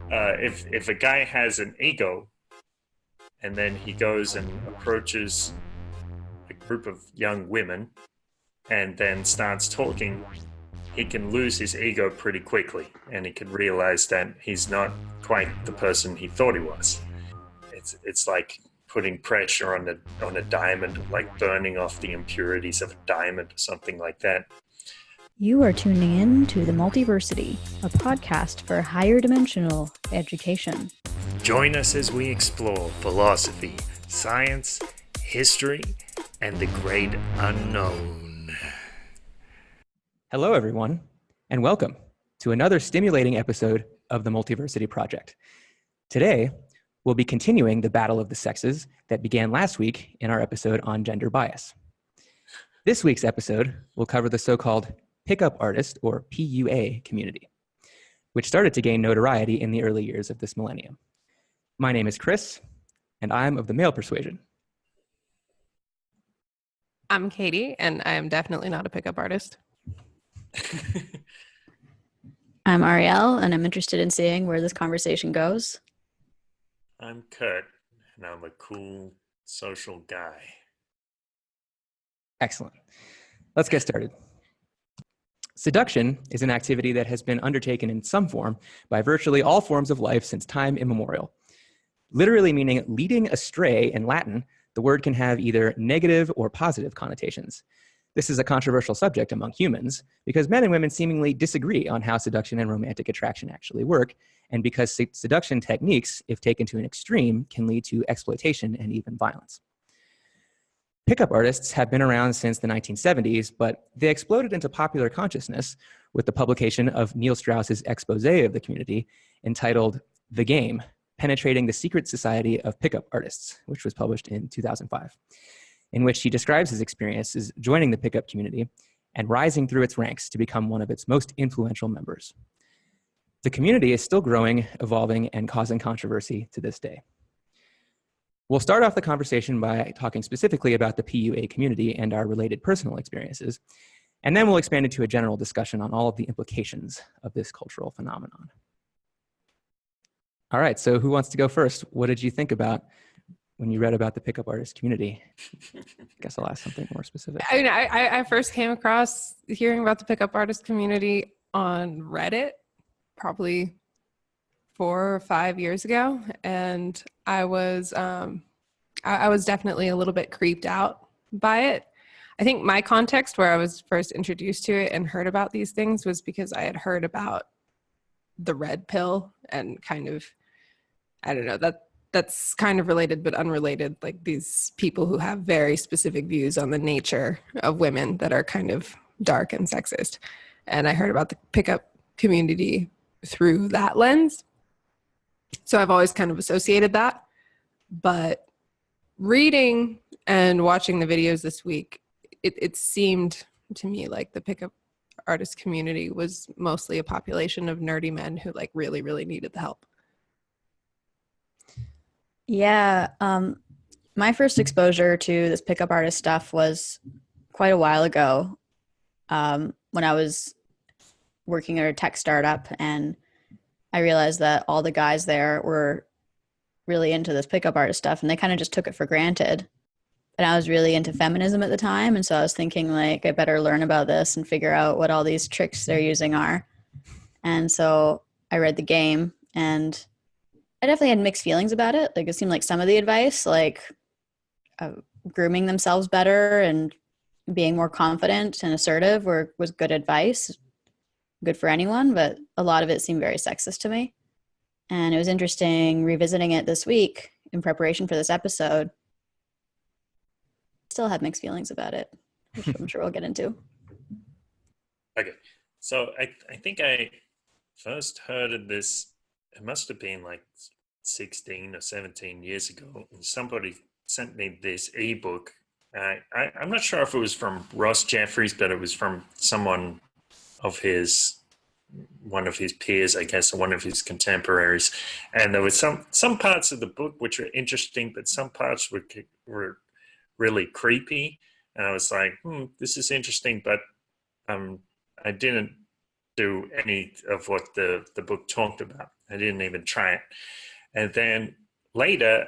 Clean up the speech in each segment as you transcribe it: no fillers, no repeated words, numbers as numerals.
if a guy has an ego and then he goes and approaches a group of young women and then starts talking, he can lose his ego pretty quickly, and he can realize that he's not quite the person he thought he was. It's like putting pressure on a diamond, like burning off the impurities of a diamond or something like that. You are tuning in to the Multiversity, a podcast for higher dimensional education. Join us as we explore philosophy, science, history, and the great unknown. Hello, everyone, and welcome to another stimulating episode of the Multiversity Project. Today, we'll be continuing the battle of the sexes that began last week in our episode on gender bias. This week's episode will cover the so-called pickup artist, or PUA, community, which started to gain notoriety in the early years of this millennium. My name is Chris, and I'm of the male persuasion. I'm Katie, and I am definitely not a pickup artist. I'm Ariel, and I'm interested in seeing where this conversation goes. I'm Kurt, and I'm a cool social guy. Excellent. Let's get started. Seduction is an activity that has been undertaken in some form by virtually all forms of life since time immemorial. Literally meaning leading astray in Latin, the word can have either negative or positive connotations. This is a controversial subject among humans because men and women seemingly disagree on how seduction and romantic attraction actually work, and because seduction techniques, if taken to an extreme, can lead to exploitation and even violence. Pickup artists have been around since the 1970s, but they exploded into popular consciousness with the publication of Neil Strauss's expose of the community entitled The Game: Penetrating the Secret Society of Pickup Artists, which was published in 2005, in which he describes his experiences joining the pickup community and rising through its ranks to become one of its most influential members. The community is still growing, evolving, and causing controversy to this day. We'll start off the conversation by talking specifically about the PUA community and our related personal experiences, and then we'll expand into a general discussion on all of the implications of this cultural phenomenon. All right, so who wants to go first? What did you think about when you read about the pickup artist community? I guess I'll ask something more specific. I mean, I first came across hearing about the pickup artist community on Reddit, probably 4 or 5 years ago, and I was definitely a little bit creeped out by it. I think my context where I was first introduced to it and heard about these things was because I had heard about the red pill and kind of, I don't know, that's kind of related but unrelated, like these people who have very specific views on the nature of women that are kind of dark and sexist. And I heard about the pickup community through that lens. So I've always kind of associated that. But reading and watching the videos this week, it seemed to me like the pickup artist community was mostly a population of nerdy men who like really, really needed the help. Yeah, my first exposure to this pickup artist stuff was quite a while ago, when I was working at a tech startup, and I realized that all the guys there were really into this pickup artist stuff, and they kind of just took it for granted. And I was really into feminism at the time, and so I was thinking, like, I better learn about this and figure out what all these tricks they're using are. And so I read The Game, and I definitely had mixed feelings about it. Like, it seemed like some of the advice, like grooming themselves better and being more confident and assertive was good advice, good for anyone, but a lot of it seemed very sexist to me. And it was interesting revisiting it this week in preparation for this episode. Still have mixed feelings about it, which I'm sure we'll get into. Okay, so I think I first heard of this, it must have been like 16 or 17 years ago. And somebody sent me this ebook. I'm not sure if it was from Ross Jeffries, but it was from someone of one of his peers, I guess, or one of his contemporaries. And there was some parts of the book which were interesting, but some parts were really creepy. And I was like, this is interesting, but I didn't do any of what the book talked about. I didn't even try it. And then later,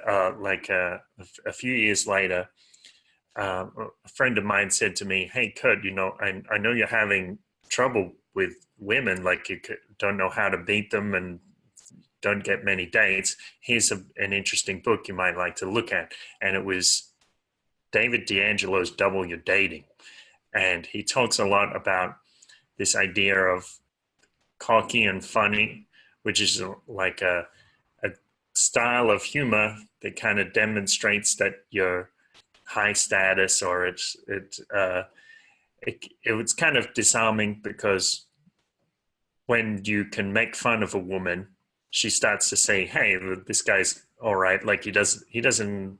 a few years later, a friend of mine said to me, "Hey, Kurt, I know you're having trouble with women, like you don't know how to beat them and don't get many dates. Here's an interesting book you might like to look at." And it was David D'Angelo's Double Your Dating. And he talks a lot about this idea of cocky and funny, which is like a style of humor that kind of demonstrates that you're high status, or it was kind of disarming, because when you can make fun of a woman, she starts to say, "Hey, this guy's all right. Like he doesn't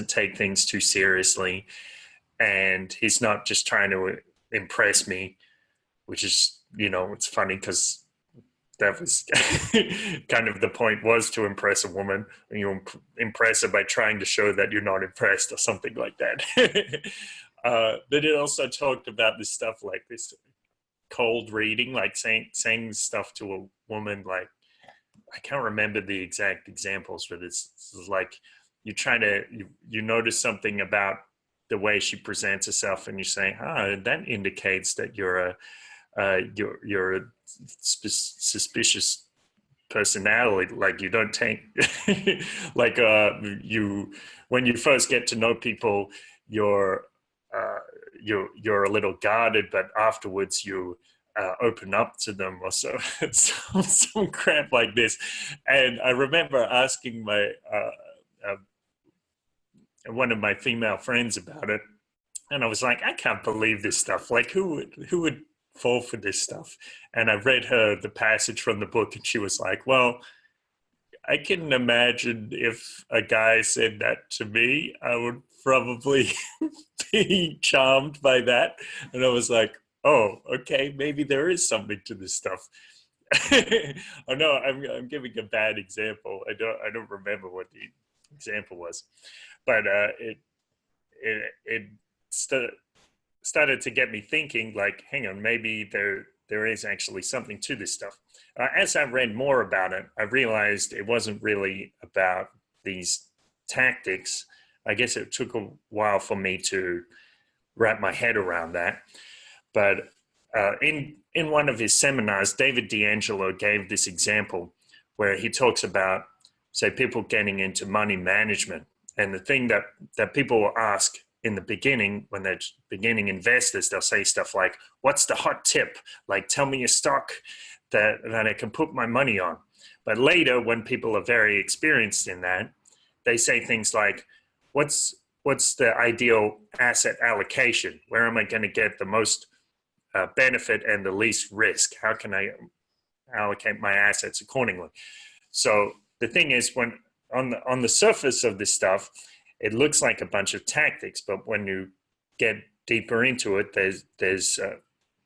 take things too seriously, and he's not just trying to impress me," which is, it's funny because that was kind of the point, was to impress a woman. You impress her by trying to show that you're not impressed or something like that. But it also talked about this stuff like this cold reading, like saying stuff to a woman, like, I can't remember the exact examples, but it's like you notice something about the way she presents herself, and you say, that indicates that you're a suspicious personality. Like, you don't take like when you first get to know people, you're a little guarded, but afterwards you open up to them, or so. Some crap like this. And I remember asking my one of my female friends about it, and I was like, I can't believe this stuff. Like, who would fall for this stuff? And I read her the passage from the book, and she was like, well, I can imagine if a guy said that to me, I would probably be charmed by that. And I was like, oh, okay, maybe there is something to this stuff. Oh no, I'm giving a bad example. I don't remember what the example was, but it started to get me thinking, like, hang on, maybe there is actually something to this stuff. As I read more about it, I realized it wasn't really about these tactics. I guess it took a while for me to wrap my head around that. But in one of his seminars, David D'Angelo gave this example where he talks about, say, people getting into money management. And the thing that people will ask in the beginning, when they're beginning investors, they'll say stuff like, what's the hot tip? Like, tell me a stock that I can put my money on. But later, when people are very experienced in that, they say things like, what's the ideal asset allocation? Where am I going to get the most benefit and the least risk? How can I allocate my assets accordingly? So the thing is, when on the surface of this stuff, it looks like a bunch of tactics, but when you get deeper into it, there's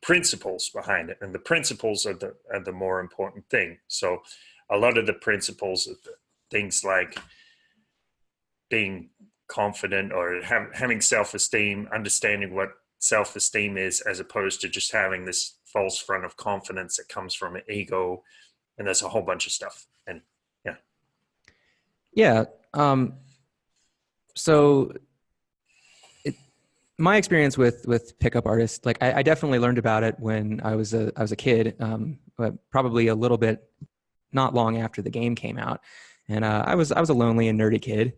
principles behind it, and the principles are the more important thing. So a lot of the principles are things like being confident, or having self-esteem, understanding what self-esteem is, as opposed to just having this false front of confidence that comes from an ego. And there's a whole bunch of stuff. And yeah. So my experience with pickup artists, like I definitely learned about it when I was a kid, but probably a little bit not long after the game came out. And I was a lonely and nerdy kid.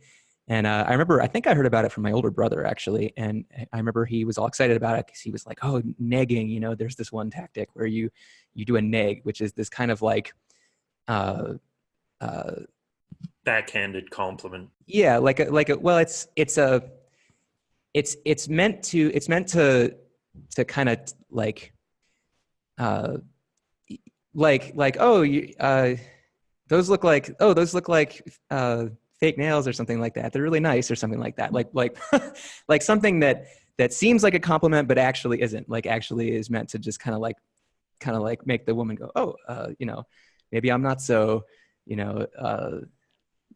And I think I heard about it from my older brother, actually. And I remember he was all excited about it because he was like, oh, negging, there's this one tactic where you do a neg, which is this kind of like backhanded compliment. Yeah, well, it's meant to kind of like oh, those look like fake nails or something like that. They're really nice or something like that. Like something that seems like a compliment but actually isn't. Like actually is meant to just kind of like make the woman go, oh, maybe I'm not so,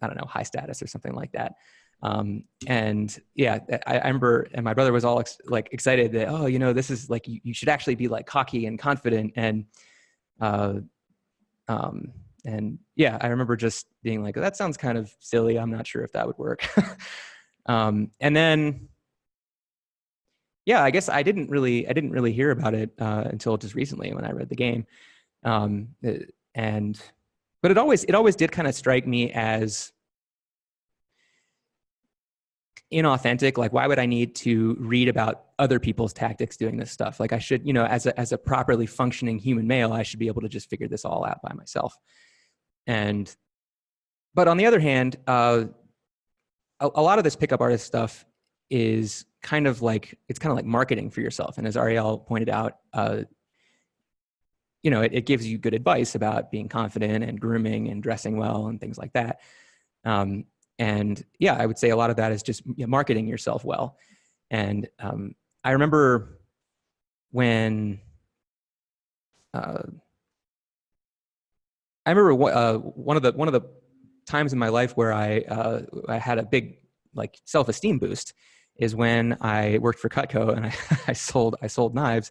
I don't know, high status or something like that. And yeah, I remember, and my brother was all excited that, oh, this is like, you should actually be like cocky and confident. And Uh, and yeah, I remember just being like, that sounds kind of silly. I'm not sure if that would work. And then, yeah, I guess I didn't really hear about it until just recently when I read the game. And but it always did kind of strike me as inauthentic. Like, why would I need to read about other people's tactics doing this stuff? Like, I should, as a properly functioning human male, I should be able to just figure this all out by myself. But on the other hand, a lot of this pickup artist stuff is kind of like marketing for yourself. And as Ariel pointed out, it gives you good advice about being confident and grooming and dressing well and things like that. And yeah, I would say a lot of that is just marketing yourself well. And I remember when one of the times in my life where I had a big like self-esteem boost is when I worked for Cutco and I sold knives.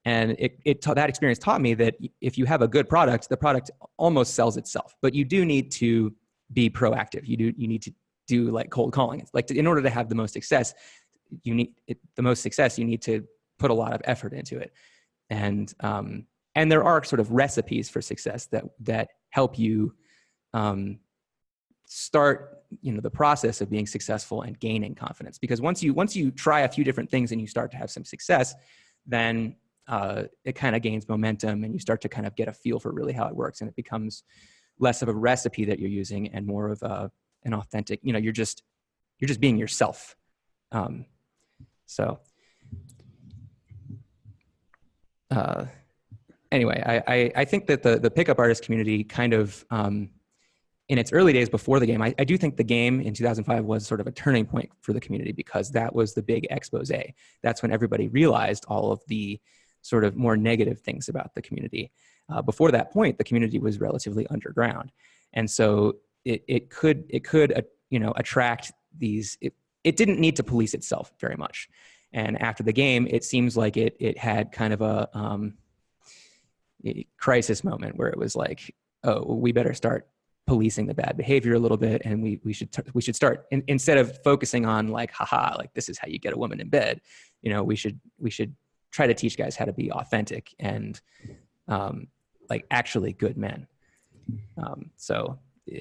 And that experience taught me that if you have a good product, the product almost sells itself. But you do need to be proactive. You need to do like cold calling. It's like in order to have the most success, you need to put a lot of effort into it. And there are sort of recipes for success that help you start the process of being successful and gaining confidence. Because once you try a few different things and you start to have some success, then it kind of gains momentum and you start to kind of get a feel for really how it works, and it becomes less of a recipe that you're using and more of an authentic, you're just being yourself. Anyway, I think that the pickup artist community kind of, in its early days before the game, I do think the game in 2005 was sort of a turning point for the community, because that was the big expose. That's when everybody realized all of the sort of more negative things about the community. Before that point, the community was relatively underground. And so it could attract these, it didn't need to police itself very much. And after the game, it seems like it had kind of a crisis moment where it was like, oh, we better start policing the bad behavior a little bit, and we should start, instead of focusing on like, haha, like this is how you get a woman in bed, we should try to teach guys how to be authentic and like actually good men. So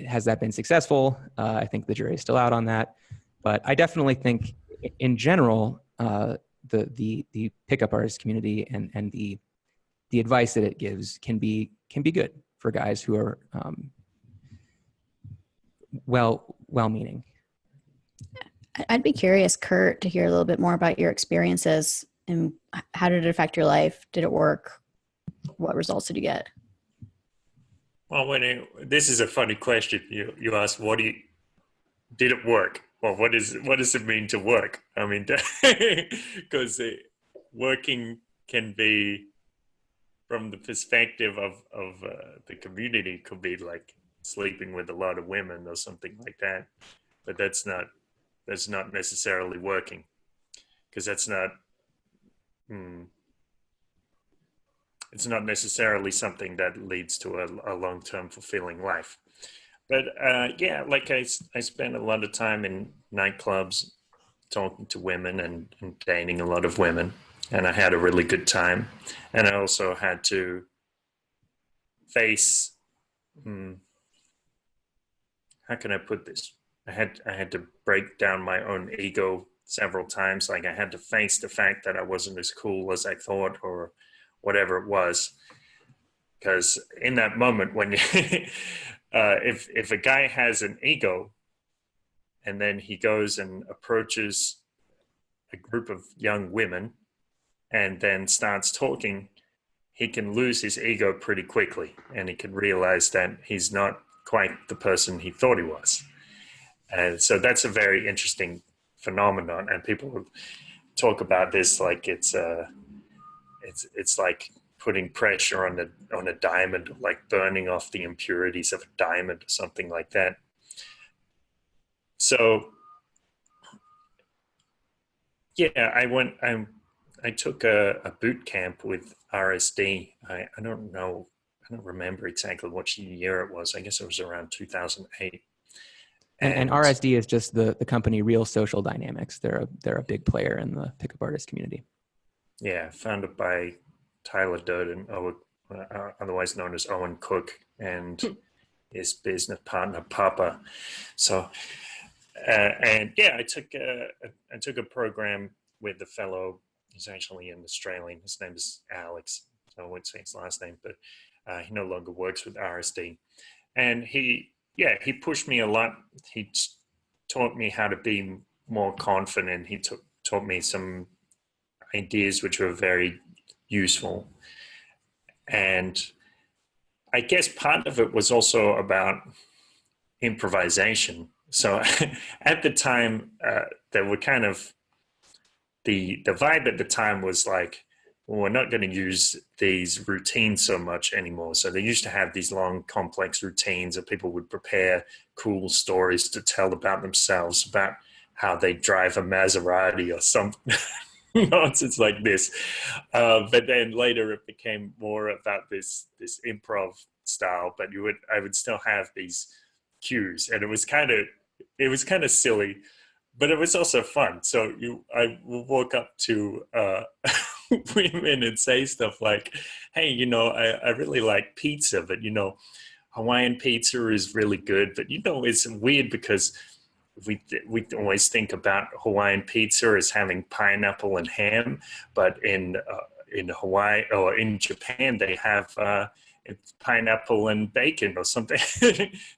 has that been successful? I think the jury is still out on that, but I definitely think in general, the pickup artist community and the advice that it gives can be good for guys who are well-meaning. I'd be curious, Kurt, to hear a little bit more about your experiences and how did it affect your life? Did it work? What results did you get? Well, this is a funny question. You asked, did it work? Well, what does it mean to work? I mean, because working can be, from the perspective of the community, could be like sleeping with a lot of women or something like that. But that's not necessarily working, because that's not. It's not necessarily something that leads to a long-term fulfilling life. But yeah, like I spent a lot of time in nightclubs talking to women and dating a lot of women, and I had a really good time. And I also had to face, how can I put this? I had to break down my own ego several times. Like, I had to face the fact that I wasn't as cool as I thought, or whatever it was. Because in that moment, when you, if a guy has an ego and then he goes and approaches a group of young women and then starts talking, he can lose his ego pretty quickly, and he can realize that he's not quite the person he thought he was. And so that's a very interesting phenomenon, and people talk about this like it's like putting pressure on a diamond, like burning off the impurities of a diamond or something like that. So yeah, I took a boot camp with RSD. I don't know don't remember exactly what year it was. I guess it was around 2008. And RSD is just the company Real Social Dynamics. They're a big player in the pickup artist community. Yeah, founded by Tyler Durden, otherwise known as Owen Cook, and his business partner Papa. So, and yeah, I took a program with a fellow. He's actually an Australian. His name is Alex. So I won't say his last name, but he no longer works with RSD. And he pushed me a lot. He taught me how to be more confident. He taught me some ideas which were very useful. And I guess part of it was also about improvisation. So at the time, there were kind of the vibe at the time was like, well, we're not going to use these routines so much anymore. So they used to have these long, complex routines that people would prepare cool stories to tell about themselves, about how they drive a Maserati or something. Nonsense like this. But then later it became more about this improv style, but I would still have these cues, and it was kind of silly, but it was also fun. So I will walk up to women and say stuff like, hey, I really like pizza, but Hawaiian pizza is really good, but it's weird because we always think about Hawaiian pizza as having pineapple and ham, but in Hawaii or in Japan they have it's pineapple and bacon or something.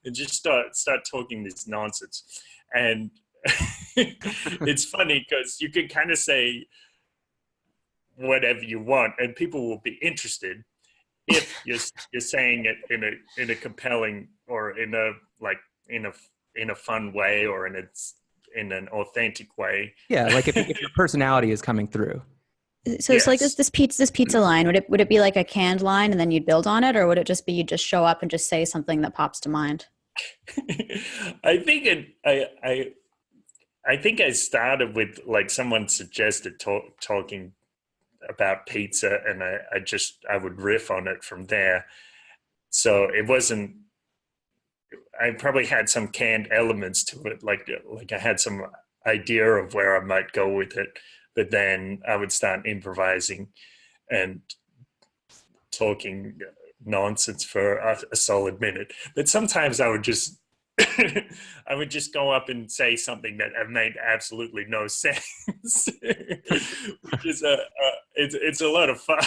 And just start talking this nonsense. And it's funny because you can kind of say whatever you want and people will be interested if you're saying it in a compelling or in a fun way or in an authentic way. Yeah, like if your personality is coming through. So it's like this pizza line. Would it be like a canned line and then you'd build on it, or would it just be you just show up and just say something that pops to mind? I think I started with like someone suggested talking about pizza, and I would riff on it from there. So it wasn't. I probably had some canned elements to it, like I had some idea of where I might go with it, but then I would start improvising and talking nonsense for a solid minute. But sometimes I would just go up and say something that made absolutely no sense, which is it's a lot of fun.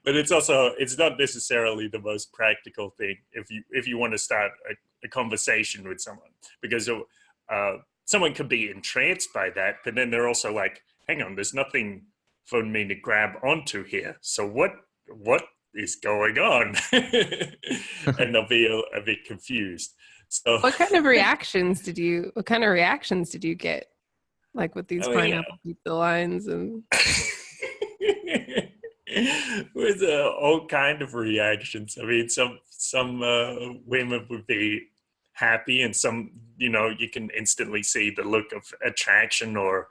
But it's not necessarily the most practical thing if you want to start a conversation with someone, because someone could be entranced by that, but then they're also like, hang on, there's nothing for me to grab onto here. So what is going on? And they'll be a bit confused. So what kind of reactions did you get, like with these pineapple pizza lines and with all kind of reactions? I mean, some women would be happy, and some, you can instantly see the look of attraction or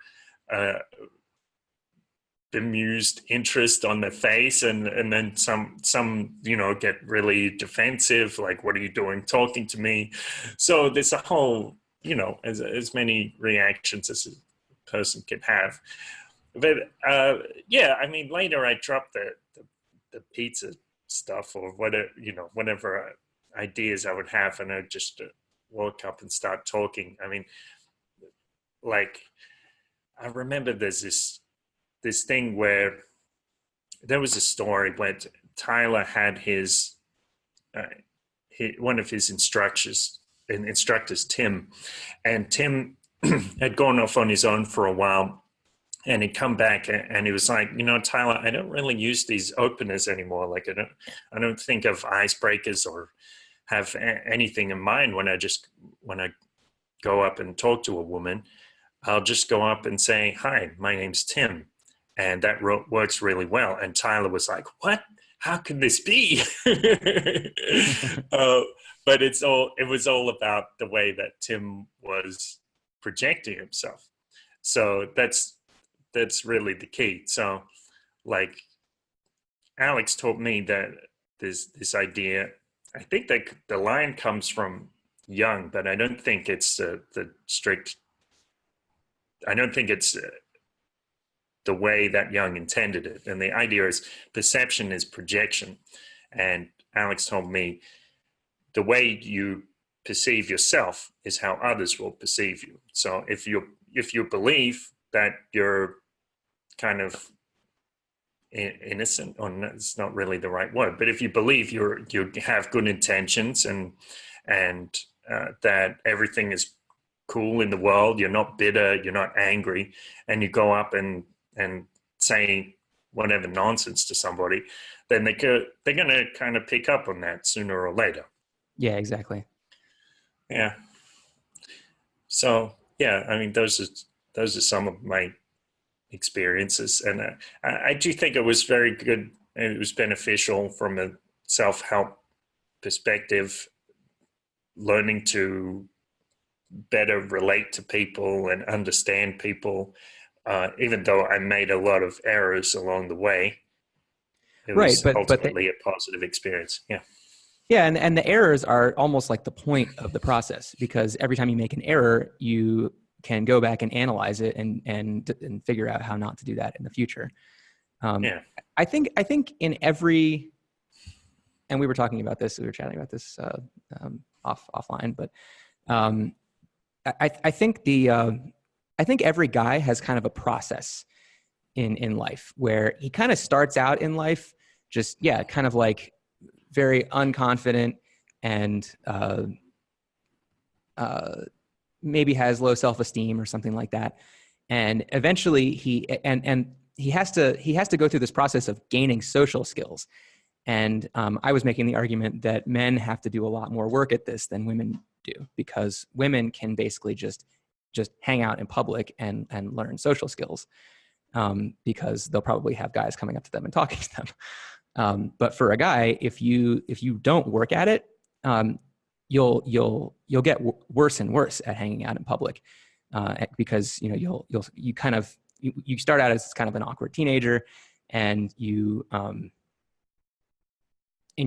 bemused interest on their face, and then some get really defensive, like, what are you doing talking to me? So there's a whole, as many reactions as a person can have. But I mean, later I dropped the pizza stuff or whatever ideas I would have, and I just walk up and start talking. I mean, like, I remember there's this thing where there was a story where Tyler had one of his instructors, Tim, and Tim had gone off on his own for a while, and he'd come back and he was like, Tyler, I don't really use these openers anymore. Like, I don't think of icebreakers or have anything in mind when I go up and talk to a woman. I'll just go up and say, hi, my name's Tim. And that works really well. And Tyler was like, what? How can this be? But it was all about the way that Tim was projecting himself. So that's really the key. So, like, Alex taught me that there's this idea. I think that the line comes from Jung, but I don't think it's the strict. I don't think it's the way that Jung intended it. And the idea is perception is projection. And Alex told me the way you perceive yourself is how others will perceive you. So if you believe that you're kind of innocent, or no, it's not really the right word, but if you believe you have good intentions and that everything is cool in the world, you're not bitter, you're not angry, and you go up and say whatever nonsense to somebody, then they're going to kind of pick up on that sooner or later. Yeah, exactly. Yeah. So yeah, I mean, those are some of my experiences, and I do think it was very good. It was beneficial from a self-help perspective, learning to better relate to people and understand people, even though I made a lot of errors along the way. It was ultimately a positive experience. Yeah. Yeah, and the errors are almost like the point of the process, because every time you make an error, you can go back and analyze it and figure out how not to do that in the future. I think in every, and we were talking about this, we were chatting about this offline, but I think every guy has kind of a process in life where he kind of starts out in life just kind of like very unconfident and maybe has low self-esteem or something like that, and eventually he has to go through this process of gaining social skills. And I was making the argument that men have to do a lot more work at this than women do, because women can basically just hang out in public and learn social skills, because they'll probably have guys coming up to them and talking to them. But for a guy, if you don't work at it, you'll get worse and worse at hanging out in public, because you start out as kind of an awkward teenager, and you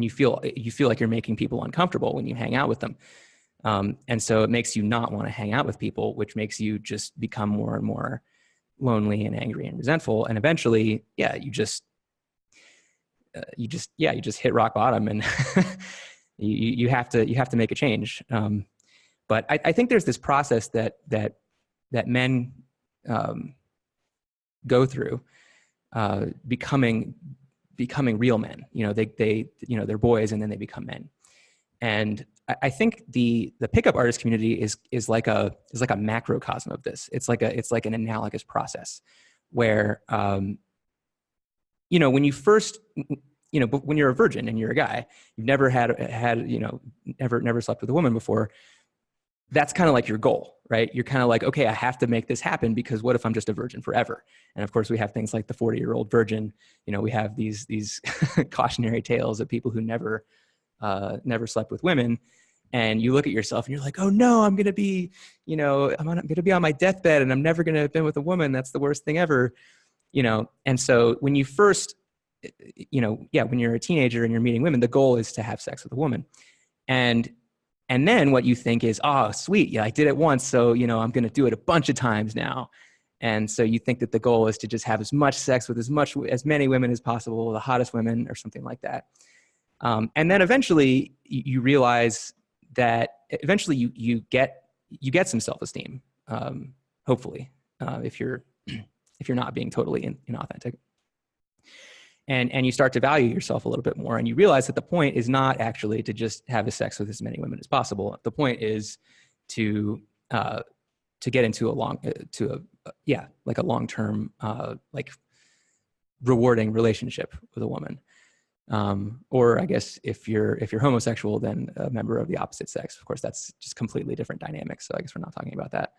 feel like you're making people uncomfortable when you hang out with them, and so it makes you not want to hang out with people, which makes you just become more and more lonely and angry and resentful, and eventually, you just hit rock bottom, and you have to make a change. But I think there's this process that men go through, becoming real men. They're boys and then they become men. And I think the pickup artist community is like a macrocosm of this. It's like an analogous process where, when you first, but when you're a virgin and you're a guy, you've never never slept with a woman before. That's kind of like your goal, right? You're kind of like, okay, I have to make this happen, because what if I'm just a virgin forever? And of course we have things like the 40-year-old virgin. We have these cautionary tales of people who never slept with women. And you look at yourself and you're like, oh no, I'm going to be, I'm going to be on my deathbed and I'm never going to have been with a woman. That's the worst thing ever. And so when you first, when you're a teenager and you're meeting women, the goal is to have sex with a woman. And then what you think is, oh, sweet. Yeah, I did it once. So, I'm going to do it a bunch of times now. And so you think that the goal is to just have as much sex with as many women as possible, the hottest women or something like that. And then eventually you realize that eventually you get some self-esteem, hopefully, if you're not being totally inauthentic. And you start to value yourself a little bit more, and you realize that the point is not actually to just have a sex with as many women as possible. The point is to get into a long-term, rewarding relationship with a woman. Or I guess if you're homosexual, then a member of the opposite sex. Of course, that's just completely different dynamics. So I guess we're not talking about that.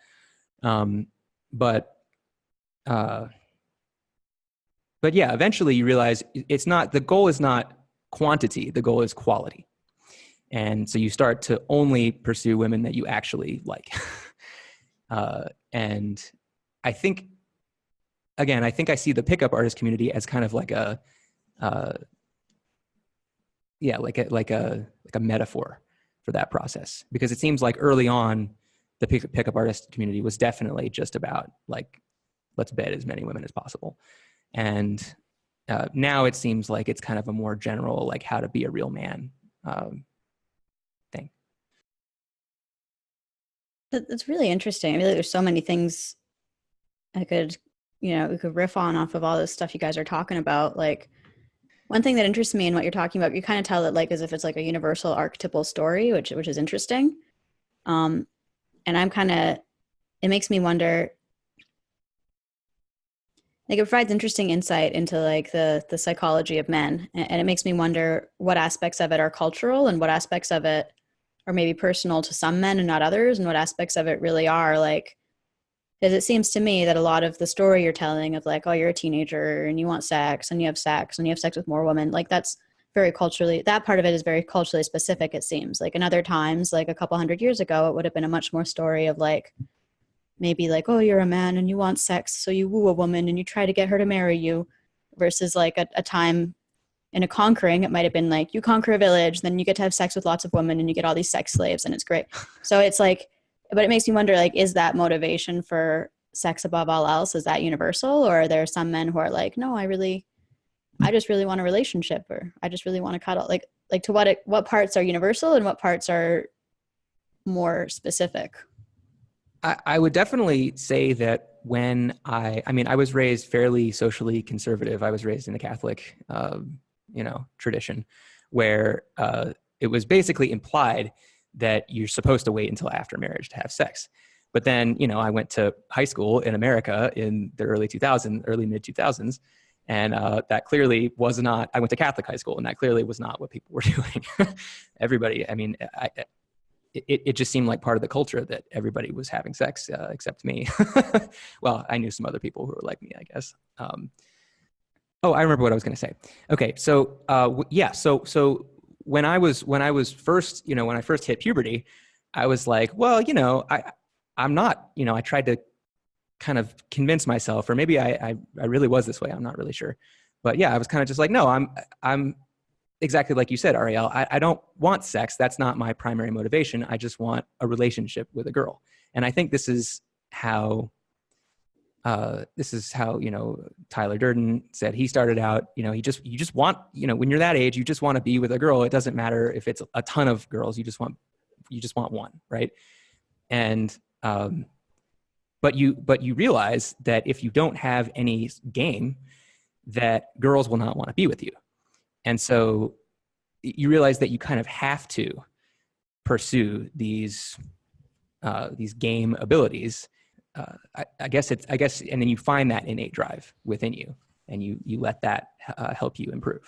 But yeah, eventually you realize the goal is not quantity, the goal is quality. And so you start to only pursue women that you actually like. And I think I see the pickup artist community as kind of like yeah, like a metaphor for that process, because it seems like early on the pickup artist community was definitely just about like, let's bed as many women as possible. And now it seems like it's kind of a more general, like how to be a real man thing. That's really interesting. I mean, there's so many things I could, we could riff on off of all this stuff you guys are talking about. Like, one thing that interests me in what you're talking about, you kind of tell it like as if it's like a universal archetypal story, which is interesting. And I'm kind of, it makes me wonder, like it provides interesting insight into like the psychology of men. And it makes me wonder what aspects of it are cultural and what aspects of it are maybe personal to some men and not others, and what aspects of it really are like, because it seems to me that a lot of the story you're telling of like, oh, you're a teenager and you want sex and you have sex and you have sex with more women, like that's very culturally, that part of it is very culturally specific, it seems. Like in other times, like a couple hundred years ago, it would have been a much more story of like, maybe like, oh, you're a man and you want sex, so you woo a woman and you try to get her to marry you, versus like a time in a conquering, it might have been like, you conquer a village, then you get to have sex with lots of women and you get all these sex slaves and it's great. So it's like, but it makes me wonder, like, is that motivation for sex above all else, is that universal? Or are there some men who are like, no, I just really want a relationship, or I just really want to cuddle? Like to what parts are universal and what parts are more specific? I would definitely say that when I was raised fairly socially conservative. I was raised in the Catholic, tradition, where it was basically implied that you're supposed to wait until after marriage to have sex. But then, I went to high school in America in the early mid 2000s. And that clearly was not, I went to Catholic high school, and that clearly was not what people were doing. Everybody, it just seemed like part of the culture that everybody was having sex except me. Well, I knew some other people who were like me, I guess. I remember what I was going to say. Okay, so so when I first hit puberty, I was like, well, I'm not, I tried to kind of convince myself, or maybe I really was this way. I'm not really sure, but yeah, I was kind of just like, no, I'm exactly like you said, Ariel. I don't want sex. That's not my primary motivation. I just want a relationship with a girl. And I think this is how Tyler Durden said he started out. You just want, when you're that age, you just want to be with a girl. It doesn't matter if it's a ton of girls. You just want one, right? And but you realize that if you don't have any game, that girls will not want to be with you. And so you realize that you kind of have to pursue these game abilities. I guess, and then you find that innate drive within you, and you let that help you improve.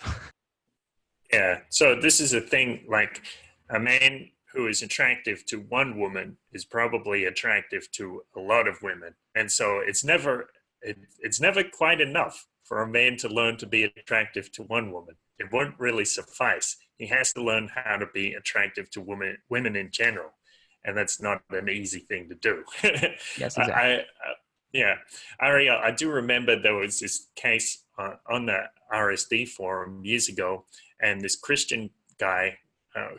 Yeah. So this is a thing, like a man who is attractive to one woman is probably attractive to a lot of women. And so it's never quite enough for a man to learn to be attractive to one woman. It won't really suffice. He has to learn how to be attractive to women in general. And that's not an easy thing to do. Yes, exactly. Ariel, I do remember there was this case on the RSD forum years ago, and this Christian guy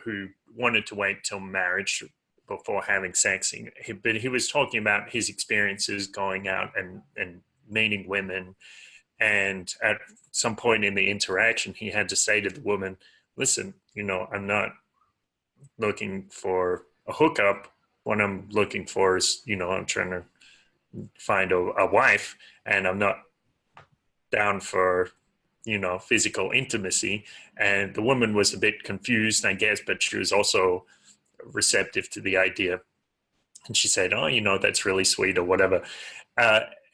who wanted to wait till marriage before having sex. But he was talking about his experiences going out and meeting women. And at some point in the interaction, he had to say to the woman, listen, I'm not looking for a hookup. What I'm looking for is, I'm trying to find a wife, and I'm not down for, physical intimacy. And the woman was a bit confused, I guess, but she was also receptive to the idea. And she said, oh, that's really sweet or whatever.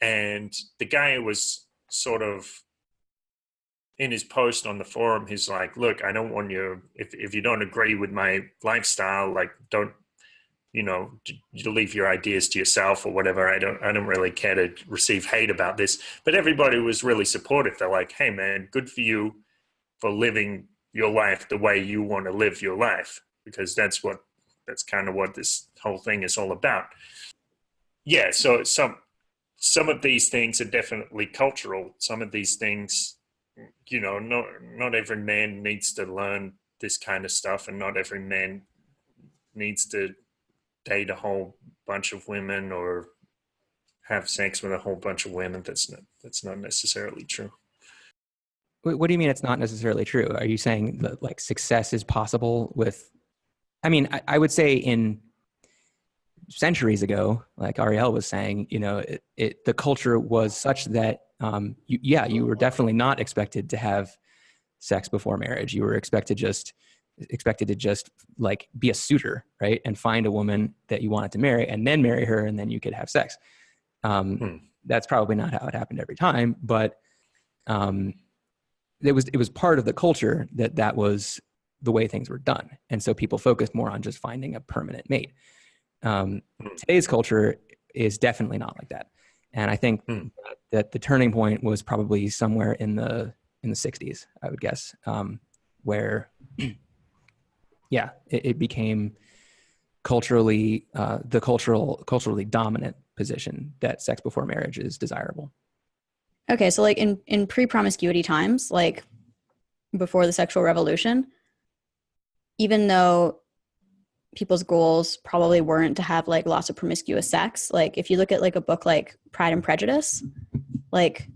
And the guy was sort of, in his post on the forum, he's like, look, I don't want you, if you don't agree with my lifestyle, like don't, you leave your ideas to yourself or whatever. I don't really care to receive hate about this. But everybody was really supportive. They're like, hey man, good for you for living your life the way you want to live your life, because that's kind of what this whole thing is all about. Yeah, so some of these things are definitely cultural. Some of these things, not every man needs to learn this kind of stuff, and not every man needs to date a whole bunch of women or have sex with a whole bunch of women. That's not necessarily true. What do you mean it's not necessarily true? Are you saying that like success is possible with, I mean, I would say in centuries ago, like Ariel was saying, you know, the culture was such that, you were definitely not expected to have sex before marriage. You were expected to just like be a suitor, right? And find a woman that you wanted to marry and then marry her, and then you could have sex. That's probably not how it happened every time, but it was part of the culture that was the way things were done. And so people focused more on just finding a permanent mate. Today's culture is definitely not like that. And I think that the turning point was probably somewhere in the 60s, I would guess, where, it became culturally, the culturally dominant position that sex before marriage is desirable. Okay, so like in pre-promiscuity times, like before the sexual revolution, even though people's goals probably weren't to have like lots of promiscuous sex, like if you look at like a book like Pride and Prejudice, like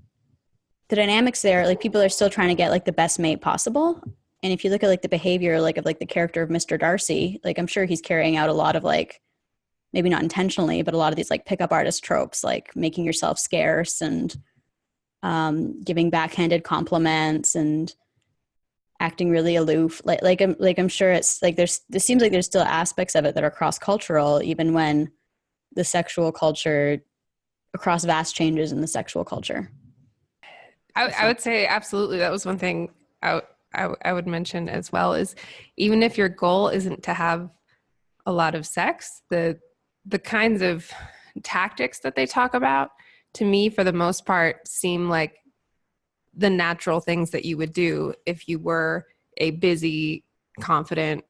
the dynamics there, like people are still trying to get like the best mate possible. And if you look at like the behavior like of like the character of Mr. Darcy, like I'm sure he's carrying out a lot of like, maybe not intentionally, but a lot of these like pickup artist tropes, like making yourself scarce and giving backhanded compliments and acting really aloof. Like I'm sure it's like it seems like there's still aspects of it that are cross-cultural, even when the sexual culture, across vast changes in the sexual culture. I would say absolutely. That was one thing I would mention as well, is even if your goal isn't to have a lot of sex, the kinds of tactics that they talk about, to me, for the most part, seem like the natural things that you would do if you were a busy, confident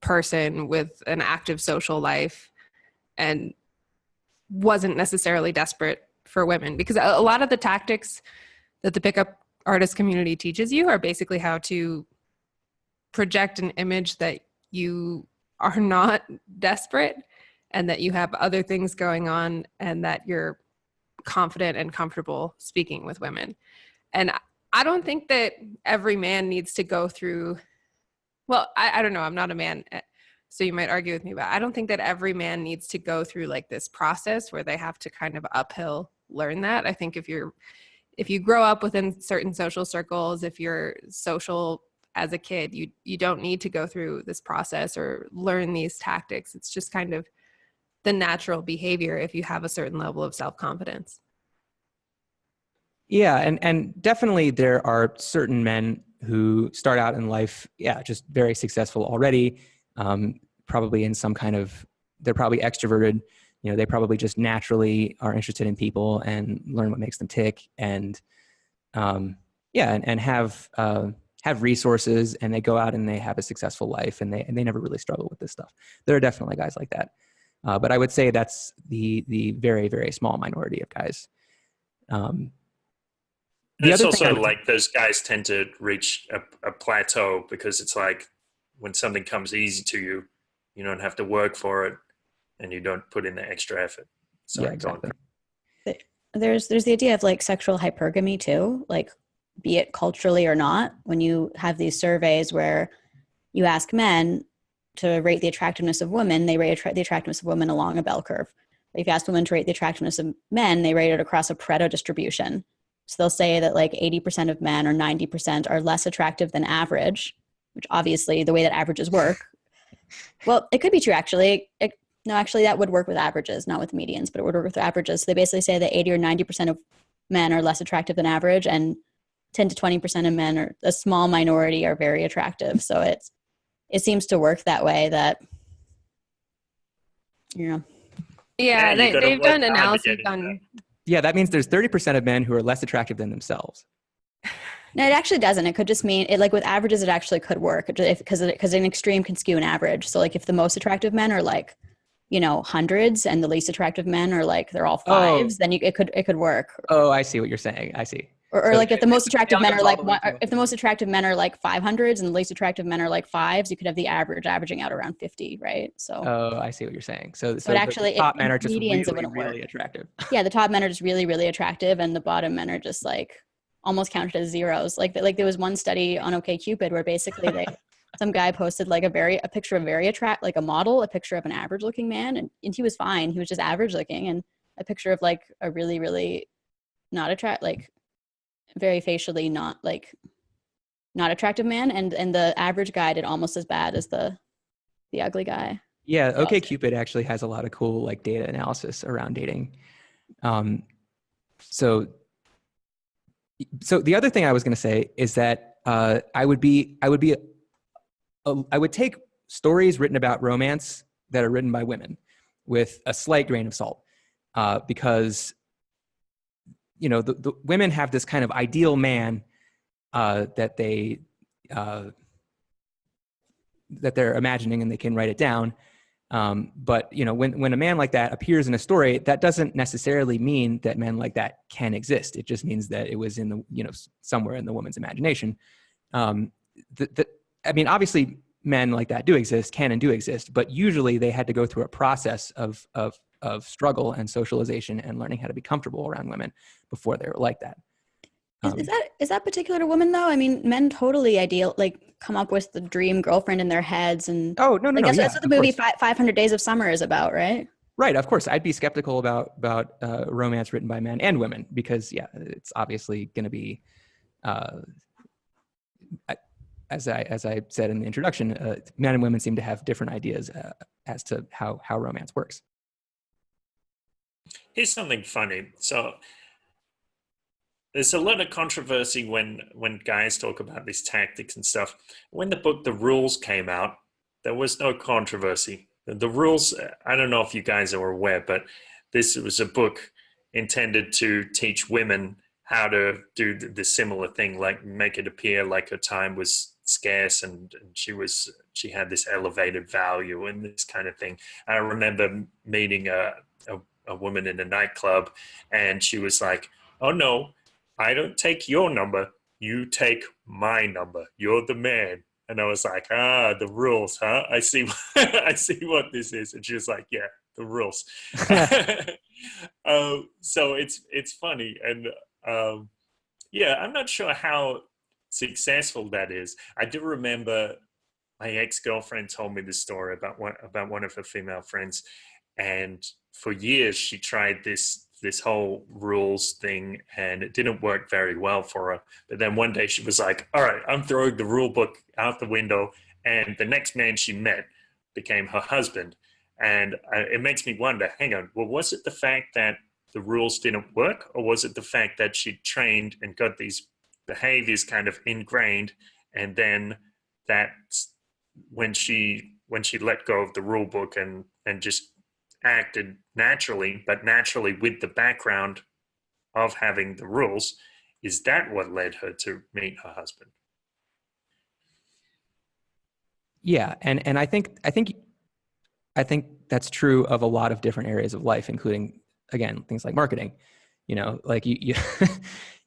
person with an active social life and wasn't necessarily desperate for women. Because a lot of the tactics that the pickup artist community teaches you are basically how to project an image that you are not desperate and that you have other things going on and that you're confident and comfortable speaking with women. And I don't think that every man needs to go through, well, I don't know, I'm not a man, so you might argue with me, but I don't think that every man needs to go through like this process where they have to kind of uphill learn that. I think if you grow up within certain social circles, if you're social as a kid, you don't need to go through this process or learn these tactics. It's just kind of the natural behavior if you have a certain level of self-confidence. Yeah, and definitely there are certain men who start out in life, just very successful already, probably in some kind of, they're probably extroverted, you know, they probably just naturally are interested in people and learn what makes them tick, and and have resources, and they go out and they have a successful life, and they never really struggle with this stuff. There are definitely guys like that. But I would say that's the very, very small minority of guys. It's also like those guys tend to reach a plateau because it's like when something comes easy to you, you don't have to work for it and you don't put in the extra effort. So yeah, exactly. There's the idea of like sexual hypergamy too, like be it culturally or not. When you have these surveys where you ask men to rate the attractiveness of women, they rate the attractiveness of women along a bell curve. But if you ask women to rate the attractiveness of men, they rate it across a Pareto distribution. So they'll say that like 80% of men or 90% are less attractive than average, which obviously the way that averages work. Well, it could be true actually. Actually that would work with averages, not with medians, but it would work with averages. So they basically say that 80 or 90% of men are less attractive than average, and 10 to 20% of men, or a small minority, are very attractive. So it seems to work that way, that, you know. Yeah, they've done analyses on... Yeah, that means there's 30% of men who are less attractive than themselves. No, it actually doesn't. It could just mean it, like with averages, it actually could work because an extreme can skew an average. So like if the most attractive men are like, you know, hundreds, and the least attractive men are like, they're all fives, then it could work. Oh, I see what you're saying. I see. Or So like if the most attractive men are like all the way to if the most attractive men are like 500s and the least attractive men are like fives, you could have the averaging out around 50, right? So Oh, I see what you're saying. So it actually, the top men are just medians, it really, wouldn't work. really attractive. Yeah, the top men are just really, really attractive, and the bottom men are just like almost counted as zeros. Like there was one study on OkCupid where basically some guy posted like a picture of like a model, a picture of an average looking man, and he was fine. He was just average looking, and a picture of like a really, really not like very facially not attractive man, and the average guy did almost as bad as the ugly guy. Yeah, So OkCupid actually has a lot of cool like data analysis around dating. So the other thing I was going to say is that I would take stories written about romance that are written by women with a slight grain of salt, because the women have this kind of ideal man that they're imagining, and they can write it down. But when a man like that appears in a story, that doesn't necessarily mean that men like that can exist. It just means that it was in the somewhere in the woman's imagination. I mean, obviously, men like that can and do exist, but usually they had to go through a process of struggle and socialization and learning how to be comfortable around women before they were like that. Is that particular to women though? I mean, men totally come up with the dream girlfriend in their heads, and no. That's what the movie 500 Days of Summer is about, right? Right, of course. I'd be skeptical about romance written by men and women because it's obviously going to be, as I said in the introduction, men and women seem to have different ideas as to how romance works. Here's something funny. So there's a lot of controversy when guys talk about these tactics and stuff. When the book The Rules came out, there was no controversy. The Rules, I don't know if you guys are aware, but this was a book intended to teach women how to do the similar thing, like make it appear like her time was scarce and she had this elevated value and this kind of thing. I remember meeting a woman in a nightclub, and she was like, "Oh no, I don't take your number. You take my number. You're the man." And I was like, the rules, huh? I see. I see what this is. And she was like, "Yeah, the rules." So it's funny, and I'm not sure how successful that is. I do remember my ex-girlfriend told me this story about one of her female friends, and for years she tried this whole rules thing, and it didn't work very well for her. But then one day she was like, "All right, I'm throwing the rule book out the window," and the next man she met became her husband. And it makes me wonder, hang on, well, was it the fact that the rules didn't work, or was it the fact that she trained and got these behaviors kind of ingrained, and then that when she let go of the rule book and just acted naturally, but naturally with the background of having the rules, is that what led her to meet her husband? Yeah, and I think that's true of a lot of different areas of life, including, again, things like marketing. Like you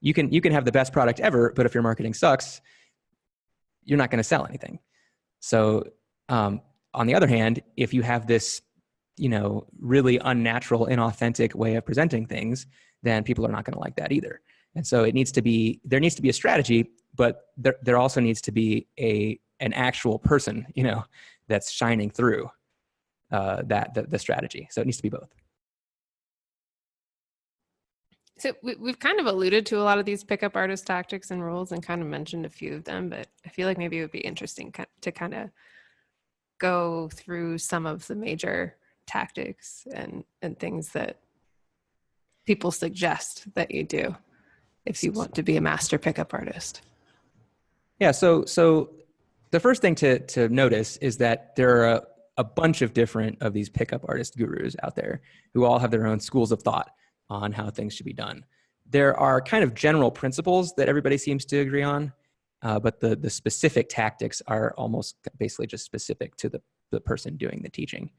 you can have the best product ever, but if your marketing sucks, you're not going to sell anything. So on the other hand, if you have this really unnatural, inauthentic way of presenting things, then people are not going to like that either. And so there needs to be a strategy, but there also needs to be an actual person, that's shining through the strategy. So it needs to be both. So we've kind of alluded to a lot of these pickup artist tactics and rules and kind of mentioned a few of them, but I feel like maybe it would be interesting to kind of go through some of the major tactics and things that people suggest that you do if you want to be a master pickup artist. Yeah, so the first thing to notice is that there are a bunch of different of these pickup artist gurus out there who all have their own schools of thought on how things should be done. There are kind of general principles that everybody seems to agree on, but the specific tactics are almost basically just specific to the person doing the teaching.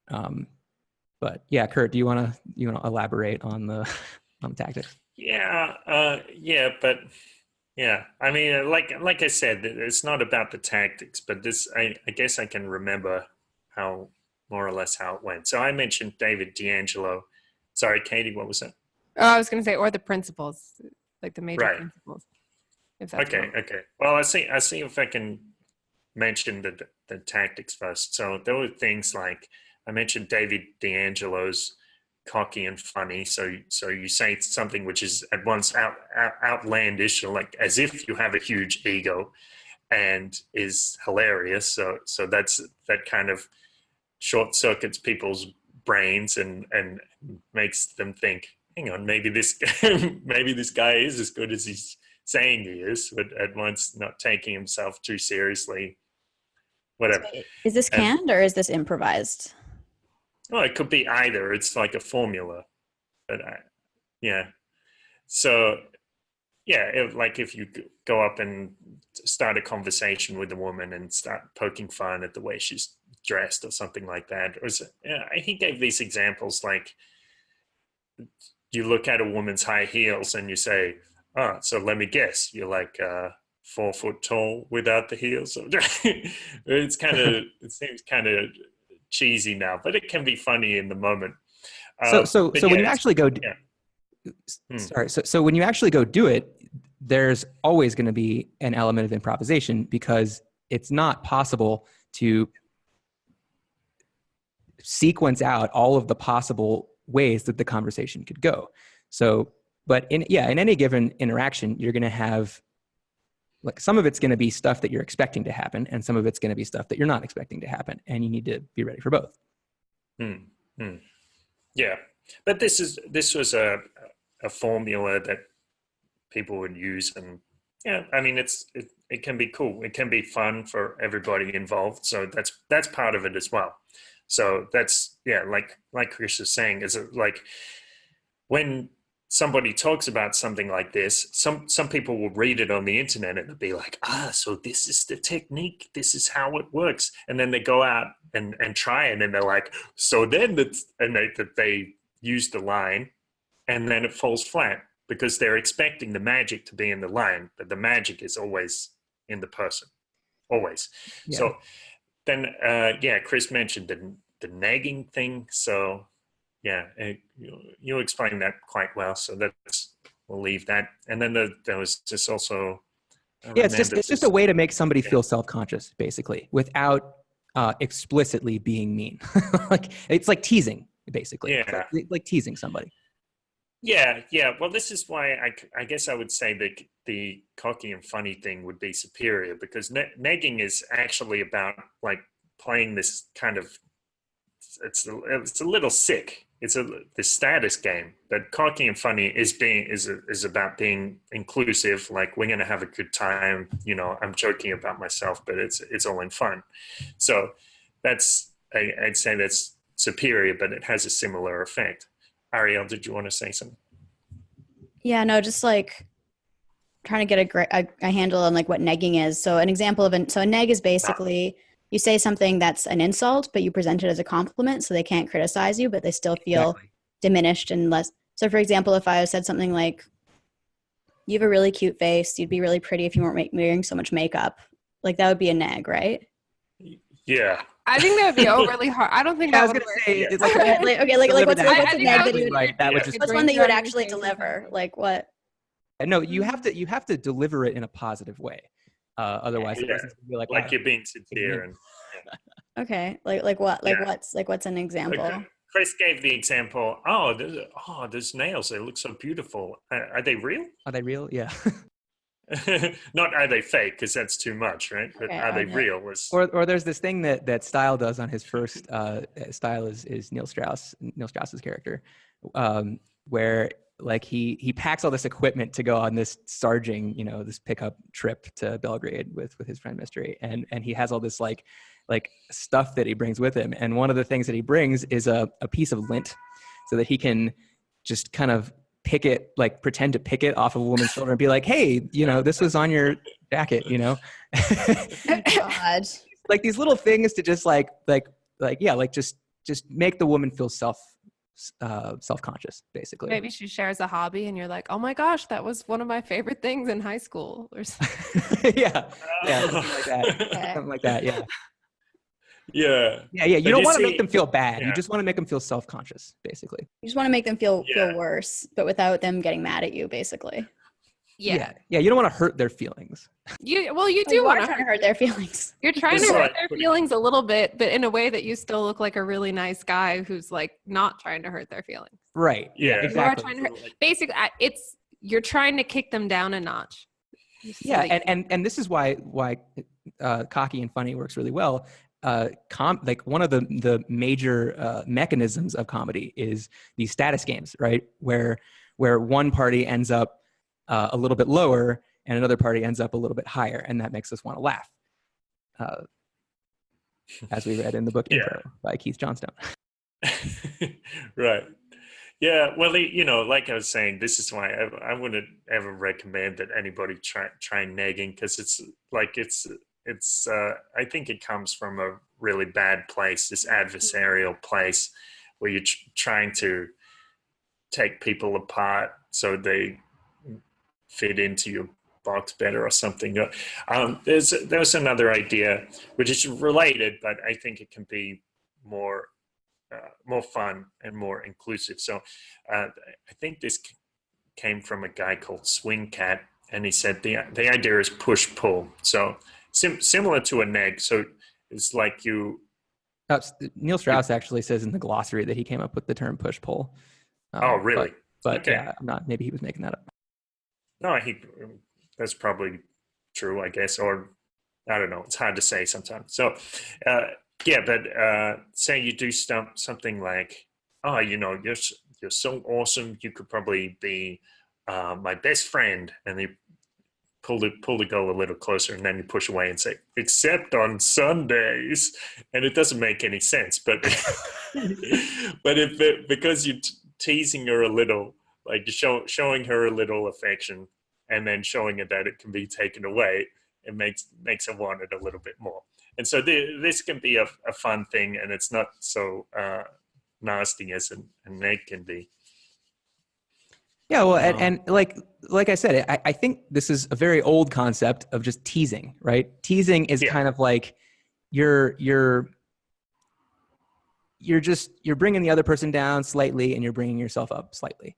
But yeah, Kurt, do you want to elaborate on the tactics? Yeah, but yeah, I mean, like I said, it's not about the tactics, but I guess I can remember how more or less how it went. So I mentioned David D'Angelo. Sorry, Katie, what was that? Oh, I was going to say, or the principles, like the major Right. principles, if that's Okay. Well, I see if I can mention the tactics first. So there were things like I mentioned David D'Angelo's cocky and funny. So you say something which is at once outlandish, or like as if you have a huge ego, and is hilarious. So that kind of short circuits people's brains and makes them think, hang on, maybe this maybe this guy is as good as he's saying he is, but at once not taking himself too seriously. Whatever. Is this canned or is this improvised? Well, it could be either. It's like a formula, but yeah. So yeah, like if you go up and start a conversation with a woman and start poking fun at the way she's dressed or something like that, or he gave these examples like you look at a woman's high heels and you say, "Oh, so let me guess, you're like 4 foot tall without the heels." It seems kind of cheesy now, but it can be funny in the moment. So when you actually go, sorry. So when you actually go do it, there's always going to be an element of improvisation because it's not possible to sequence out all of the possible ways that the conversation could go. So, but in any given interaction, you're going to have like some of it's going to be stuff that you're expecting to happen, and some of it's going to be stuff that you're not expecting to happen, and you need to be ready for both. Yeah, but this was a formula that people would use, and yeah, I mean it can be cool. It can be fun for everybody involved. So that's part of it as well. So that's like Chris is saying, is it like when somebody talks about something like this, some people will read it on the internet and they'll be like, so this is the technique, this is how it works. And then they go out and try it, and they're like, so then they use the line, and then it falls flat because they're expecting the magic to be in the line, but the magic is always in the person, always. Yeah. So then, Chris mentioned the negging thing. So yeah, you explained that quite well. So we'll leave that. And then there was just also. It's just a way to make somebody feel self-conscious, basically, without explicitly being mean. Like it's like teasing, basically. Yeah, like teasing somebody. Yeah. Well, this is why I guess I would say that the cocky and funny thing would be superior, because negging is actually about like playing this kind of. It's a little sick. It's the status game. But cocky and funny is about being inclusive. Like, we're gonna have a good time. You know, I'm joking about myself, but it's all in fun. So I'd say that's superior, but it has a similar effect. Ariel, did you want to say something? Yeah, no, just like trying to get a handle on like what negging is. So an example of a neg is basically you say something that's an insult, but you present it as a compliment, so they can't criticize you, but they still feel diminished and less. So for example, if I said something like, you have a really cute face, you'd be really pretty if you weren't wearing so much makeup, like that would be a neg, right? Yeah. I think that would be overly hard. I don't think that would work. It's like, what's a neg that you would, right, what's one that you would actually deliver? Like what? No, you have to deliver it in a positive way. Otherwise, the person's gonna be like you're being sincere. And okay, like what? Like what's an example? Chris gave the example. Those nails, they look so beautiful. Are they real? Are they real? Yeah. Not are they fake, because that's too much, right? But are they real? Or there's this thing that Style does on his first Style is Neil Strauss's character, where like he packs all this equipment to go on this sarging, this pickup trip to Belgrade with his friend Mystery, and he has all this like stuff that he brings with him, and one of the things that he brings is a piece of lint, so that he can just kind of pretend to pick it off of a woman's shoulder and be like, hey, this was on your jacket, God. Like these little things to just just make the woman feel self-conscious, basically. Maybe she shares a hobby and you're like, oh my gosh, that was one of my favorite things in high school or something. Yeah, something like that. Okay. Something like that, yeah. Yeah. You But don't you want to see- make them feel bad. You yeah. just want to make them feel self-conscious, basically. You just want to make them feel Yeah. worse, but without them getting mad at you, basically. Yeah. You don't want to hurt their feelings. You do You want are trying to hurt their feelings. You're trying It's to hurt like their putting- feelings a little bit, but in a way that you still look like a really nice guy who's like not trying to hurt their feelings. Right. Yeah. Yeah, You are exactly. trying to hurt, basically, you're trying to kick them down a notch. Yeah, and this is why cocky and funny works really well. Like one of the major mechanisms of comedy is these status games, right? Where one party ends up a little bit lower and another party ends up a little bit higher, and that makes us want to laugh. As we read in the book Yeah. Intro by Keith Johnstone. Right. Yeah. Well, like I was saying, this is why I wouldn't ever recommend that anybody try negging, because it's I think it comes from a really bad place, this adversarial place where you're trying to take people apart so they fit into your box better or something. There was another idea which is related, but I think it can be more fun and more inclusive. So I think this came from a guy called Swing Cat, and he said the idea is push pull. So similar to a neg. So it's like you. Neil Strauss actually says in the glossary that he came up with the term push pull. Oh, really? But Okay. yeah, maybe he was making that up. No, that's probably true, I guess, or I don't know. It's hard to say sometimes. So, but say you do something like, oh, you're so awesome, you could probably be my best friend, and you pull the goal a little closer, and then you push away and say, except on Sundays, and it doesn't make any sense, but because you're teasing her a little, like you're showing her a little affection, and then showing her that it can be taken away, it makes her want it a little bit more. And so this can be a fun thing, and it's not so nasty as a neg can be. Yeah, well, and like I said, I think this is a very old concept of just teasing, right? Teasing is kind of like you're bringing the other person down slightly, and you're bringing yourself up slightly.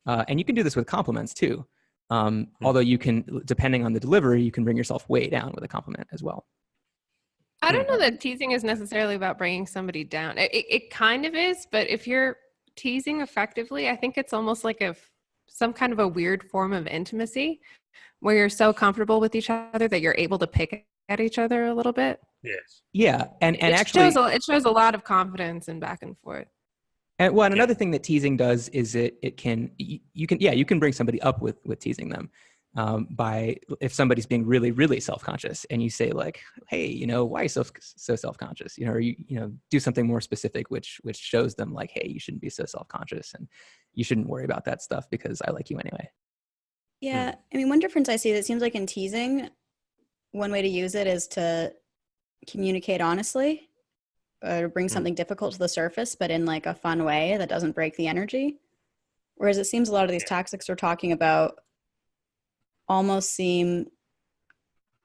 And you can do this with compliments too. Although you can, depending on the delivery, you can bring yourself way down with a compliment as well. I don't know that teasing is necessarily about bringing somebody down. It kind of is, but if you're teasing effectively, I think it's almost like some kind of a weird form of intimacy where you're so comfortable with each other that you're able to pick at each other a little bit. Yes. Yeah, and it actually, it shows a lot of confidence and back and forth. And another thing that teasing does is you can bring somebody up with teasing them by, if somebody's being really, really self-conscious, and you say like, hey, why are you so self-conscious? Or you do something more specific, which shows them like, hey, you shouldn't be so self-conscious, and you shouldn't worry about that stuff because I like you anyway. Yeah. I mean, one difference I see that seems like in teasing, one way to use it is to communicate honestly, or bring something difficult to the surface, but in like a fun way that doesn't break the energy. Whereas it seems a lot of these tactics we're talking about almost there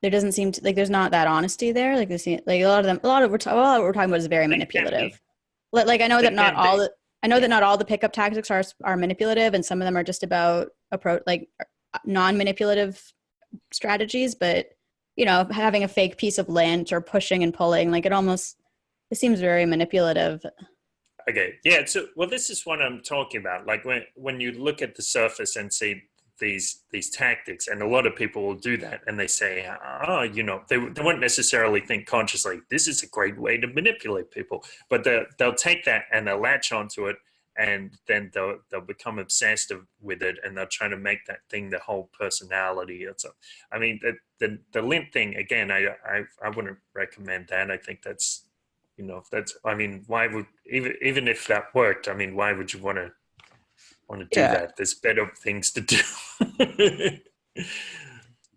doesn't seem to, like there's not that honesty there. Like a lot of what we're talking about is very manipulative. Like I know that not all the pickup tactics are manipulative, and some of them are just about non-manipulative strategies. But having a fake piece of lint or pushing and pulling, like it seems very manipulative. Okay. Yeah. So, this is what I'm talking about. Like when you look at the surface and see these tactics, and a lot of people will do that, and they say, they won't necessarily think consciously, this is a great way to manipulate people, but they'll take that and they'll latch onto it, and then they'll become obsessed with it, and they'll try to make that thing the whole personality. I mean, the lint thing, again, I wouldn't recommend that. I think that's, why would, even if that worked, I mean, why would you want to do that? There's better things to do.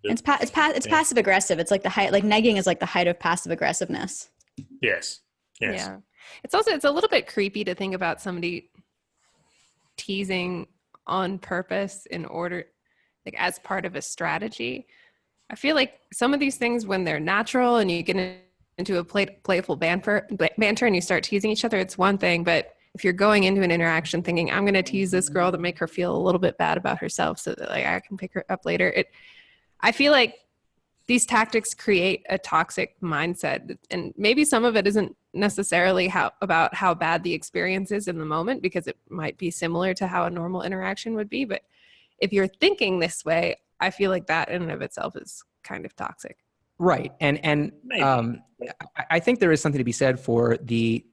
It's passive aggressive. It's like negging is like the height of passive aggressiveness. Yes. Yeah. It's a little bit creepy to think about somebody teasing on purpose in order, like as part of a strategy. I feel like some of these things, when they're natural and you get into a playful banter and you start teasing each other, it's one thing. But if you're going into an interaction thinking, I'm going to tease this girl to make her feel a little bit bad about herself so that like I can pick her up later, I feel like these tactics create a toxic mindset, and maybe some of it isn't necessarily about how bad the experience is in the moment, because it might be similar to how a normal interaction would be. But if you're thinking this way, I feel like that in and of itself is kind of toxic. Right. And I think there is something to be said for the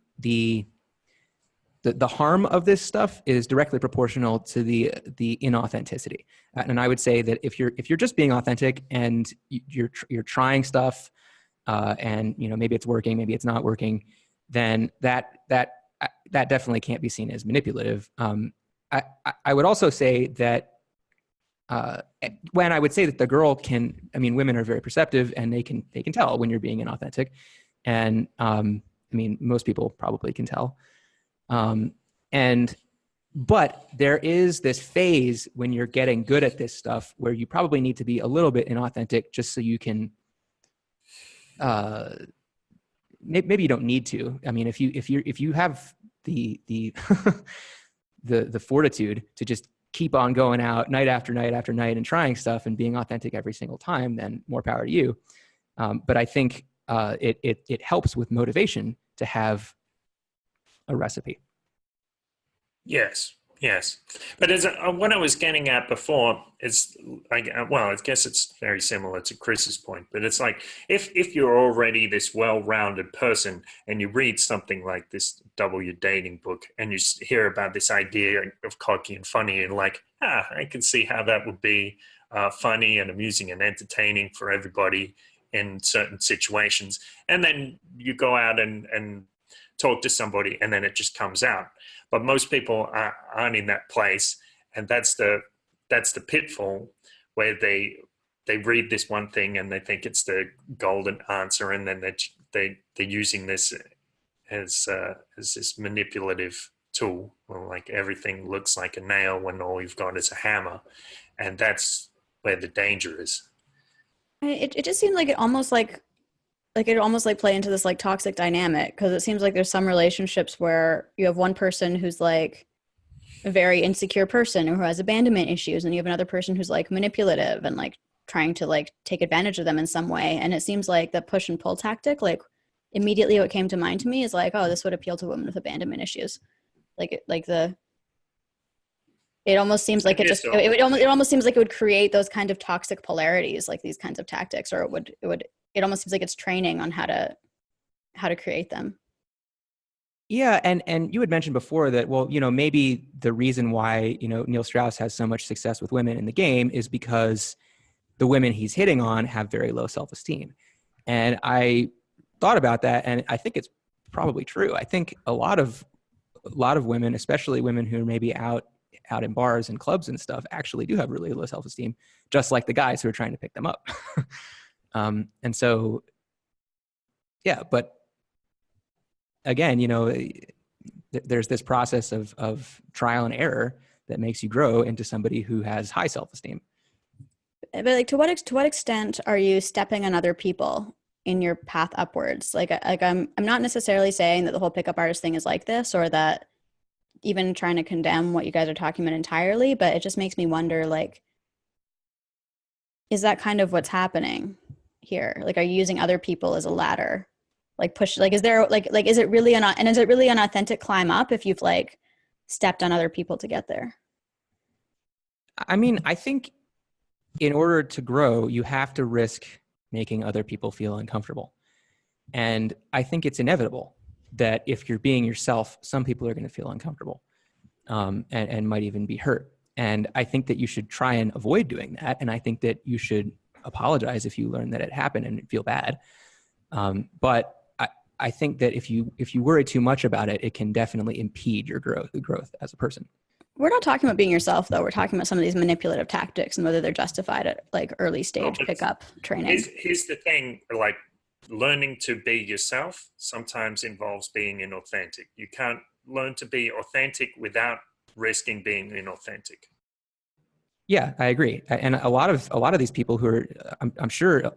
harm of this stuff is directly proportional to the inauthenticity. And I would say that if you're just being authentic and you're trying stuff, and maybe it's working, maybe it's not working, then that definitely can't be seen as manipulative. I would also say that when I would say that the girl women are very perceptive, and they can tell when you're being inauthentic, and most people probably can tell. But there is this phase when you're getting good at this stuff where you probably need to be a little bit inauthentic just so you can, maybe you don't need to. I mean, if you have the the fortitude to just keep on going out night after night after night and trying stuff and being authentic every single time, then more power to you. But I think it helps with motivation to have a recipe. Yes. But what I was getting at before is, I guess it's very similar to Chris's point, but it's like, if you're already this well-rounded person and you read something like this W dating book and you hear about this idea of cocky and funny, and like, I can see how that would be funny and amusing and entertaining for everybody in certain situations. And then you go out and talk to somebody, and then it just comes out. But most people aren't in that place, and that's the pitfall, where they read this one thing and they think it's the golden answer, and then they're using this as this manipulative tool. Well, like everything looks like a nail when all you've got is a hammer, and that's where the danger is. It just seemed like it almost play into this like toxic dynamic, because it seems like there's some relationships where you have one person who's like a very insecure person who has abandonment issues, and you have another person who's like manipulative and like trying to like take advantage of them in some way. And it seems like the push and pull tactic, like immediately what came to mind to me is like, oh, this would appeal to women with abandonment issues. It almost seems like it almost seems like it would create those kind of toxic polarities, like these kinds of tactics, or it almost seems like it's training on how to create them. Yeah, and you had mentioned before that, well, maybe the reason why, Neil Strauss has so much success with women in the game is because the women he's hitting on have very low self-esteem. And I thought about that, and I think it's probably true. I think a lot of women, especially women who are maybe out in bars and clubs and stuff, actually do have really low self-esteem, just like the guys who are trying to pick them up. And so, yeah, but again, there's this process of trial and error that makes you grow into somebody who has high self-esteem. But like, to what extent are you stepping on other people in your path upwards? Like I'm not necessarily saying that the whole pickup artist thing is like this, or that even trying to condemn what you guys are talking about entirely, but it just makes me wonder, like, is that kind of what's happening here? Like, are you using other people as a ladder? Like push, like, is there like, is it really an authentic climb up if you've like stepped on other people to get there? I mean, I think in order to grow, you have to risk making other people feel uncomfortable. And I think it's inevitable that if you're being yourself, some people are going to feel uncomfortable, and might even be hurt. And I think that you should try and avoid doing that. And I think that you should apologize if you learn that it happened and feel bad. But I think that if you worry too much about it, it can definitely impede your growth as a person. We're not talking about being yourself, though. We're talking about some of these manipulative tactics and whether they're justified at like early stage pickup training. Here's the thing, like, learning to be yourself sometimes involves being inauthentic. You can't learn to be authentic without risking being inauthentic. Yeah, I agree. And a lot of these people who are, I'm sure,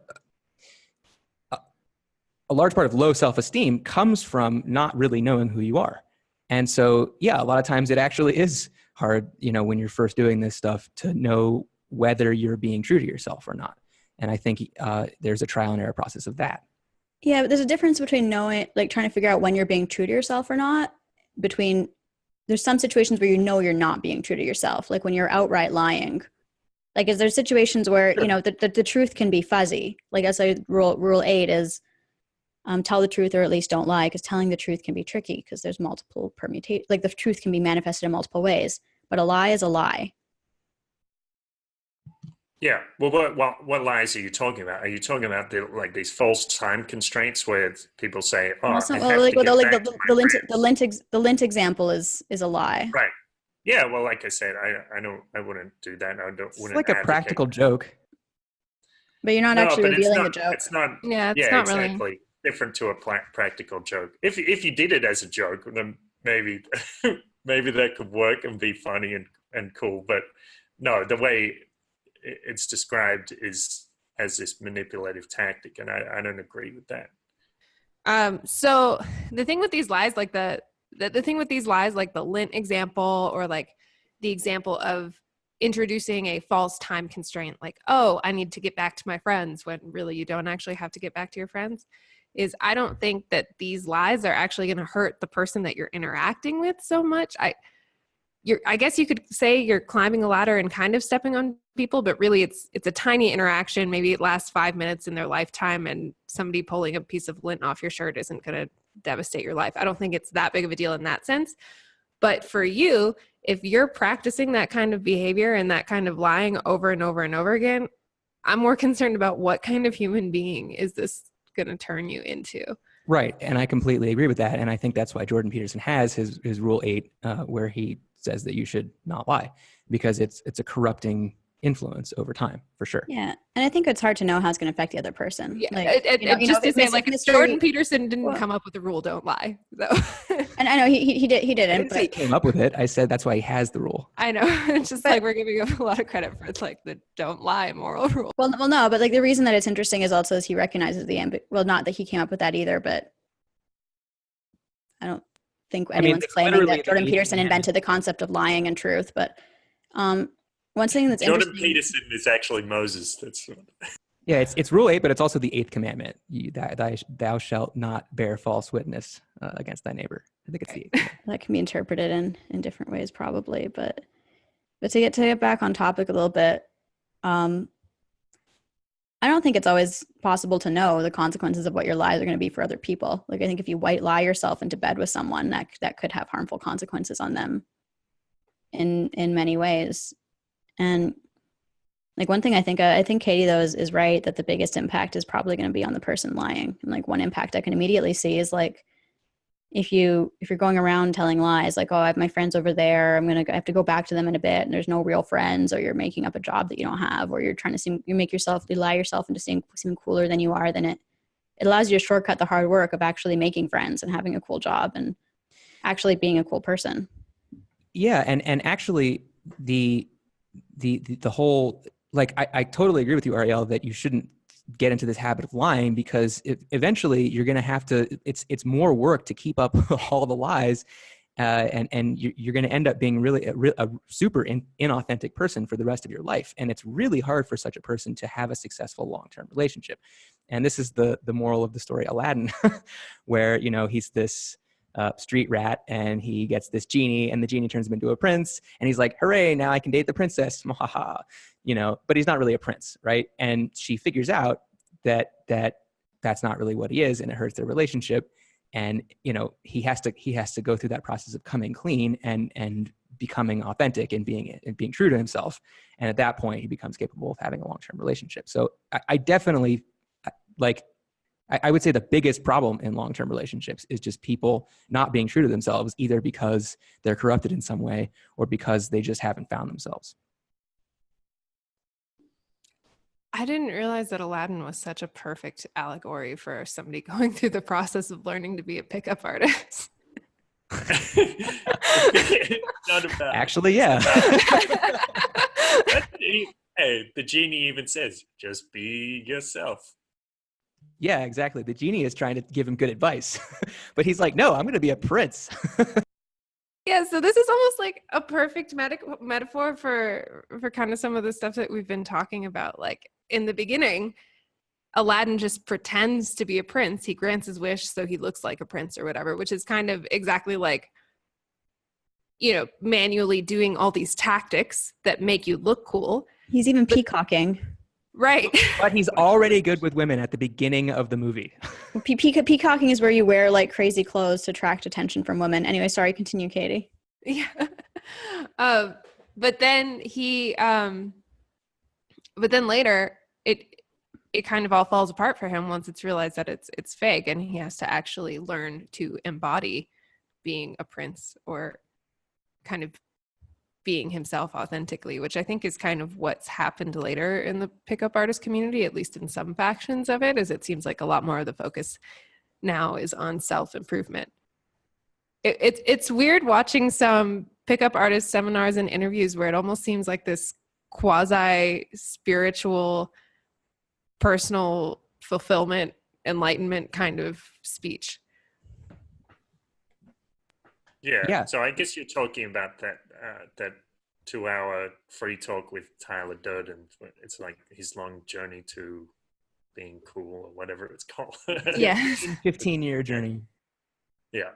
a large part of low self-esteem comes from not really knowing who you are. And so, yeah, a lot of times it actually is hard, when you're first doing this stuff, to know whether you're being true to yourself or not. And I think there's a trial and error process of that. Yeah, but there's a difference between knowing, like trying to figure out when you're being true to yourself or not. There's some situations where you're not being true to yourself, like when you're outright lying. Like, is there situations where, the truth can be fuzzy? Like, as rule 8 is, tell the truth or at least don't lie, because telling the truth can be tricky because there's multiple permutations. Like, the truth can be manifested in multiple ways, but a lie is a lie. Yeah. Well, what lies are you talking about? Are you talking about these false time constraints where people say, "Oh, the lint example is a lie." Right. Yeah. Well, like I said, I wouldn't do that. It's like a practical joke. But you're not actually revealing the joke. It's not. Yeah, it's not exactly. really Different to a practical joke. If you did it as a joke, then maybe that could work and be funny and cool. But no, the way it's described is as this manipulative tactic, and I don't agree with that. So the thing with these lies, like the thing with these lies, like the lint example, or like the example of introducing a false time constraint, like, oh, I need to get back to my friends, when really you don't actually have to get back to your friends, is I don't think that these lies are actually going to hurt the person that you're interacting with so much. I guess you could say you're climbing a ladder and kind of stepping on people, but really it's a tiny interaction. Maybe it lasts 5 minutes in their lifetime, and somebody pulling a piece of lint off your shirt isn't going to devastate your life. I don't think it's that big of a deal in that sense. But for you, if you're practicing that kind of behavior and that kind of lying over and over and over again, I'm more concerned about what kind of human being is this going to turn you into. Right. And I completely agree with that. And I think that's why Jordan Peterson has his rule 8, where he says that you should not lie, because it's a corrupting influence over time, for sure. Yeah. And I think it's hard to know how it's going to affect the other person. Yeah. Like, just to say, like, Jordan Peterson didn't come up with the rule, don't lie. So. And I know he didn't. I didn't say he came up with it. I said that's why he has the rule. I know. It's just like we're giving him a lot of credit for like the don't lie moral rule. Well, no, but like the reason that it's interesting is also as he recognizes not that he came up with that either, but I don't think anyone's claiming that Jordan Peterson invented the concept of lying and truth. But one thing that's Jordan Peterson is actually Moses. That's yeah, it's rule 8, but it's also the 8th commandment. Thou shalt not bear false witness against thy neighbor. I think it's the 8th. That can be interpreted in different ways, probably. But to get back on topic a little bit, I don't think it's always possible to know the consequences of what your lies are going to be for other people. Like, I think if you white lie yourself into bed with someone, that could have harmful consequences on them in many ways. And like one thing I think Katie though is right, that the biggest impact is probably going to be on the person lying. And like one impact I can immediately see is like if you're going around telling lies, like, oh, I have my friends over there, I have to go back to them in a bit, and there's no real friends, or you're making up a job that you don't have, or you're trying to you lie yourself into seeming cooler than you are, then it allows you to shortcut the hard work of actually making friends and having a cool job and actually being a cool person. Yeah, and actually the whole, like, I totally agree with you, Ariel, that you shouldn't get into this habit of lying, because eventually you're going to have to, it's more work to keep up all the lies, and you're going to end up being really a super inauthentic person for the rest of your life. And it's really hard for such a person to have a successful long-term relationship. And this is the moral of the story Aladdin, where, he's this street rat, and he gets this genie, and the genie turns him into a prince, and he's like, hooray, now I can date the princess, but he's not really a prince, right? And she figures out that that's not really what he is, and it hurts their relationship. And he has to go through that process of coming clean and becoming authentic and being true to himself. And at that point, he becomes capable of having a long-term relationship. So I definitely, like, I would say the biggest problem in long-term relationships is just people not being true to themselves, either because they're corrupted in some way or because they just haven't found themselves. I didn't realize that Aladdin was such a perfect allegory for somebody going through the process of learning to be a pickup artist. not about. Actually, yeah. Hey, the genie even says, "Just be yourself." Yeah, exactly. The genie is trying to give him good advice, but he's like, no, I'm going to be a prince. Yeah, so this is almost like a perfect metaphor for kind of some of the stuff that we've been talking about. Like in the beginning, Aladdin just pretends to be a prince. He grants his wish so he looks like a prince or whatever, which is kind of exactly like, you know, manually doing all these tactics that make you look cool. He's even peacocking. Right. But he's already good with women at the beginning of the movie. Peacocking is where you wear like crazy clothes to attract attention from women. Anyway, sorry, continue, Katie. Yeah. But then but then later it kind of all falls apart for him once it's realized that it's fake, and he has to actually learn to embody being a prince or kind of being himself authentically, which I think is kind of what's happened later in the pickup artist community, at least in some factions of it, is it seems like a lot more of the focus now is on self-improvement. It's weird watching some pickup artist seminars and interviews where it almost seems like this quasi-spiritual, personal fulfillment, enlightenment kind of speech. Yeah. So I guess you're talking about that 2-hour free talk with Tyler Durden. It's like his long journey to being cool or whatever it's called. Yeah. 15-year journey. Yeah.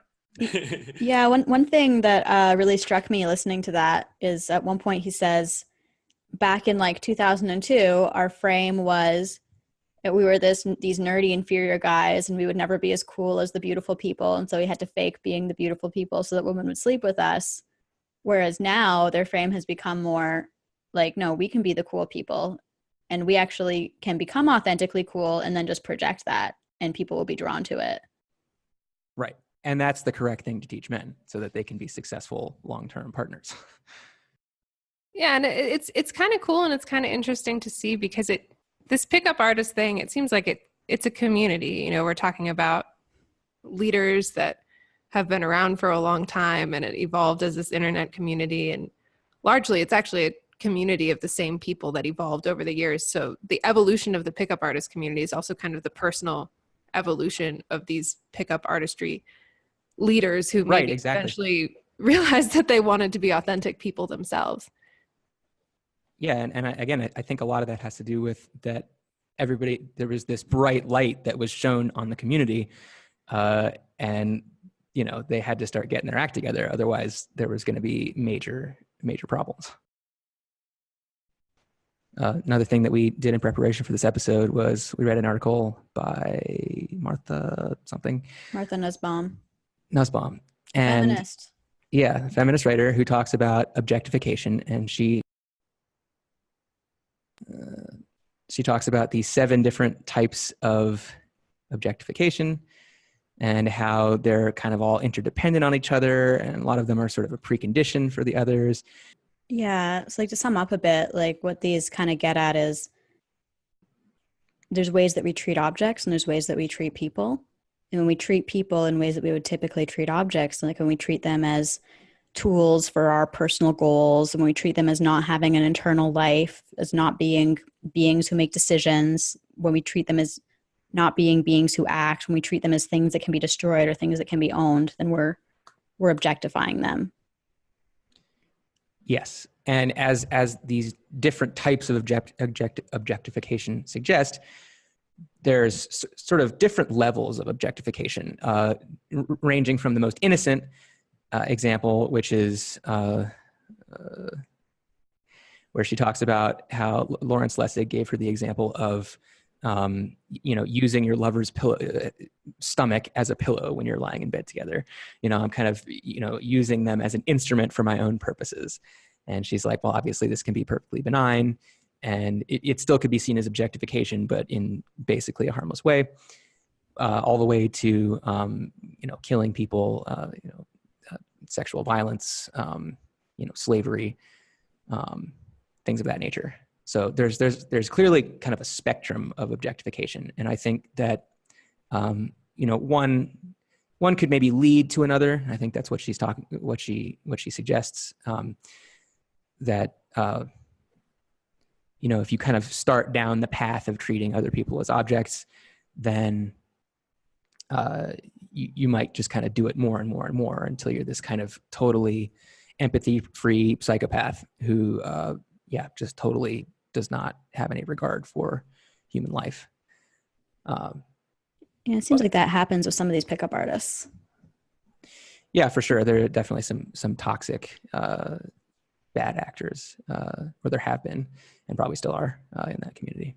Yeah. One thing that really struck me listening to that is at one point he says, back in like 2002, our frame was that we were these nerdy inferior guys and we would never be as cool as the beautiful people. And so we had to fake being the beautiful people so that women would sleep with us. Whereas now their frame has become more like, no, we can be the cool people and we actually can become authentically cool and then just project that and people will be drawn to it. Right. And that's the correct thing to teach men so that they can be successful long-term partners. Yeah, and it's kind of cool and it's kind of interesting to see because this pickup artist thing, it seems like it's a community. You know, we're talking about leaders that have been around for a long time and it evolved as this internet community. And largely it's actually a community of the same people that evolved over the years. So the evolution of the pickup artist community is also kind of the personal evolution of these pickup artistry leaders who maybe eventually realized that they wanted to be authentic people themselves. Yeah, and I think a lot of that has to do with that there was this bright light that was shown on the community, and you know they had to start getting their act together. Otherwise, there was going to be major problems. Another thing that we did in preparation for this episode was we read an article by Martha Nussbaum, and feminist. Yeah, a feminist writer who talks about objectification, and she talks about the 7 different types of objectification and how they're kind of all interdependent on each other. And a lot of them are sort of a precondition for the others. Yeah. So like to sum up a bit, like what these kind of get at is there's ways that we treat objects and there's ways that we treat people. And when we treat people in ways that we would typically treat objects, like when we treat them as tools for our personal goals, and when we treat them as not having an internal life, as not being beings who make decisions, when we treat them as not being beings who act, when we treat them as things that can be destroyed or things that can be owned, then we're objectifying them. Yes. And as these different types of objectification suggest, there's sort of different levels of objectification, ranging from the most innocent example, which is where she talks about how Lawrence Lessig gave her the example of, using your lover's stomach as a pillow when you're lying in bed together. I'm kind of, using them as an instrument for my own purposes. And she's like, well, obviously this can be perfectly benign and it still could be seen as objectification, but in basically a harmless way, all the way to, killing people, sexual violence, slavery, things of that nature. So there's clearly kind of a spectrum of objectification. And I think that, one one could maybe lead to another. I think that's what she's talking, what she suggests, that, you know, if you kind of start down the path of treating other people as objects, then you might just kind of do it more and more and more until you're this kind of totally empathy-free psychopath who, just totally does not have any regard for human life. Yeah, it seems like that happens with some of these pickup artists. Yeah, for sure. There are definitely some toxic bad actors, or there have been, and probably still are in that community.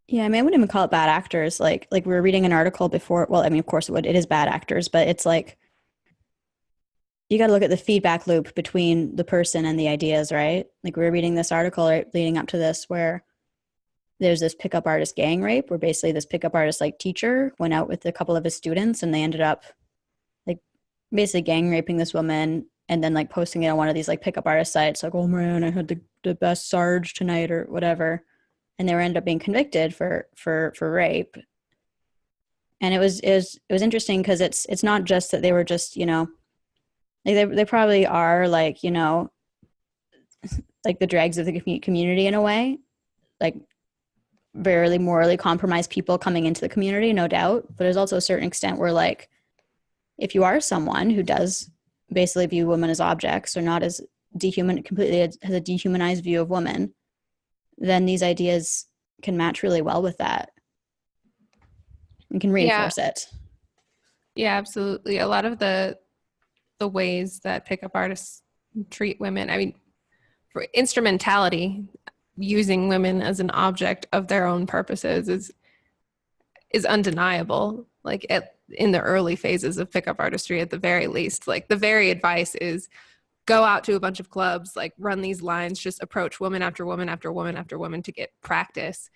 Yeah, I mean, I wouldn't even call it bad actors. Like we were reading an article before. Well, I mean, of course it would. It is bad actors, but it's like you got to look at the feedback loop between the person and the ideas, right? Like we were reading this article right leading up to this where there's this pickup artist gang rape where basically this pickup artist like teacher went out with a couple of his students and they ended up like basically gang raping this woman and then like posting it on one of these like pickup artist sites like, oh man, I had the best Sarge tonight or whatever. And they were ended up being convicted for rape. And it was interesting because it's not just that they were just, you know, like they probably are like, you know, like the dregs of the community in a way, like very morally compromised people coming into the community, no doubt. But there's also a certain extent where like, if you are someone who does basically view women as objects or not as completely has a dehumanized view of women, then these ideas can match really well with that and can reinforce it. Yeah, absolutely. A lot of the ways that pickup artists treat women, I mean, for instrumentality, using women as an object of their own purposes is undeniable. Like in the early phases of pickup artistry, at the very least, like the very advice is go out to a bunch of clubs, like run these lines, just approach woman after woman after woman after woman to get practice.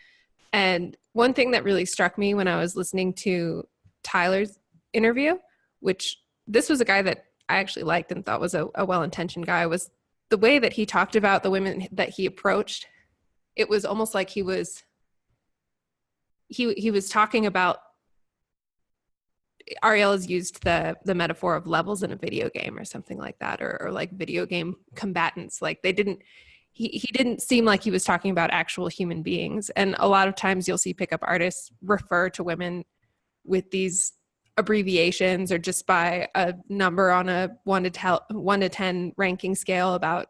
And one thing that really struck me when I was listening to Tyler's interview, which this was a guy that I actually liked and thought was a well-intentioned guy, was the way that he talked about the women that he approached. It was almost like he was talking about, Ariel has used the metaphor of levels in a video game or something like that, or like video game combatants. Like he didn't seem like he was talking about actual human beings. And a lot of times you'll see pickup artists refer to women with these abbreviations or just by a number on a 1 to 10 ranking scale about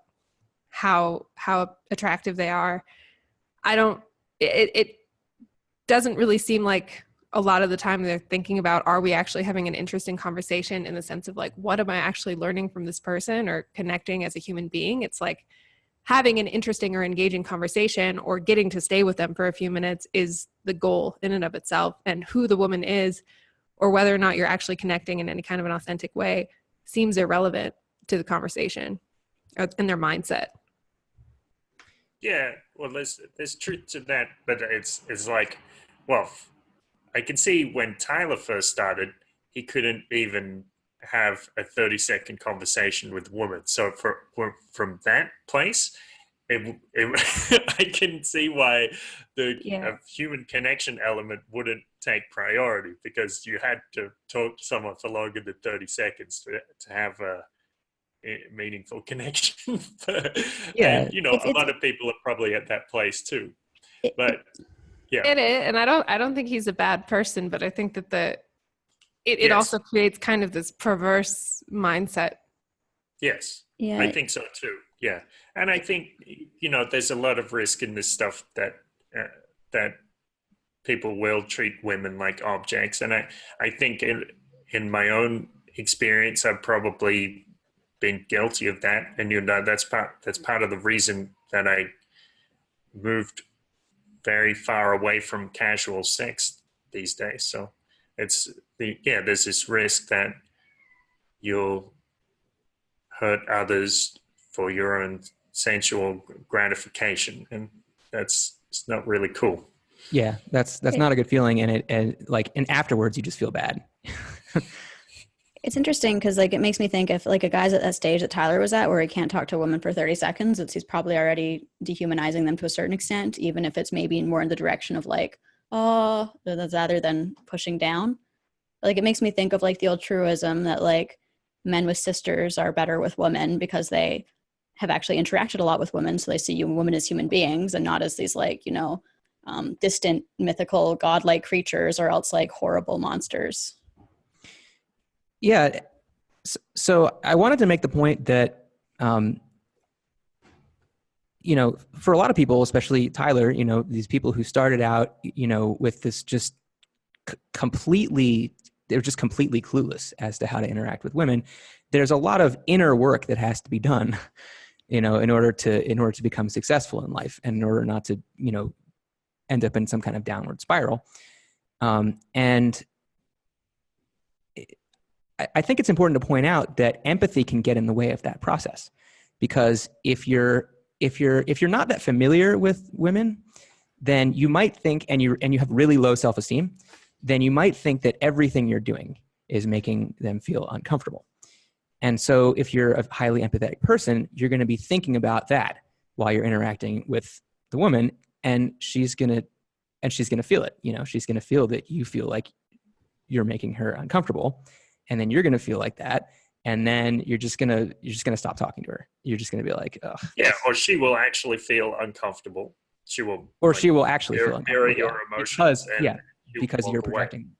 how attractive they are. It doesn't really seem like a lot of the time they're thinking about, are we actually having an interesting conversation in the sense of like, what am I actually learning from this person or connecting as a human being? It's like having an interesting or engaging conversation or getting to stay with them for a few minutes is the goal in and of itself. And who the woman is or whether or not you're actually connecting in any kind of an authentic way seems irrelevant to the conversation and their mindset. Yeah, well, there's truth to that, but it's like, well, I can see when Tyler first started, he couldn't even have a 30-second conversation with a woman. So from that place, I can see why the human connection element wouldn't take priority, because you had to talk to someone for longer than 30 seconds to have a meaningful connection. And, you know, a lot of people are probably at that place too. But yeah, it is, and I don't think he's a bad person, but I think that it also creates kind of this perverse mindset. Yes, yeah, I think so too. Yeah, and I think, you know, there's a lot of risk in this stuff that people will treat women like objects, and I think in my own experience, I've probably been guilty of that, and you know that's part of the reason that I moved very far away from casual sex these days. So there's this risk that you'll hurt others for your own sensual gratification, and it's not really cool. Yeah, that's not a good feeling, and afterwards you just feel bad. It's interesting because like it makes me think if like a guy's at that stage that Tyler was at where he can't talk to a woman for 30 seconds, he's probably already dehumanizing them to a certain extent, even if it's maybe more in the direction of like, oh, rather than pushing down. Like, it makes me think of like the old truism that like men with sisters are better with women because they have actually interacted a lot with women. So they see women as human beings and not as these like, distant, mythical, godlike creatures, or else like horrible monsters. Yeah. So I wanted to make the point that, for a lot of people, especially Tyler, these people who started out, with this just they're just completely clueless as to how to interact with women. There's a lot of inner work that has to be done, in order to become successful in life, and in order not to, end up in some kind of downward spiral. And I think it's important to point out that empathy can get in the way of that process, because if you're not that familiar with women, then you might think, and you have really low self-esteem, then you might think that everything you're doing is making them feel uncomfortable. And so if you're a highly empathetic person, you're going to be thinking about that while you're interacting with the woman, and she's going to feel it. She's going to feel that you feel like you're making her uncomfortable, and then you're going to feel like that. And then you're just going to stop talking to her. You're just going to be like, ugh. Yeah. Or she will actually feel uncomfortable. She will actually feel uncomfortable. Your emotions. Because you're projecting.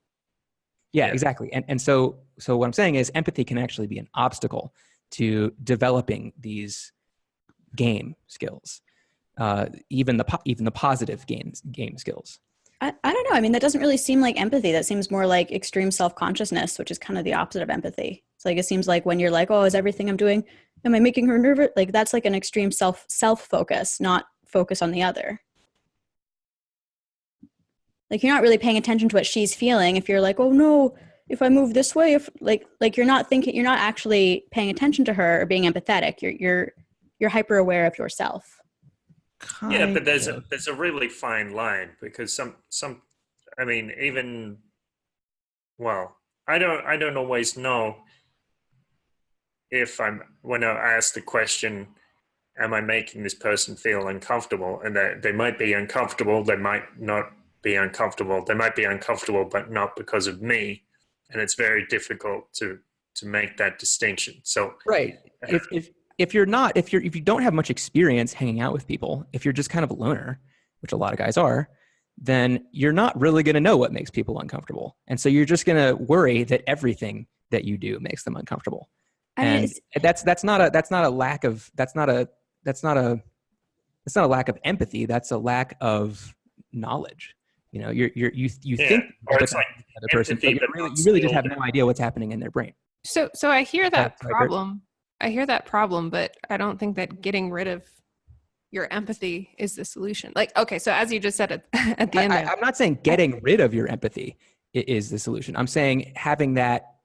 Yeah, exactly. And so what I'm saying is empathy can actually be an obstacle to developing these game skills, even the positive game skills. I don't know. I mean, that doesn't really seem like empathy. That seems more like extreme self-consciousness, which is kind of the opposite of empathy. It's like, it seems like when you're like, oh, is everything I'm doing, am I making her nervous? Like, that's like an extreme self-focus, not focus on the other. Like, you're not really paying attention to what she's feeling if you're like, oh no, if I move this way, if like you're not actually paying attention to her or being empathetic. You're hyper aware of yourself. Yeah, but there's a really fine line, because some I mean, even, well, I don't always know if when I ask the question, am I making this person feel uncomfortable? And they might be uncomfortable, they might not be uncomfortable, they might be uncomfortable, but not because of me. And it's very difficult to make that distinction. So right. If you don't have much experience hanging out with people, if you're just kind of a loner, which a lot of guys are, then you're not really going to know what makes people uncomfortable. And so you're just going to worry that everything that you do makes them uncomfortable. And that's not a lack of empathy. That's a lack of knowledge. You think or it's like the other person, but you really just have no idea what's happening in their brain. So I hear that problem. I hear that problem, but I don't think that getting rid of your empathy is the solution. Like, okay, so as you just said at the end, I'm not saying getting rid of your empathy is the solution. I'm saying having that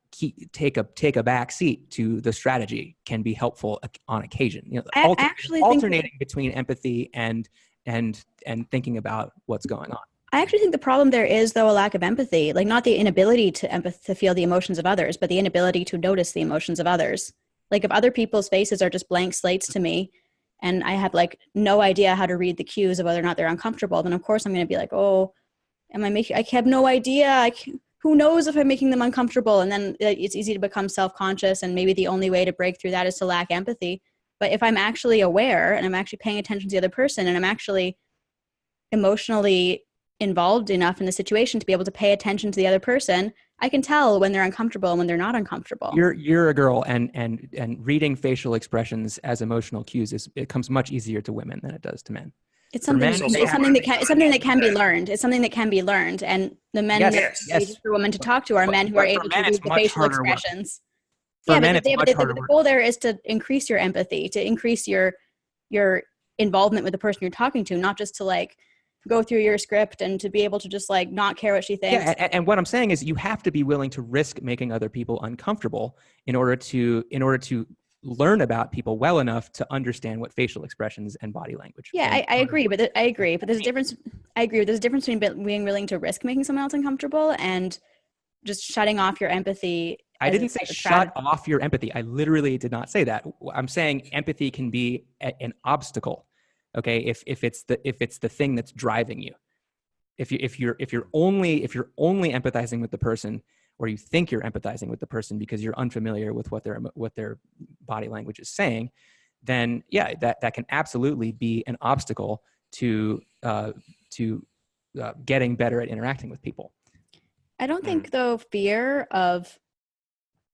take a back seat to the strategy can be helpful on occasion. Alternating between empathy and thinking about what's going on. I actually think the problem there is, though, a lack of empathy, like not the inability to feel the emotions of others, but the inability to notice the emotions of others. Like, if other people's faces are just blank slates to me, and I have like no idea how to read the cues of whether or not they're uncomfortable, then of course I'm going to be like, oh, I have no idea. Who knows if I'm making them uncomfortable? And then it's easy to become self-conscious, and maybe the only way to break through that is to lack empathy. But if I'm actually aware and I'm actually paying attention to the other person, and I'm actually emotionally involved enough in the situation to be able to pay attention to the other person, I can tell when they're uncomfortable and when they're not uncomfortable. You're a girl, and reading facial expressions as emotional cues it comes much easier to women than it does to men. It's something that can be learned. It's something that can be learned, and the men for women to talk to are men who are able to read the facial expressions. Yeah, but the goal there is to increase your empathy, to increase your involvement with the person you're talking to, not just to like go through your script and to be able to just like not care what she thinks. Yeah, and what I'm saying is you have to be willing to risk making other people uncomfortable in order to learn about people well enough to understand what facial expressions and body language. Yeah, I agree, but there's a difference. I agree. There's a difference between being willing to risk making someone else uncomfortable and just shutting off your empathy. I didn't say shut off your empathy. I literally did not say that. I'm saying empathy can be an obstacle. Okay, if it's the thing that's driving you, if you're only empathizing with the person or you think you're empathizing with the person because you're unfamiliar with what their body language is saying, then yeah, that can absolutely be an obstacle to getting better at interacting with people. I don't think, though, fear of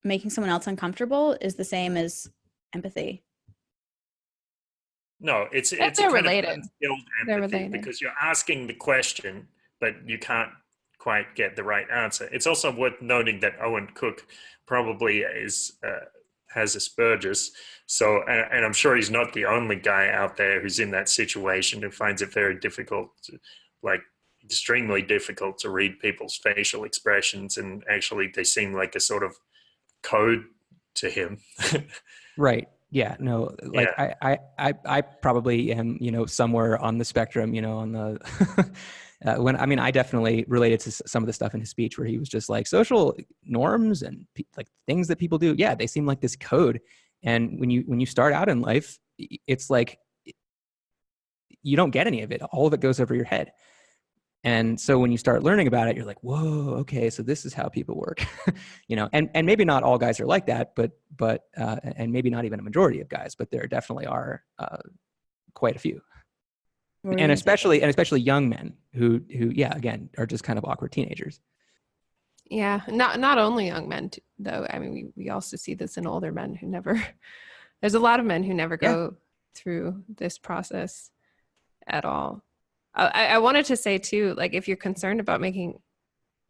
making someone else uncomfortable is the same as empathy. No, it's They're a kind related. of unskilled They're empathy related. because you're asking the question, but you can't quite get the right answer. It's also worth noting that Owen Cook probably has Asperger's, so and I'm sure he's not the only guy out there who's in that situation who finds it very difficult, extremely difficult to read people's facial expressions, and actually they seem like a sort of code to him. Right. Yeah. No, like Yeah. I probably am, somewhere on the spectrum, on the, I definitely related to some of the stuff in his speech where he was just like social norms and like things that people do. Yeah. They seem like this code. And when you start out in life, it's like, you don't get any of it. All of it goes over your head. And so when you start learning about it, you're like, whoa, okay, so this is how people work, and maybe not all guys are like that, but and maybe not even a majority of guys, but there definitely are quite a few. And especially young men who, yeah, again, are just kind of awkward teenagers. Yeah. Not only young men though. I mean, we also see this in older men who never, there's a lot of men who never go through this process at all. I wanted to say too, like if you're concerned about making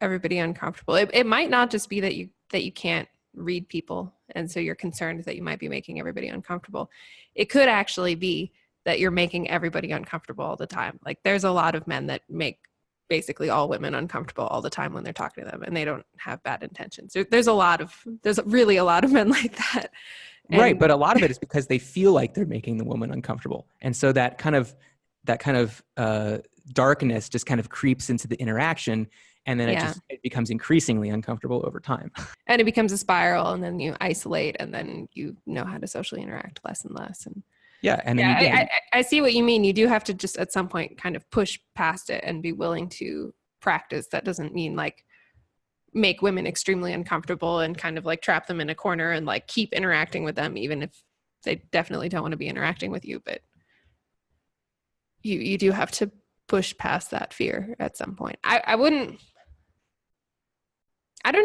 everybody uncomfortable, it might not just be that you can't read people, and so you're concerned that you might be making everybody uncomfortable. It could actually be that you're making everybody uncomfortable all the time. Like there's a lot of men that make basically all women uncomfortable all the time when they're talking to them, and they don't have bad intentions. There's really a lot of men like that. Right, but a lot of it is because they feel like they're making the woman uncomfortable, and so that kind of darkness just kind of creeps into the interaction, and then it becomes increasingly uncomfortable over time. And it becomes a spiral, and then you isolate, and then you know how to socially interact less and less. And I see what you mean. You do have to just at some point kind of push past it and be willing to practice. That doesn't mean like make women extremely uncomfortable and kind of like trap them in a corner and like keep interacting with them, even if they definitely don't want to be interacting with you. But you do have to push past that fear at some point. I don't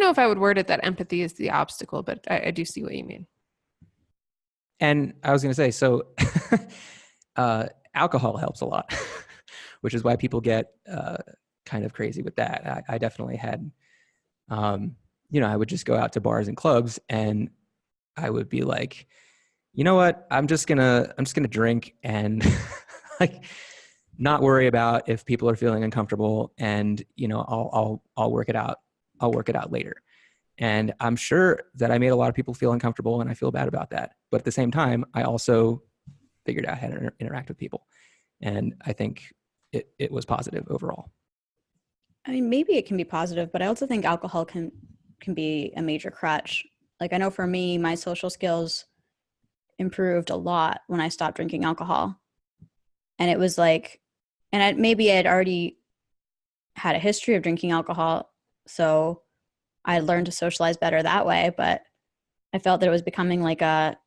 know if I would word it that empathy is the obstacle, but I do see what you mean. And I was going to say, so alcohol helps a lot, which is why people get kind of crazy with that. I definitely had, I would just go out to bars and clubs, and I would be like, you know what, I'm just gonna drink and like not worry about if people are feeling uncomfortable, and I'll work it out. I'll work it out later. And I'm sure that I made a lot of people feel uncomfortable, and I feel bad about that. But at the same time, I also figured out how to interact with people. And I think it was positive overall. I mean, maybe it can be positive, but I also think alcohol can be a major crutch. Like I know for me, my social skills improved a lot when I stopped drinking alcohol. And it was like, and maybe I had already had a history of drinking alcohol, so I learned to socialize better that way, but I felt that it was becoming like a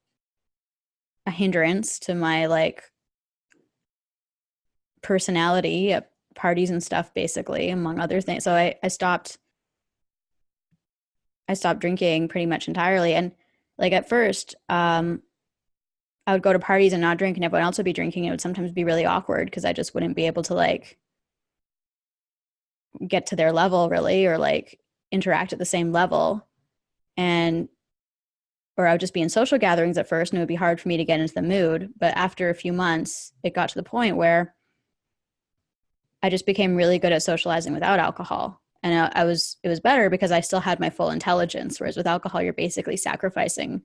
hindrance to my like personality at parties and stuff, basically, among other things. So I stopped drinking pretty much entirely. And like at first, I would go to parties and not drink, and everyone else would be drinking. It would sometimes be really awkward because I just wouldn't be able to like get to their level really, or like interact at the same level. Or I would just be in social gatherings at first, and it would be hard for me to get into the mood. But after a few months, it got to the point where I just became really good at socializing without alcohol. And it was better because I still had my full intelligence. Whereas with alcohol, you're basically sacrificing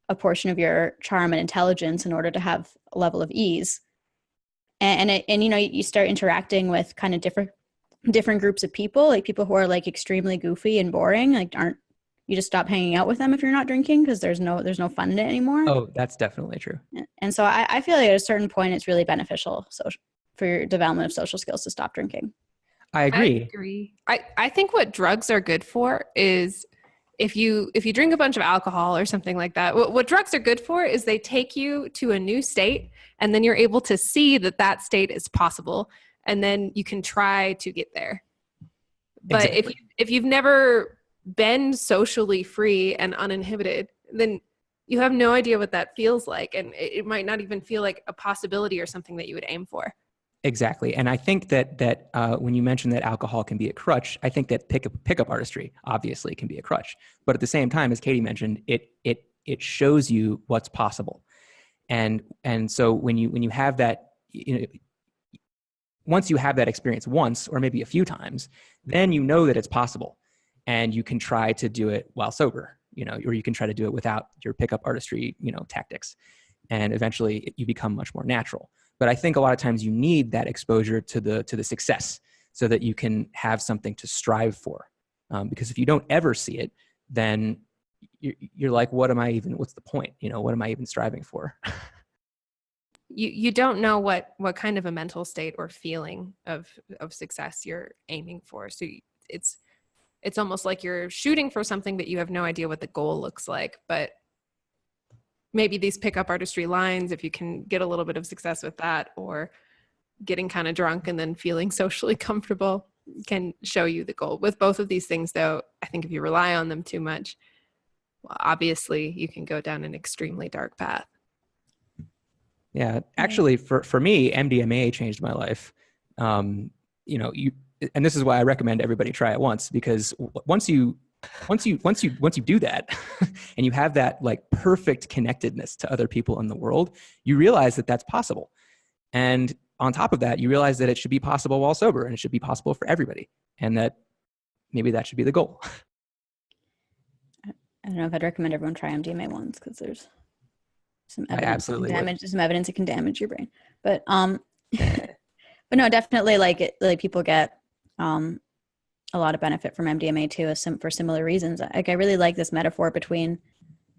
a portion of your charm and intelligence in order to have a level of ease. And you start interacting with kind of different groups of people, like people who are like extremely goofy and boring, like you just stop hanging out with them if you're not drinking, because there's no fun in it anymore. Oh, that's definitely true. And so I feel like at a certain point it's really beneficial for your development of social skills to stop drinking. I I agree. agree. I think what drugs are good for is if you drink a bunch of alcohol or something like that, what drugs are good for is they take you to a new state, and then you're able to see that that state is possible, and then you can try to get there. But Exactly. if you've never been socially free and uninhibited, then you have no idea what that feels like, and it might not even feel like a possibility or something that you would aim for. Exactly. And I think that when you mention that alcohol can be a crutch, I think that pickup artistry obviously can be a crutch. But at the same time, as Katie mentioned, it shows you what's possible. And so when you have that, once you have that experience once or maybe a few times, then you know that it's possible, and you can try to do it while sober, or you can try to do it without your pickup artistry, tactics, and eventually you become much more natural. But I think a lot of times you need that exposure to the success so that you can have something to strive for. Because if you don't ever see it, then you're like, what's the point? What am I even striving for? You don't know what kind of a mental state or feeling of success you're aiming for. So it's almost like you're shooting for something, but you have no idea what the goal looks like. But maybe these pickup artistry lines, if you can get a little bit of success with that, or getting kind of drunk and then feeling socially comfortable, can show you the goal. With both of these things, though, I think if you rely on them too much, well, obviously you can go down an extremely dark path. Yeah, actually, for me, MDMA changed my life. And this is why I recommend everybody try it once, because once you do that, and you have that like perfect connectedness to other people in the world, you realize that that's possible. And on top of that, you realize that it should be possible while sober, and it should be possible for everybody, and that maybe that should be the goal. I don't know if I'd recommend everyone try MDMA once, because there's some I evidence absolutely would. some evidence it can damage your brain. But but no, definitely like people get a lot of benefit from MDMA too, for similar reasons. Like, I really like this metaphor between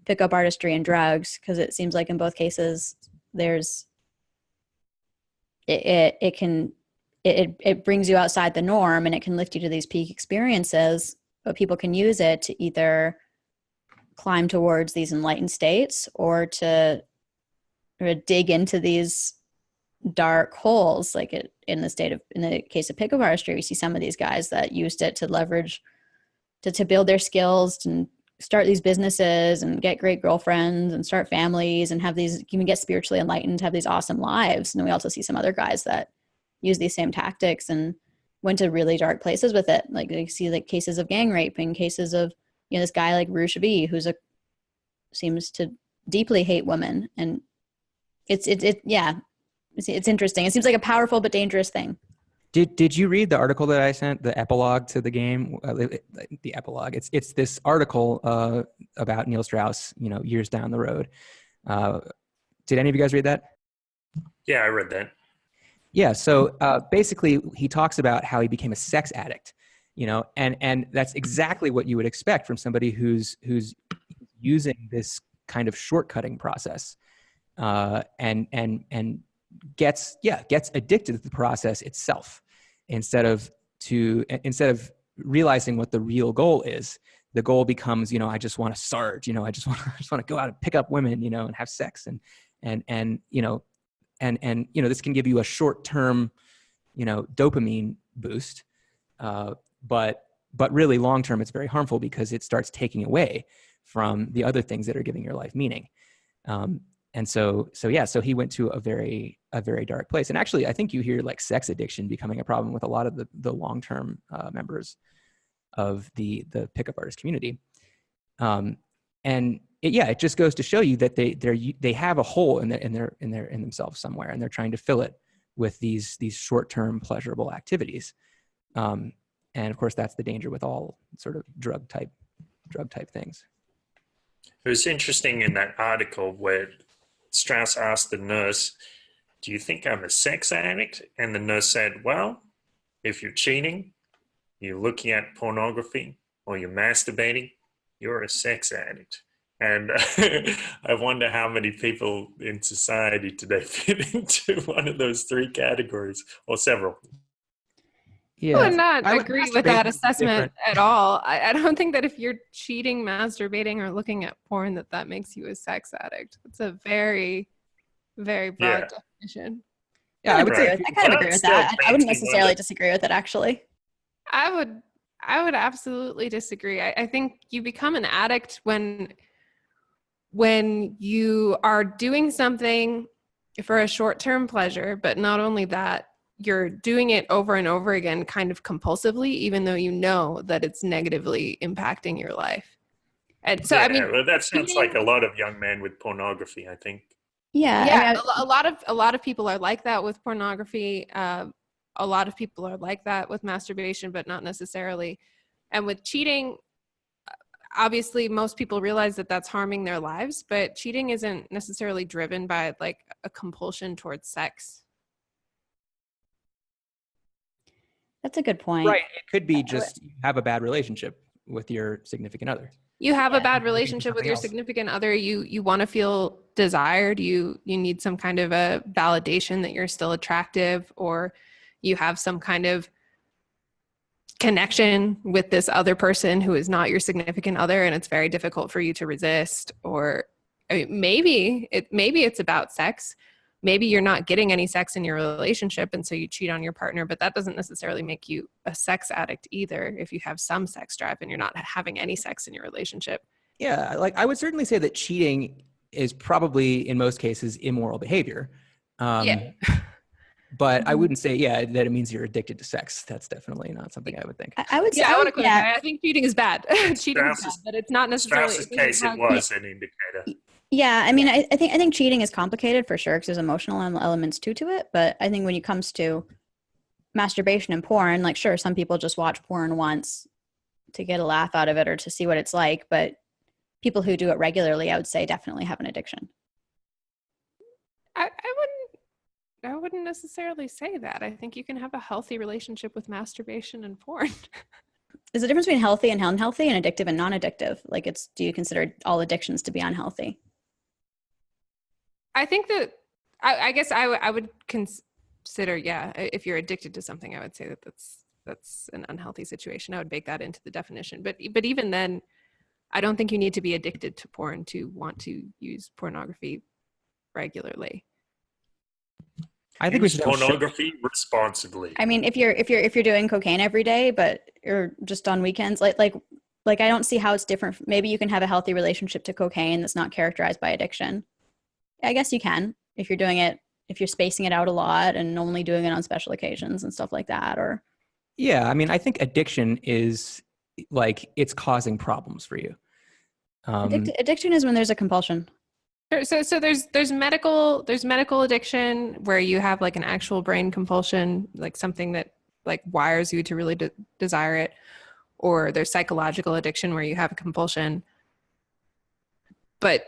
pickup artistry and drugs, because it seems like in both cases there's it brings you outside the norm, and it can lift you to these peak experiences, but people can use it to either climb towards these enlightened states or to dig into these dark holes. Like in the case of pickup artistry, we see some of these guys that used it to leverage to build their skills and start these businesses and get great girlfriends and start families and have these, even get spiritually enlightened, have these awesome lives. And then we also see some other guys that use these same tactics and went to really dark places with it. Like you see like cases of gang rape and cases of, this guy like Rue Shabi, seems to deeply hate women. And it's interesting. It seems like a powerful but dangerous thing. Did you read the article that I sent, the epilogue to the game? The epilogue. It's this article about Neil Strauss, years down the road. Did any of you guys read that? Yeah, I read that. Yeah. So basically, he talks about how he became a sex addict. And that's exactly what you would expect from somebody who's using this kind of shortcutting process, and gets addicted to the process itself, instead of realizing what the real goal is. The goal becomes, I just want to start, I just want to go out and pick up women, and have sex, and this can give you a short-term, dopamine boost. But really long term, it's very harmful, because it starts taking away from the other things that are giving your life meaning. And so he went to a very dark place. And actually, I think you hear like sex addiction becoming a problem with a lot of the long-term members of the pickup artist community. And it just goes to show you that they have a hole in themselves somewhere, and they're trying to fill it with these short-term pleasurable activities. And of course, that's the danger with all sort of drug type things. It was interesting in that article where Strauss asked the nurse, "Do you think I'm a sex addict?" And the nurse said, "Well, if you're cheating, you're looking at pornography, or you're masturbating, you're a sex addict." And I wonder how many people in society today fit into one of those three categories, or several. Yeah. I would not I would agree with that masturbate is assessment different. at all. I don't think that if you're cheating, masturbating, or looking at porn, that makes you a sex addict. It's a very, very broad definition. Yeah, I would say I kind of agree with that. I wouldn't necessarily disagree with it, actually. I would absolutely disagree. I think you become an addict when you are doing something for a short-term pleasure, but not only that, you're doing it over and over again kind of compulsively, even though you know that it's negatively impacting your life. And so, yeah, I mean, well, that sounds like a lot of young men with pornography, I think. Yeah. yeah, I mean, a lot of people are like that with pornography. A lot of people are like that with masturbation, but not necessarily. And with cheating, obviously most people realize that that's harming their lives, but cheating isn't necessarily driven by like a compulsion towards sex. that's a good point. Right. It could be just you have a bad relationship with your significant other. You have a bad Looking for relationship with something your else. significant other. You want to feel desired. You need some kind of a validation that you're still attractive, or you have some kind of connection with this other person who is not your significant other, and it's very difficult for you to resist. Or I mean, maybe it's about sex. Maybe you're not getting any sex in your relationship, and so you cheat on your partner, but that doesn't necessarily make you a sex addict either if you have some sex drive and you're not having any sex in your relationship. Yeah, like I would certainly say that cheating is probably in most cases immoral behavior. Yeah. But I wouldn't say, that it means you're addicted to sex. That's definitely not something I would think. I would say, Yeah, I want to clarify. I think cheating is bad. Cheating is bad, Strauss's- but it's not necessarily. Strauss's case, it was an indicator. yeah, I mean, I think cheating is complicated for sure because there's emotional elements to it. But I think when it comes to masturbation and porn, like, sure, some people just watch porn once to get a laugh out of it or to see what it's like. But people who do it regularly, I would say, definitely have an addiction. I wouldn't necessarily say that. I think you can have a healthy relationship with masturbation and porn. There's a difference between healthy and unhealthy and addictive and non-addictive. Like, do you consider all addictions to be unhealthy? I think that I guess I would consider, if you're addicted to something, I would say that's an unhealthy situation. I would bake that into the definition. But even then, I don't think you need to be addicted to porn to want to use pornography regularly. I think we should have a show. Pornography responsibly. I mean, if you're doing cocaine every day, but you're just on weekends, like I don't see how it's different. Maybe you can have a healthy relationship to cocaine that's not characterized by addiction. I guess you can if you're spacing it out a lot and only doing it on special occasions and stuff like that. Or Yeah, I mean, I think addiction is like it's causing problems for you. addiction is when there's a compulsion. So there's medical addiction where you have like an actual brain compulsion, like something that like wires you to really desire it, or there's psychological addiction where you have a compulsion. But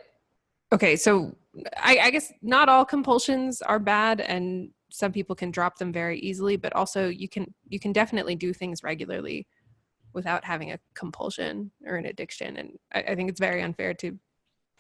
okay, so I guess not all compulsions are bad, and some people can drop them very easily, but also you can definitely do things regularly without having a compulsion or an addiction. And I think it's very unfair to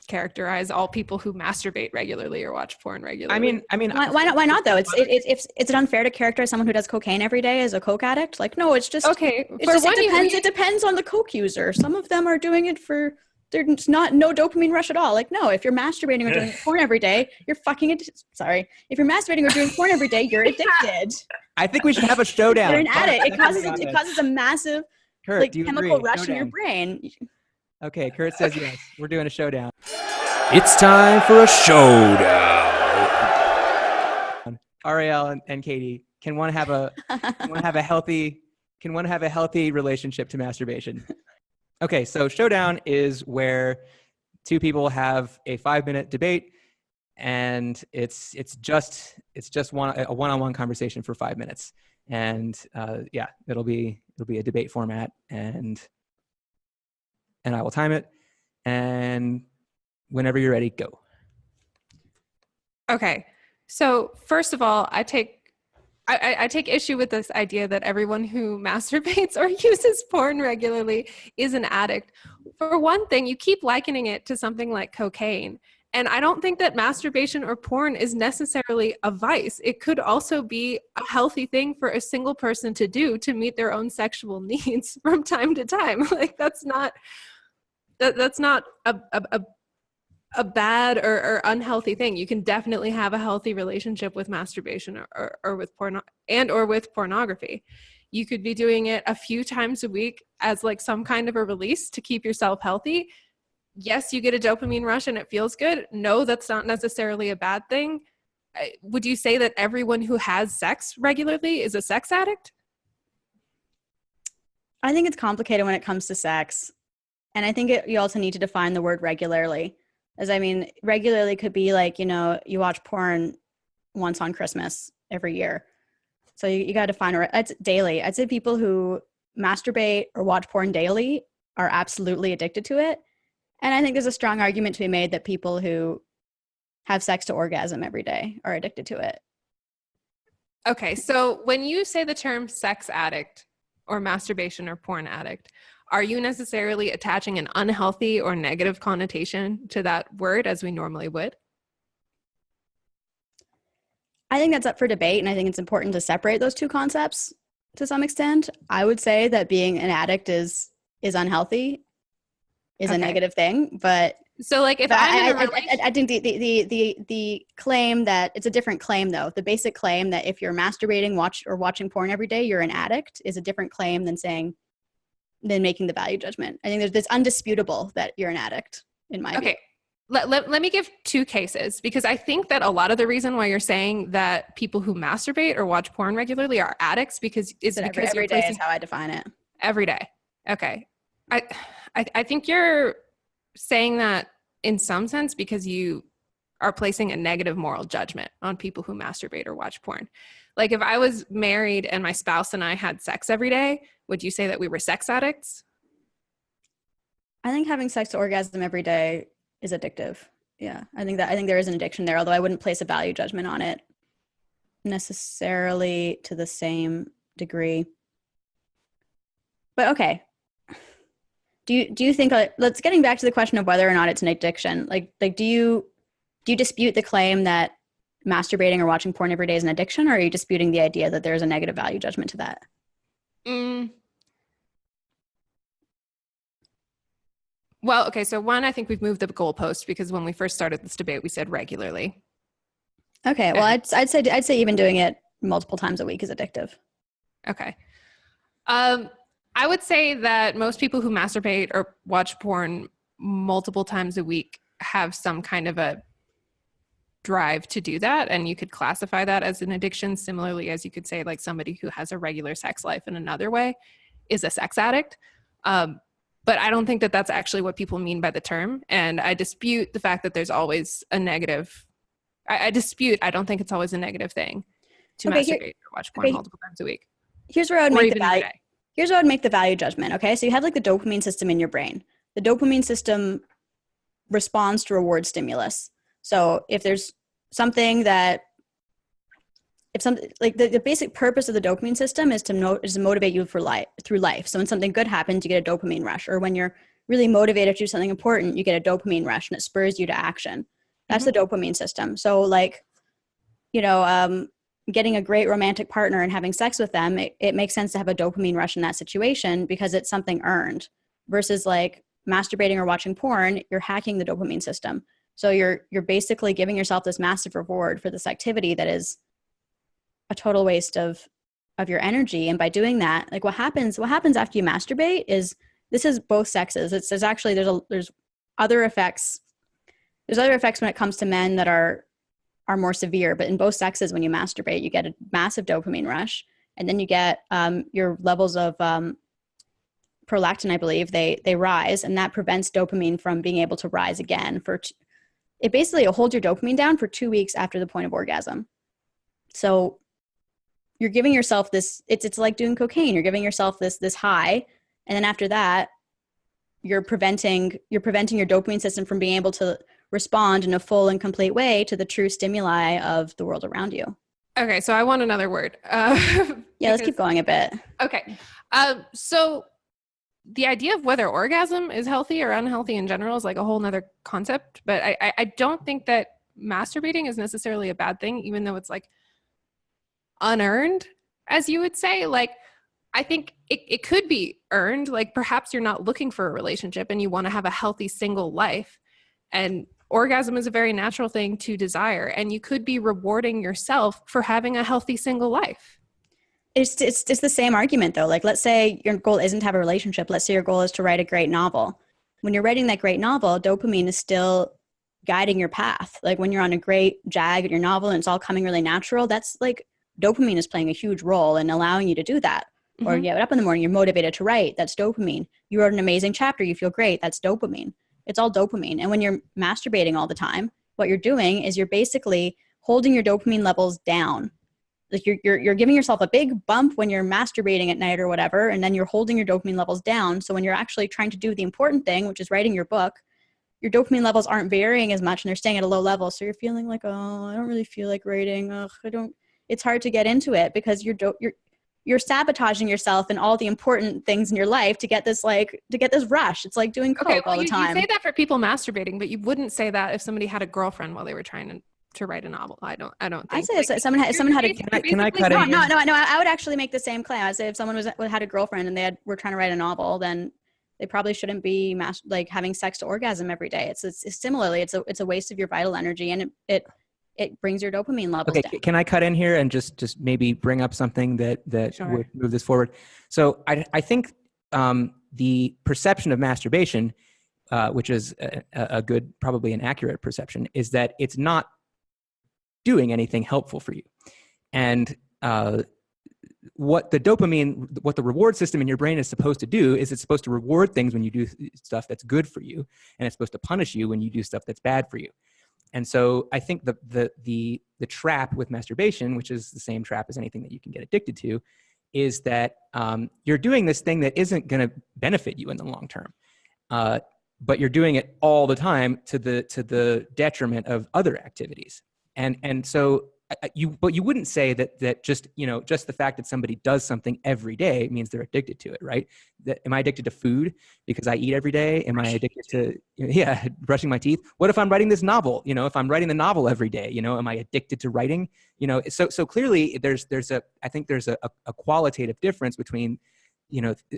characterize all people who masturbate regularly or watch porn regularly. I mean, why not though? It's it unfair to characterize someone who does cocaine every day as a coke addict? Like, no, it's just okay. It depends on the coke user. Some of them are doing it for there's no dopamine rush at all. Like, no, if you're masturbating or doing porn every day, you're fucking sorry. If you're masturbating or doing porn every day, you're addicted. I think we should have a showdown. You're an addict. It causes a massive Kurt, chemical rush in your brain. Okay, Kurt says yes. We're doing a showdown. It's time for a showdown. Ariel and Katie, can one have a healthy relationship to masturbation? Okay, so showdown is where two people have a 5-minute debate, and it's just a one-on-one conversation for 5 minutes, and it'll be a debate format, and I will time it, and whenever you're ready, go. Okay, so first of all, I take issue with this idea that everyone who masturbates or uses porn regularly is an addict. For one thing, you keep likening it to something like cocaine, And I don't think that masturbation or porn is necessarily a vice. It could also be a healthy thing for a single person to do to meet their own sexual needs from time to time. Like that's not a bad or unhealthy thing. You can definitely have a healthy relationship with masturbation or with porn or with pornography. You could be doing it a few times a week as like some kind of a release to keep yourself healthy. Yes, you get a dopamine rush and it feels good. No, that's not necessarily a bad thing. Would you say that everyone who has sex regularly is a sex addict? I think it's complicated when it comes to sex. And I think you also need to define the word regularly. As I mean, regularly could be like, you know, you watch porn once on Christmas every year. So you got to define it. It's daily. I'd say people who masturbate or watch porn daily are absolutely addicted to it. And I think there's a strong argument to be made that people who have sex to orgasm every day are addicted to it. Okay, so when you say the term sex addict or masturbation or porn addict, are you necessarily attaching an unhealthy or negative connotation to that word as we normally would? I think that's up for debate, and I think it's important to separate those two concepts to some extent. I would say that being an addict is unhealthy, is a negative thing, but so like if I'm in a relationship, I think the claim that it's a different claim though. The basic claim that if you're masturbating, watching porn every day, you're an addict is a different claim than making the value judgment. I think there's undisputable that you're an addict in my view. Okay. Let me give two cases because I think that a lot of the reason why you're saying that people who masturbate or watch porn regularly are addicts because every day is how I define it. Every day. Okay. I think you're saying that in some sense because you are placing a negative moral judgment on people who masturbate or watch porn. Like if I was married and my spouse and I had sex every day, would you say that we were sex addicts? I think having sex to orgasm every day is addictive. Yeah, I think there is an addiction there, although I wouldn't place a value judgment on it necessarily to the same degree. But okay. Do you think let's getting back to the question of whether or not it's an addiction. Like do you dispute the claim that masturbating or watching porn every day is an addiction, or are you disputing the idea that there's a negative value judgment to that? Well, okay, so one, I think we've moved the goalpost because when we first started this debate, we said regularly. Okay, well, I'd say even doing it multiple times a week is addictive. Okay. I would say that most people who masturbate or watch porn multiple times a week have some kind of a drive to do that, and you could classify that as an addiction, similarly as you could say like somebody who has a regular sex life in another way is a sex addict. But I don't think that that's actually what people mean by the term, and I dispute the fact that there's always a negative. I don't think it's always a negative thing to masturbate or watch porn multiple times a week. Here's where I would Here's how I would make the value judgment, okay? So you have like the dopamine system in your brain. The dopamine system responds to reward stimulus. So if there's something that, the basic purpose of the dopamine system is to motivate you through life. So when something good happens, you get a dopamine rush. Or when you're really motivated to do something important, you get a dopamine rush and it spurs you to action. That's the dopamine system. So like, getting a great romantic partner and having sex with them, it makes sense to have a dopamine rush in that situation because it's something earned versus like masturbating or watching porn, you're hacking the dopamine system. So you're basically giving yourself this massive reward for this activity that is a total waste of your energy. And by doing that, like what happens after you masturbate is, this is both sexes. There's other effects. There's other effects when it comes to men that are more severe, but in both sexes, when you masturbate, you get a massive dopamine rush, and then you get your levels of prolactin, I believe, they rise, and that prevents dopamine from being able to rise again. It basically holds your dopamine down for 2 weeks after the point of orgasm. So you're giving yourself this. It's like doing cocaine. You're giving yourself this high, and then after that, you're preventing your dopamine system from being able to respond in a full and complete way to the true stimuli of the world around you. Okay, so I want another word. Let's keep going a bit. Okay. So the idea of whether orgasm is healthy or unhealthy in general is like a whole nother concept. But I don't think that masturbating is necessarily a bad thing, even though it's like unearned, as you would say. Like, I think it could be earned. Like, perhaps you're not looking for a relationship and you want to have a healthy single life. And orgasm is a very natural thing to desire. And you could be rewarding yourself for having a healthy single life. It's the same argument though. Like, let's say your goal isn't to have a relationship. Let's say your goal is to write a great novel. When you're writing that great novel, dopamine is still guiding your path. Like when you're on a great jag in your novel and it's all coming really natural, that's like dopamine is playing a huge role in allowing you to do that. Mm-hmm. Or you get up in the morning, you're motivated to write. That's dopamine. You wrote an amazing chapter. You feel great. That's dopamine. It's all dopamine. And when you're masturbating all the time, what you're doing is you're basically holding your dopamine levels down. Like you're giving yourself a big bump when you're masturbating at night or whatever, and then you're holding your dopamine levels down. So when you're actually trying to do the important thing, which is writing your book, your dopamine levels aren't varying as much and they're staying at a low level. So you're feeling like, oh, I don't really feel like writing. It's hard to get into it because you're sabotaging yourself and all the important things in your life to get this rush. It's like doing coke all the time. You say that for people masturbating, but you wouldn't say that if somebody had a girlfriend while they were trying to write a novel. I don't think. I'd say if someone had a can I cut in? No. I would actually make the same claim. I'd say if someone had a girlfriend and were trying to write a novel, then they probably shouldn't be having sex to orgasm every day. It's similarly, it's a waste of your vital energy, and it brings your dopamine levels down. Can I cut in here and just maybe bring up something that Sure. would move this forward? So I think the perception of masturbation, which is a good, probably an accurate perception, is that it's not doing anything helpful for you. And what the reward system in your brain is supposed to do is it's supposed to reward things when you do stuff that's good for you, and it's supposed to punish you when you do stuff that's bad for you. And so I think the trap with masturbation, which is the same trap as anything that you can get addicted to, is that you're doing this thing that isn't going to benefit you in the long term, but you're doing it all the time to the detriment of other activities. And so you wouldn't say that just the fact that somebody does something every day means they're addicted to it, right? Am I addicted to food because I eat every day? Am I addicted to brushing my teeth? What if I'm writing this novel? If I'm writing the novel every day, am I addicted to writing? So clearly I think there's a qualitative difference between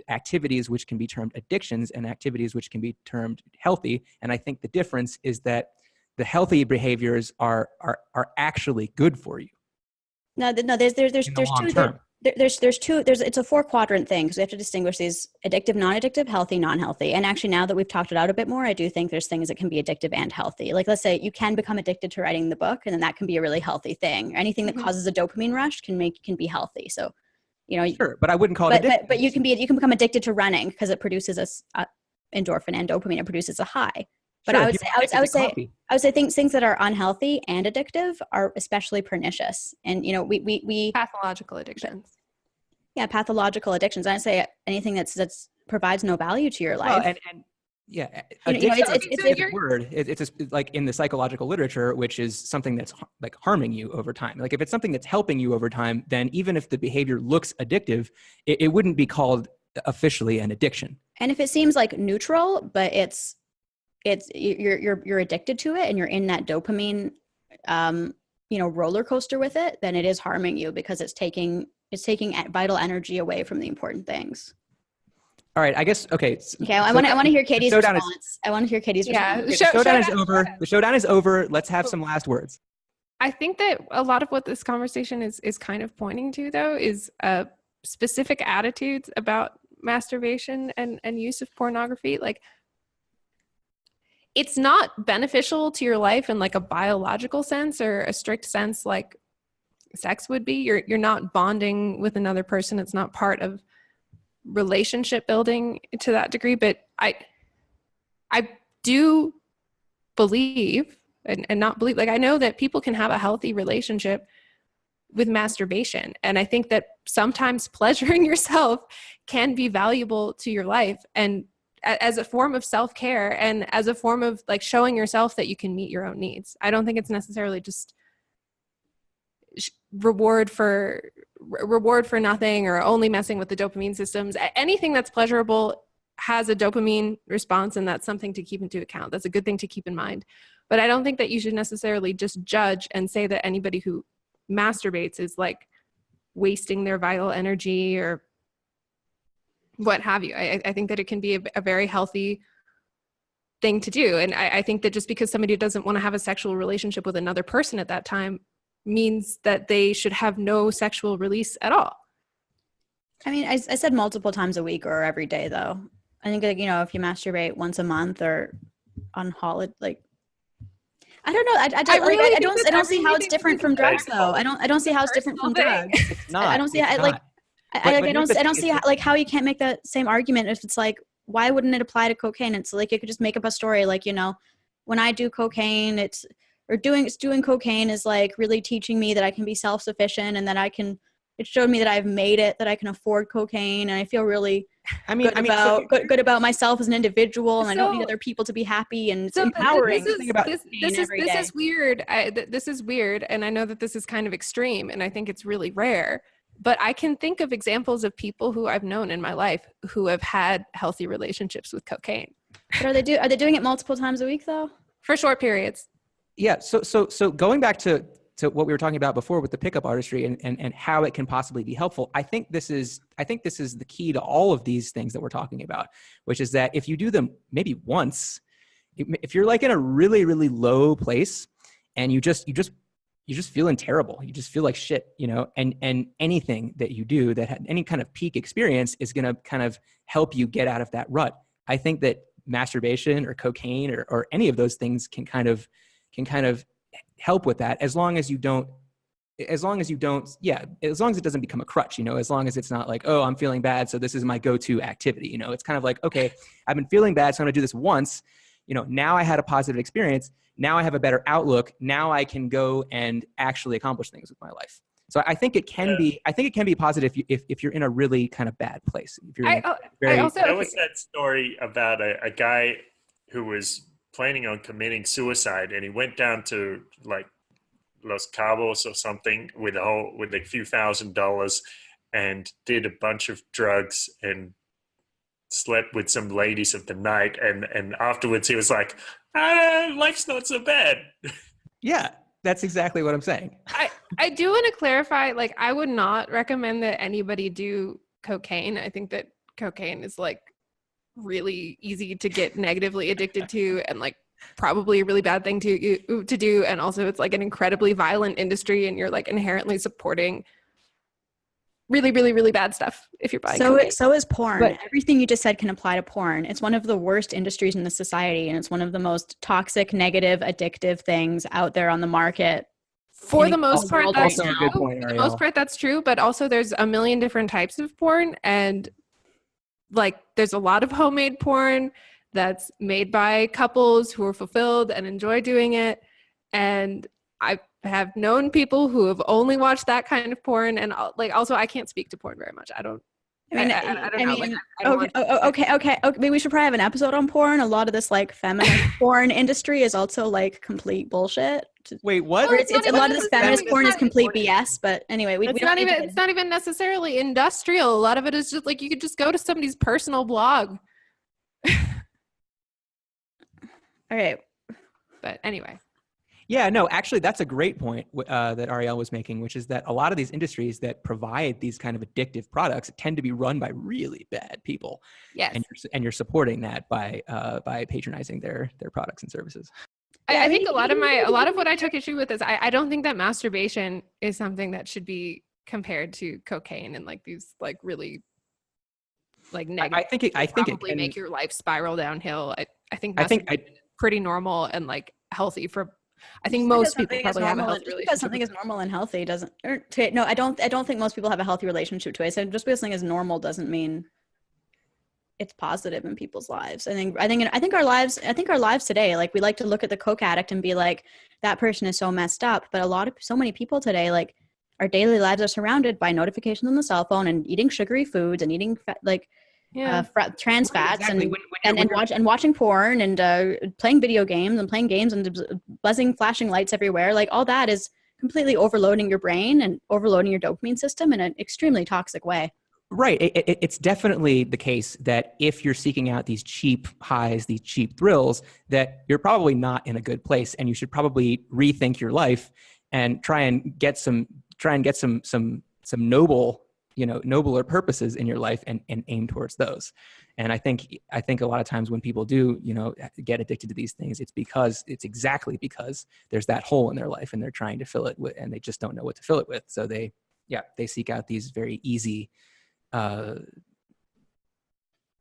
activities which can be termed addictions and activities which can be termed healthy. And I think the difference is that the healthy behaviors are actually good for you. No. There's two. It's a 4-quadrant thing because we have to distinguish these addictive, non-addictive, healthy, non-healthy. And actually, now that we've talked it out a bit more, I do think there's things that can be addictive and healthy. Like, let's say you can become addicted to writing the book, and then that can be a really healthy thing. Anything that causes a dopamine rush can be healthy. So, sure, but I wouldn't call it addictive. But you can become addicted to running because it produces a endorphin and dopamine. It produces a high. But sure, I would say things that are unhealthy and addictive are especially pernicious. And we pathological addictions. Yeah, pathological addictions. I'd say anything that's provides no value to your life. Well, it's a word. It's like in the psychological literature, which is something that's like harming you over time. Like if it's something that's helping you over time, then even if the behavior looks addictive, it wouldn't be called officially an addiction. And if it seems like neutral, but you're addicted to it and you're in that dopamine roller coaster with it, then it is harming you because it's taking vital energy away from the important things. All right, I guess okay. I want to hear Katie's response. I want to hear Katie's response. The showdown is over. The showdown is over. Let's have some last words. I think that a lot of what this conversation is kind of pointing to, though, is specific attitudes about masturbation and use of pornography. Like, it's not beneficial to your life in like a biological sense or a strict sense like sex would be. You're not bonding with another person. It's not part of relationship building to that degree. But I do believe and not believe, like I know that people can have a healthy relationship with masturbation. And I think that sometimes pleasuring yourself can be valuable to your life and as a form of self-care and as a form of like showing yourself that you can meet your own needs. I don't think it's necessarily just reward for nothing or only messing with the dopamine systems. Anything that's pleasurable has a dopamine response, and that's something to keep into account. That's a good thing to keep in mind. But I don't think that you should necessarily just judge and say that anybody who masturbates is like wasting their vital energy or what have you. I think that it can be a very healthy thing to do. And I think that just because somebody doesn't want to have a sexual relationship with another person at that time means that they should have no sexual release at all. I mean, I said multiple times a week or every day, though. I think, like, you know, if you masturbate once a month or on holiday, like, I don't know. I don't see how it's different from drugs, though. I don't see how it's different from drugs. It's not. I don't see how, But I don't see how, like, how you can't make that same argument if it's like, why wouldn't it apply to cocaine? It's like you could just make up a story, like, you know, when I do cocaine, doing cocaine is like really teaching me that I can be self-sufficient and that it showed me that I've made it, that I can afford cocaine, and I feel really good about myself as an individual, and I don't need other people to be happy, and it's empowering. This is weird. This is weird, and I know that this is kind of extreme, and I think it's really rare. But I can think of examples of people who I've known in my life who have had healthy relationships with cocaine. But are they doing it multiple times a week though? For short periods. Yeah. So going back to what we were talking about before with the pickup artistry and how it can possibly be helpful, I think this is the key to all of these things that we're talking about, which is that if you do them maybe once, if you're like in a really, really low place and you just feeling terrible, you just feel like shit, you know, and anything that you do that had any kind of peak experience is going to kind of help you get out of that rut. I think that masturbation or cocaine or any of those things can kind of help with that, as long as it doesn't become a crutch, you know, as long as it's not like, oh, I'm feeling bad, so this is my go-to activity. You know, it's kind of like, okay, I've been feeling bad, so I'm going to do this once. You know, now I had a positive experience. Now I have a better outlook. Now I can go and actually accomplish things with my life. So I think it can be positive if you're in a really kind of bad place. If you're there was that story about a guy who was planning on committing suicide, and he went down to like Los Cabos or something with a few $1,000s and did a bunch of drugs and slept with some ladies of the night, and afterwards he was like, life's not so bad. Yeah, that's exactly what I'm saying. I do want to clarify, like, I would not recommend that anybody do cocaine. I think that cocaine is like really easy to get negatively addicted to, and like probably a really bad thing to do, and also it's like an incredibly violent industry, and you're like inherently supporting really, really, really bad stuff if you're buying cocaine. So is porn. But everything you just said can apply to porn. It's one of the worst industries in the society, and it's one of the most toxic, negative, addictive things out there on the market. For the most part, that's true. For the most part, that's true. But also there's a million different types of porn, and like there's a lot of homemade porn that's made by couples who are fulfilled and enjoy doing it. And I have known people who have only watched that kind of porn, and like also I can't speak to porn very much. I don't know. Okay. Maybe we should probably have an episode on porn. A lot of this like feminist porn industry is also like complete bullshit. Wait, what? It's a lot of this feminist porn is complete BS. But anyway, it's not even necessarily industrial. A lot of it is just like you could just go to somebody's personal blog. All right. But anyway. Yeah, no, actually, that's a great point that Ariel was making, which is that a lot of these industries that provide these kind of addictive products tend to be run by really bad people. Yes. And you're supporting that by patronizing their products and services. I think a lot of what I took issue with is I don't think that masturbation is something that should be compared to cocaine and like these like really like negative. I think it can make your life spiral downhill. I think pretty normal and like healthy for. I think most people probably have a healthy relationship. Because something is normal and healthy doesn't. I don't think most people have a healthy relationship to it. So just because something is normal doesn't mean it's positive in people's lives. I think our lives today, like we like to look at the coke addict and be like, that person is so messed up. But so many people today, like our daily lives are surrounded by notifications on the cell phone and eating sugary foods and eating trans fats and watching porn and playing video games and buzzing flashing lights everywhere. Like all that is completely overloading your brain and overloading your dopamine system in an extremely toxic way. Right. It's definitely the case that if you're seeking out these cheap highs, these cheap thrills, that you're probably not in a good place, and you should probably rethink your life and try and get some noble, nobler purposes in your life, and aim towards those. And I think a lot of times when people do, get addicted to these things, it's exactly because there's that hole in their life and they're trying to fill it with, and they just don't know what to fill it with. So they seek out these very easy,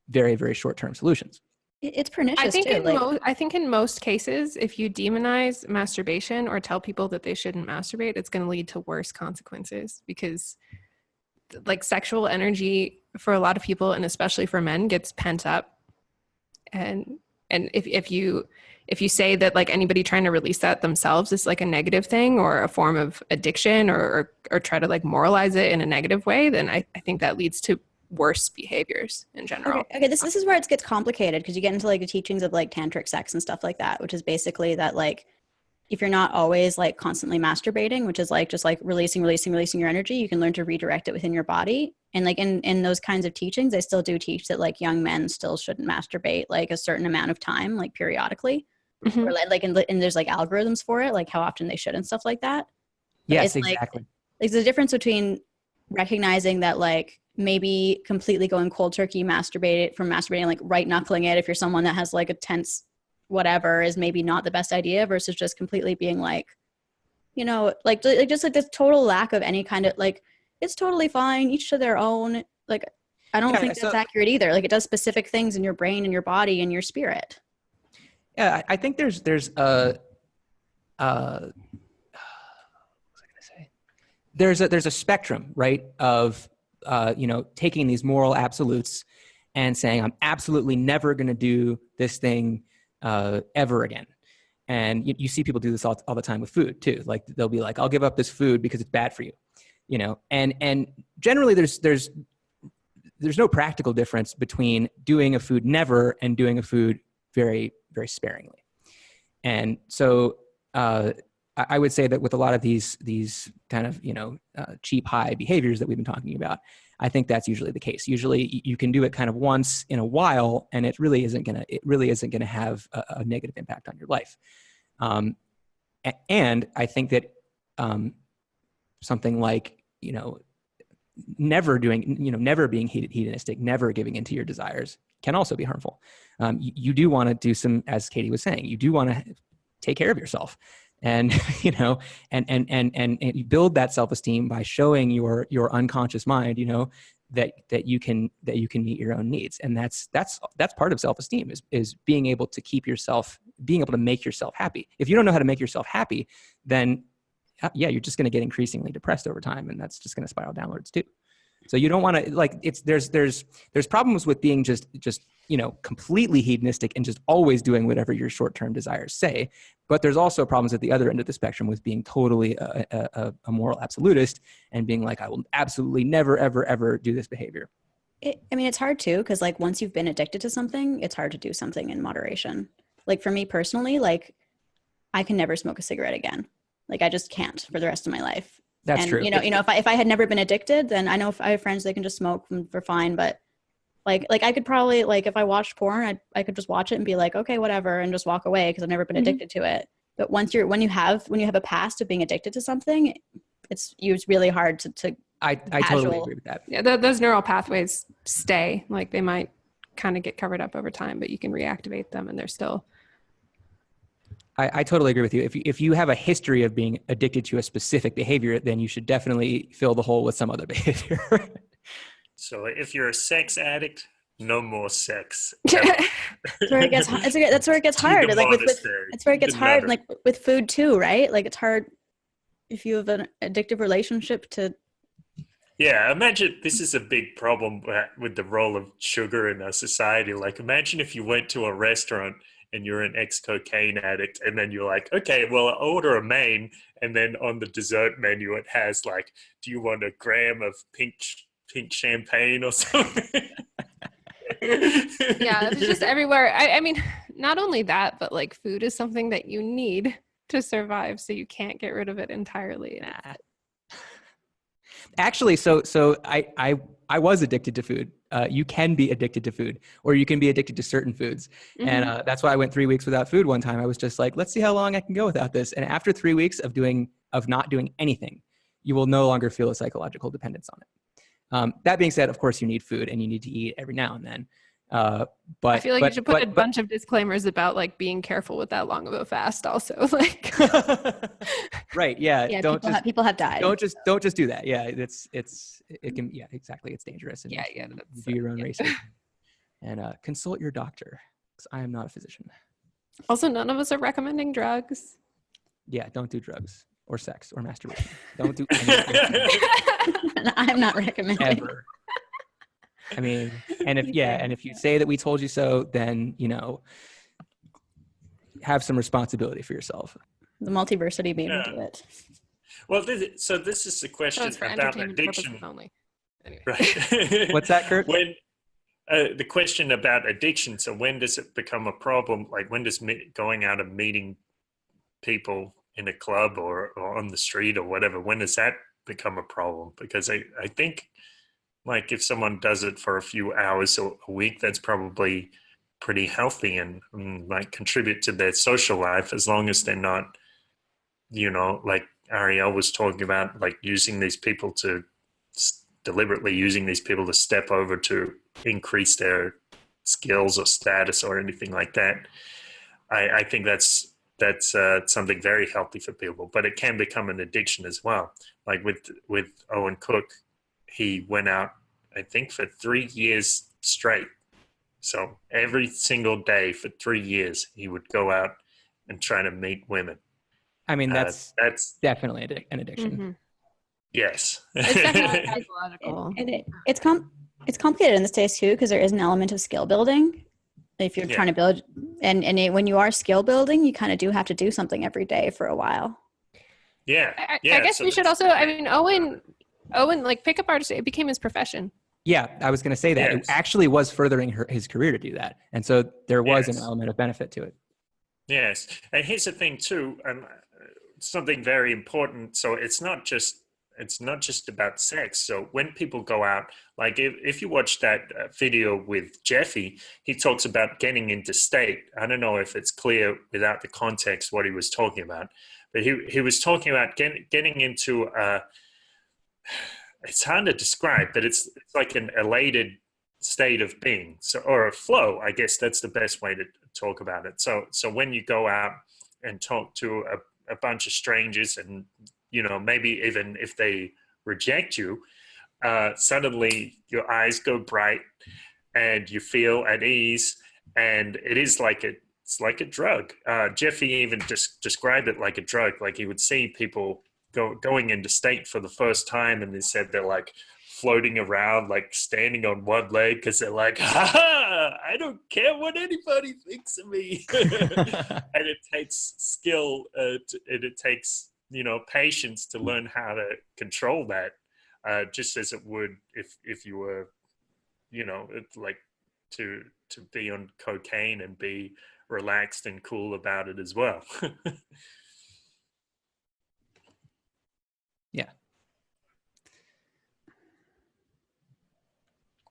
very, very short-term solutions. It's pernicious I think too. I think in most cases, if you demonize masturbation or tell people that they shouldn't masturbate, it's going to lead to worse consequences, because like sexual energy for a lot of people, and especially for men, gets pent up. And if you say that like anybody trying to release that themselves is like a negative thing or a form of addiction, or try to like moralize it in a negative way, then I think that leads to worse behaviors in general. Okay, this is where it gets complicated, because you get into like the teachings of like tantric sex and stuff like that, which is basically that like if you're not always like constantly masturbating, which is like just like releasing your energy, you can learn to redirect it within your body. And like in those kinds of teachings, they still do teach that like young men still shouldn't masturbate like a certain amount of time, like periodically. Or like and there's like algorithms for it, like how often they should and stuff like that. But yes, exactly. Like there's a difference between recognizing that like maybe completely going cold turkey masturbating, like right knuckling it, if you're someone that has like a tense whatever, is maybe not the best idea, versus just completely being like, like just like this total lack of any kind of like, it's totally fine, each to their own. Like I don't think that's accurate either. Like it does specific things in your brain and your body and your spirit. Yeah, I think there's what was I going to say? There's a spectrum, right, of taking these moral absolutes and saying I'm absolutely never going to do this thing ever again. And you see people do this all the time with food too. Like they'll be like, I'll give up this food because it's bad for you, and generally there's no practical difference between doing a food never and doing a food very, very sparingly. And so I would say that with a lot of these kind of, cheap high behaviors that we've been talking about, I think that's usually the case. Usually you can do it kind of once in a while, and it really isn't gonna have a negative impact on your life. And I think that something like, never being hedonistic, never giving into your desires can also be harmful. You do want to do some, as Katie was saying, you do want to take care of yourself, and and you build that self-esteem by showing your unconscious mind, that you can meet your own needs. And that's part of self-esteem is being able to make yourself happy. If you don't know how to make yourself happy, then you're just going to get increasingly depressed over time, and that's just going to spiral downwards too. So you don't want to there's problems with being just completely hedonistic and just always doing whatever your short-term desires say. But there's also problems at the other end of the spectrum with being totally a moral absolutist and being like, I will absolutely never, ever, ever do this behavior. It's hard too, because like once you've been addicted to something, it's hard to do something in moderation. Like for me personally, like I can never smoke a cigarette again. Like I just can't for the rest of my life. That's true. If I had never been addicted, then I know if I have friends, they can just smoke for fine. But like I could probably, like if I watched porn, I could just watch it and be like, okay, whatever, and just walk away because I've never been addicted to it. But when you have a past of being addicted to something, it's really hard to I totally agree with that. Yeah, those neural pathways stay. Like they might kind of get covered up over time, but you can reactivate them, and they're still. I totally agree with you. If you have a history of being addicted to a specific behavior, then you should definitely fill the hole with some other behavior. So if you're a sex addict, no more sex. That's where it gets. That's where it gets hard. Like that's where it gets hard. Like with food too, right? Like it's hard if you have an addictive relationship to. Yeah, imagine this is a big problem with the role of sugar in our society. Like imagine if you went to a restaurant and you're an ex-cocaine addict, and then you're like, okay, well, I'll order a main, and then on the dessert menu it has like, do you want a gram of pink champagne or something? Yeah, it's just everywhere. I mean, not only that, but like food is something that you need to survive, so you can't get rid of it entirely. Actually, so I I was addicted to food. You can be addicted to food, or you can be addicted to certain foods. Mm-hmm. And that's why I went 3 weeks without food one time. I was just like, let's see how long I can go without this. And after 3 weeks of not doing anything, you will no longer feel a psychological dependence on it. That being said, of course, you need food and you need to eat every now and then. But I feel like you should put a bunch of disclaimers about like being careful with that long of a fast also. Like right. Yeah. Yeah, people have died. Don't just do that. Yeah. It can, yeah, exactly. It's dangerous. And yeah. You do your own research and consult your doctor, because I am not a physician. Also, none of us are recommending drugs. Yeah. Don't do drugs or sex or masturbation. Don't do anything. I'm not recommending. Ever. I mean, and if you say that we told you so, then, have some responsibility for yourself. The multiversity made me do it. Well, this is the question for about entertainment addiction. purposes only. Anyway. Right. What's that, Kurt? When the question about addiction. So when does it become a problem? Like when does going out and meeting people in a club or on the street or whatever, when does that become a problem? Because I think, like, if someone does it for a few hours a week, that's probably pretty healthy and like contribute to their social life, as long as they're not, like Ariel was talking about, like deliberately using these people to step over to increase their skills or status or anything like that. I think that's something very healthy for people, but it can become an addiction as well. Like with Owen Cook, he went out, I think, for 3 years straight. So every single day for 3 years, he would go out and try to meet women. I mean, that's definitely an addiction. Mm-hmm. Yes. It's definitely psychological. It's complicated in this case too, because there is an element of skill building. If you're trying to build, and when you are skill building, you kind of do have to do something every day for a while. Yeah. I guess we should also, I mean, Owen, like pickup artist, it became his profession. Yeah, I was going to say that. Yes. It actually was furthering his career to do that. And so there was an element of benefit to it. Yes. And here's the thing too, something very important. So it's not just about sex. So when people go out, like if you watch that video with Jeffy, he talks about getting into state. I don't know if it's clear without the context what he was talking about, but he was talking about getting into it's hard to describe, but it's like an elated state of being, so, or a flow. I guess that's the best way to talk about it. So when you go out and talk to a bunch of strangers, and maybe even if they reject you, suddenly your eyes go bright and you feel at ease, and it is like it's like a drug. Jeffy even described it like a drug. Like he would see people going into state for the first time, and they said they're like floating around, like standing on one leg, because they're like, I don't care what anybody thinks of me. And it takes skill, and it takes patience to learn how to control that, just as it would if you were like to be on cocaine and be relaxed and cool about it as well. Yeah.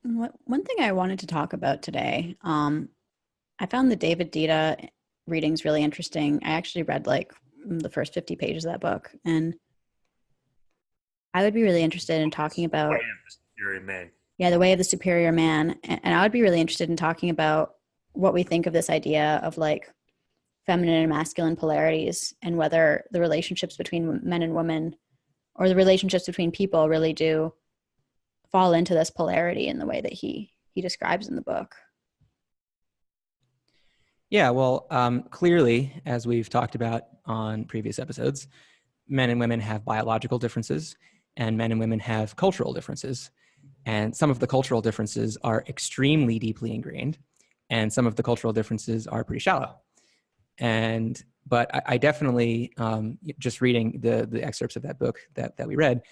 One thing I wanted to talk about today, I found the David Dita readings really interesting. I actually read like the first 50 pages of that book, and I would be really interested in talking about Way of the Superior Man. Yeah, The Way of the Superior Man. And I would be really interested in talking about what we think of this idea of like feminine and masculine polarities, and whether the relationships between men and women, or the relationships between people, really do fall into this polarity in the way that he describes in the book. Yeah, well, clearly, as we've talked about on previous episodes, men and women have biological differences, and men and women have cultural differences. And some of the cultural differences are extremely deeply ingrained, and some of the cultural differences are pretty shallow. But I definitely, just reading the excerpts of that book that we read,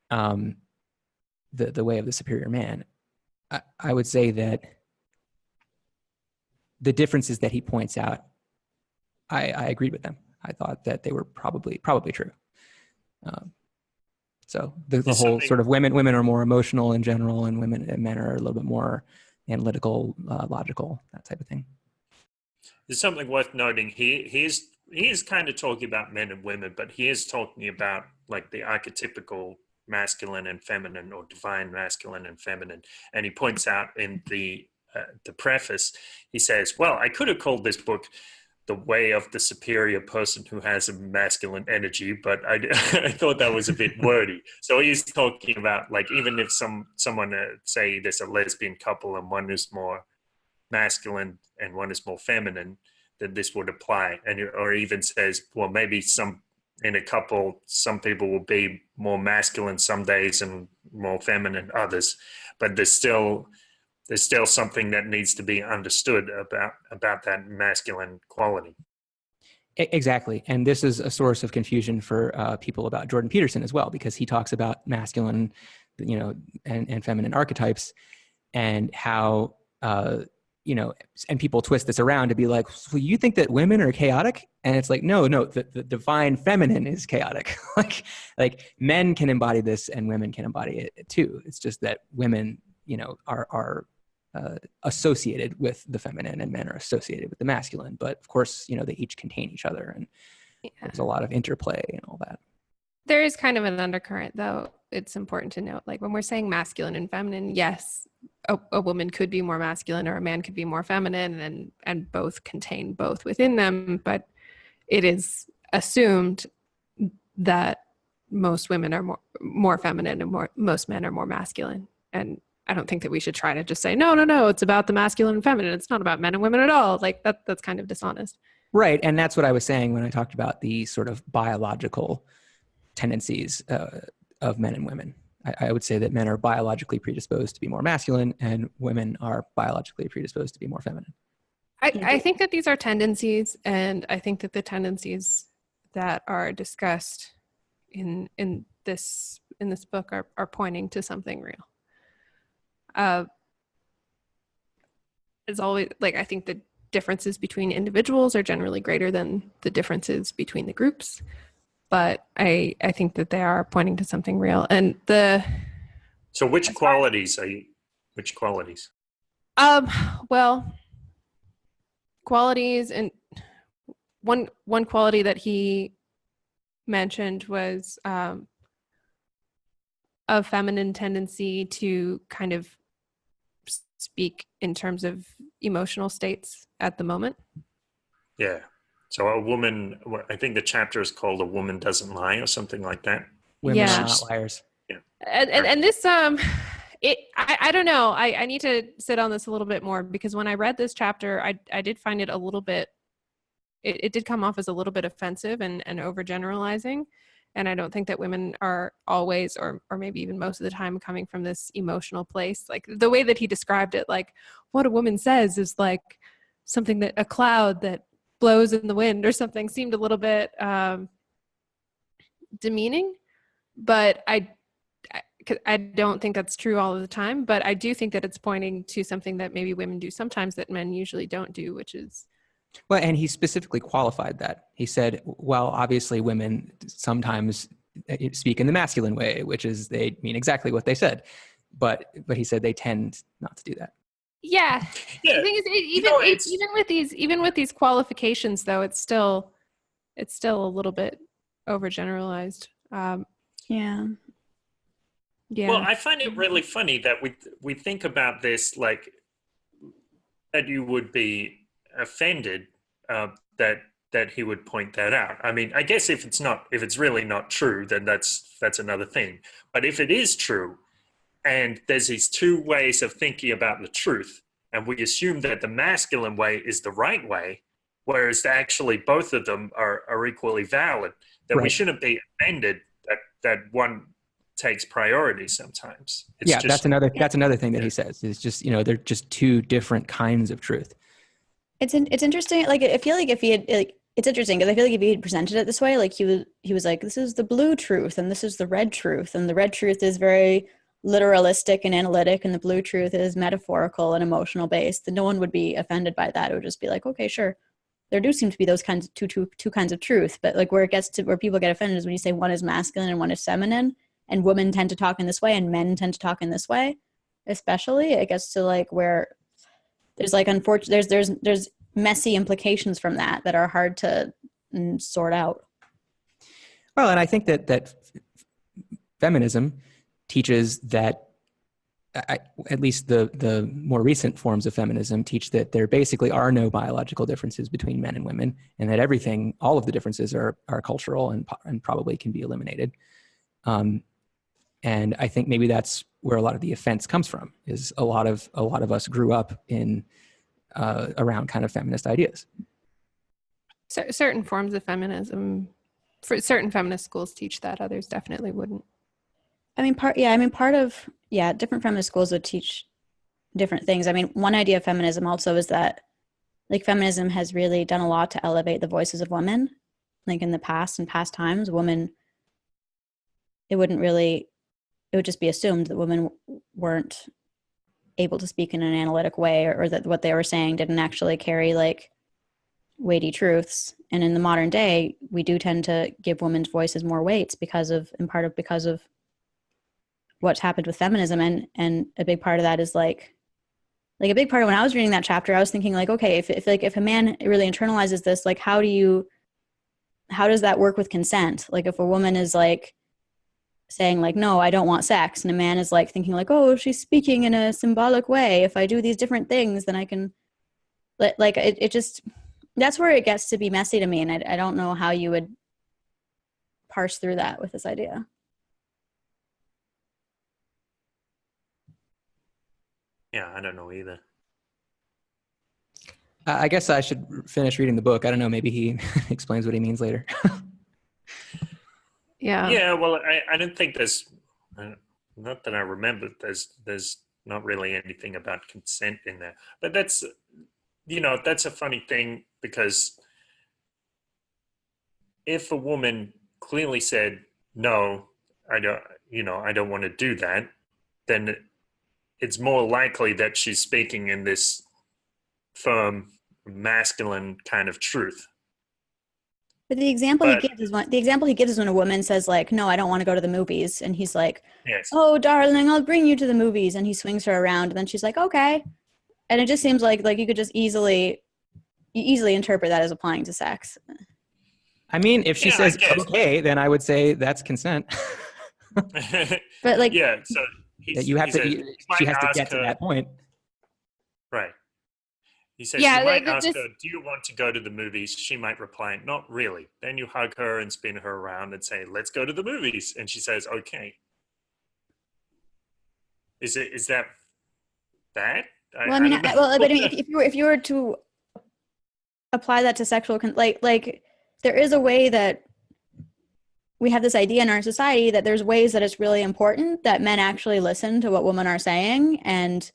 the Way of the Superior Man, I would say that the differences that he points out, I agreed with them. I thought that they were probably true. So the There's whole something- sort of women are more emotional in general, and men are a little bit more analytical, logical, that type of thing. There's something worth noting. He is kind of talking about men and women, but he is talking about like the archetypical masculine and feminine, or divine masculine and feminine. And he points out in the preface, he says, "Well, I could have called this book The Way of the Superior Person Who Has a Masculine Energy, but I thought that was a bit wordy." So he's talking about, like, even if someone say there's a lesbian couple and one is more masculine and one is more feminine, then this would apply. And or even says, well, maybe in a couple, some people will be more masculine some days and more feminine others, but there's still something that needs to be understood about that masculine quality. Exactly. And this is a source of confusion for people about Jordan Peterson as well, because he talks about masculine, and feminine archetypes, and how, and people twist this around to be like, well, you think that women are chaotic? And it's like, no, the divine feminine is chaotic. like men can embody this and women can embody it too. It's just that women, are associated with the feminine and men are associated with the masculine. But of course, they each contain each other, and there's a lot of interplay and all that. There is kind of an undercurrent, though. It's important to note, like when we're saying masculine and feminine, yes, a woman could be more masculine or a man could be more feminine, and both contain both within them. But it is assumed that most women are more feminine and most men are more masculine. And I don't think that we should try to just say, no, it's about the masculine and feminine. It's not about men and women at all. Like that's kind of dishonest. Right. And that's what I was saying when I talked about the sort of biological tendencies of men and women. I would say that men are biologically predisposed to be more masculine and women are biologically predisposed to be more feminine. I think that these are tendencies, and I think that the tendencies that are discussed in this book are pointing to something real. As always, like, I think the differences between individuals are generally greater than the differences between the groups, but I think that they are pointing to something real. And So which qualities? Well, qualities, and one quality that he mentioned was a feminine tendency to kind of speak in terms of emotional states at the moment. Yeah. So a woman, I think the chapter is called "A Woman Doesn't Lie" or something like that. Women are not liars. Yeah. And this, I don't know. I need to sit on this a little bit more, because when I read this chapter, I did find it a little bit, it did come off as a little bit offensive and overgeneralizing. And I don't think that women are always, or maybe even most of the time, coming from this emotional place. Like the way that he described it, like what a woman says is like something that a cloud that blows in the wind or something, seemed a little bit demeaning. But I don't think that's true all of the time, but I do think that it's pointing to something that maybe women do sometimes that men usually don't do, which is... Well, and he specifically qualified that. He said, well, obviously women sometimes speak in the masculine way, which is they mean exactly what they said. But he said they tend not to do that. Yeah. Yeah. The thing is, even with these qualifications, though, it's still a little bit overgeneralized. Yeah. Yeah. Well, I find it really funny that we think about this, like that you would be offended that he would point that out. I mean, I guess if it's really not true, then that's another thing. But if it is true, and there's these two ways of thinking about the truth, and we assume that the masculine way is the right way, whereas actually both of them are equally valid, then we shouldn't be offended that one takes priority sometimes. That's another thing that he says. It's just, they're just two different kinds of truth. It's interesting. Like, I feel like if he had, like, it's interesting because I feel like if he had presented it this way, like he was like, this is the blue truth and this is the red truth, and the red truth is very literalistic and analytic, and the blue truth is metaphorical and emotional based, then no one would be offended by that. It would just be like, okay, sure. There do seem to be those kinds of two kinds of truth, but like where it gets to where people get offended is when you say one is masculine and one is feminine, and women tend to talk in this way and men tend to talk in this way, especially it gets to like where there's like there's messy implications from that are hard to sort out. Well, and I think that feminism teaches that, at least the more recent forms of feminism teach that there basically are no biological differences between men and women, and that all of the differences are cultural and probably can be eliminated. And I think maybe that's where a lot of the offense comes from, is a lot of us grew up in around kind of feminist ideas. Certain forms of feminism, for certain feminist schools teach that, others definitely wouldn't. Different feminist schools would teach different things. I mean, one idea of feminism also is that like feminism has really done a lot to elevate the voices of women. Like in past times, it would just be assumed that women weren't able to speak in an analytic way, or that what they were saying didn't actually carry like weighty truths. And in the modern day, we do tend to give women's voices more weights because of what's happened with feminism. And a big part of that is like a big part of when I was reading that chapter, I was thinking like, okay, if a man really internalizes this, like how does that work with consent? Like if a woman is like saying like, no, I don't want sex, and a man is like thinking like, oh, she's speaking in a symbolic way, if I do these different things then I can, like it just, that's where it gets to be messy to me. And I don't know how you would parse through that with this idea. Yeah, I don't know either. I guess I should finish reading the book. I don't know, maybe he explains what he means later. Yeah, well, I don't think there's, not that I remember, there's not really anything about consent in there. But that's, that's a funny thing, because if a woman clearly said, no, I don't want to do that, then it's more likely that she's speaking in this firm, masculine kind of truth. But the example he gives is when a woman says like, no, I don't want to go to the movies. And he's like, yes. Oh, darling, I'll bring you to the movies. And he swings her around, and then she's like, okay. And it just seems like you could just easily interpret that as applying to sex. I mean, if she says okay, then I would say that's consent. But like, yeah, so she has to get to that point. Right. He says, Yeah, you might ask her, do you want to go to the movies? She might reply, not really. Then you hug her and spin her around and say, let's go to the movies. And she says, okay. Is that bad? If you were to apply that to sexual, like there is a way that we have this idea in our society that there's ways that it's really important that men actually listen to what women are saying and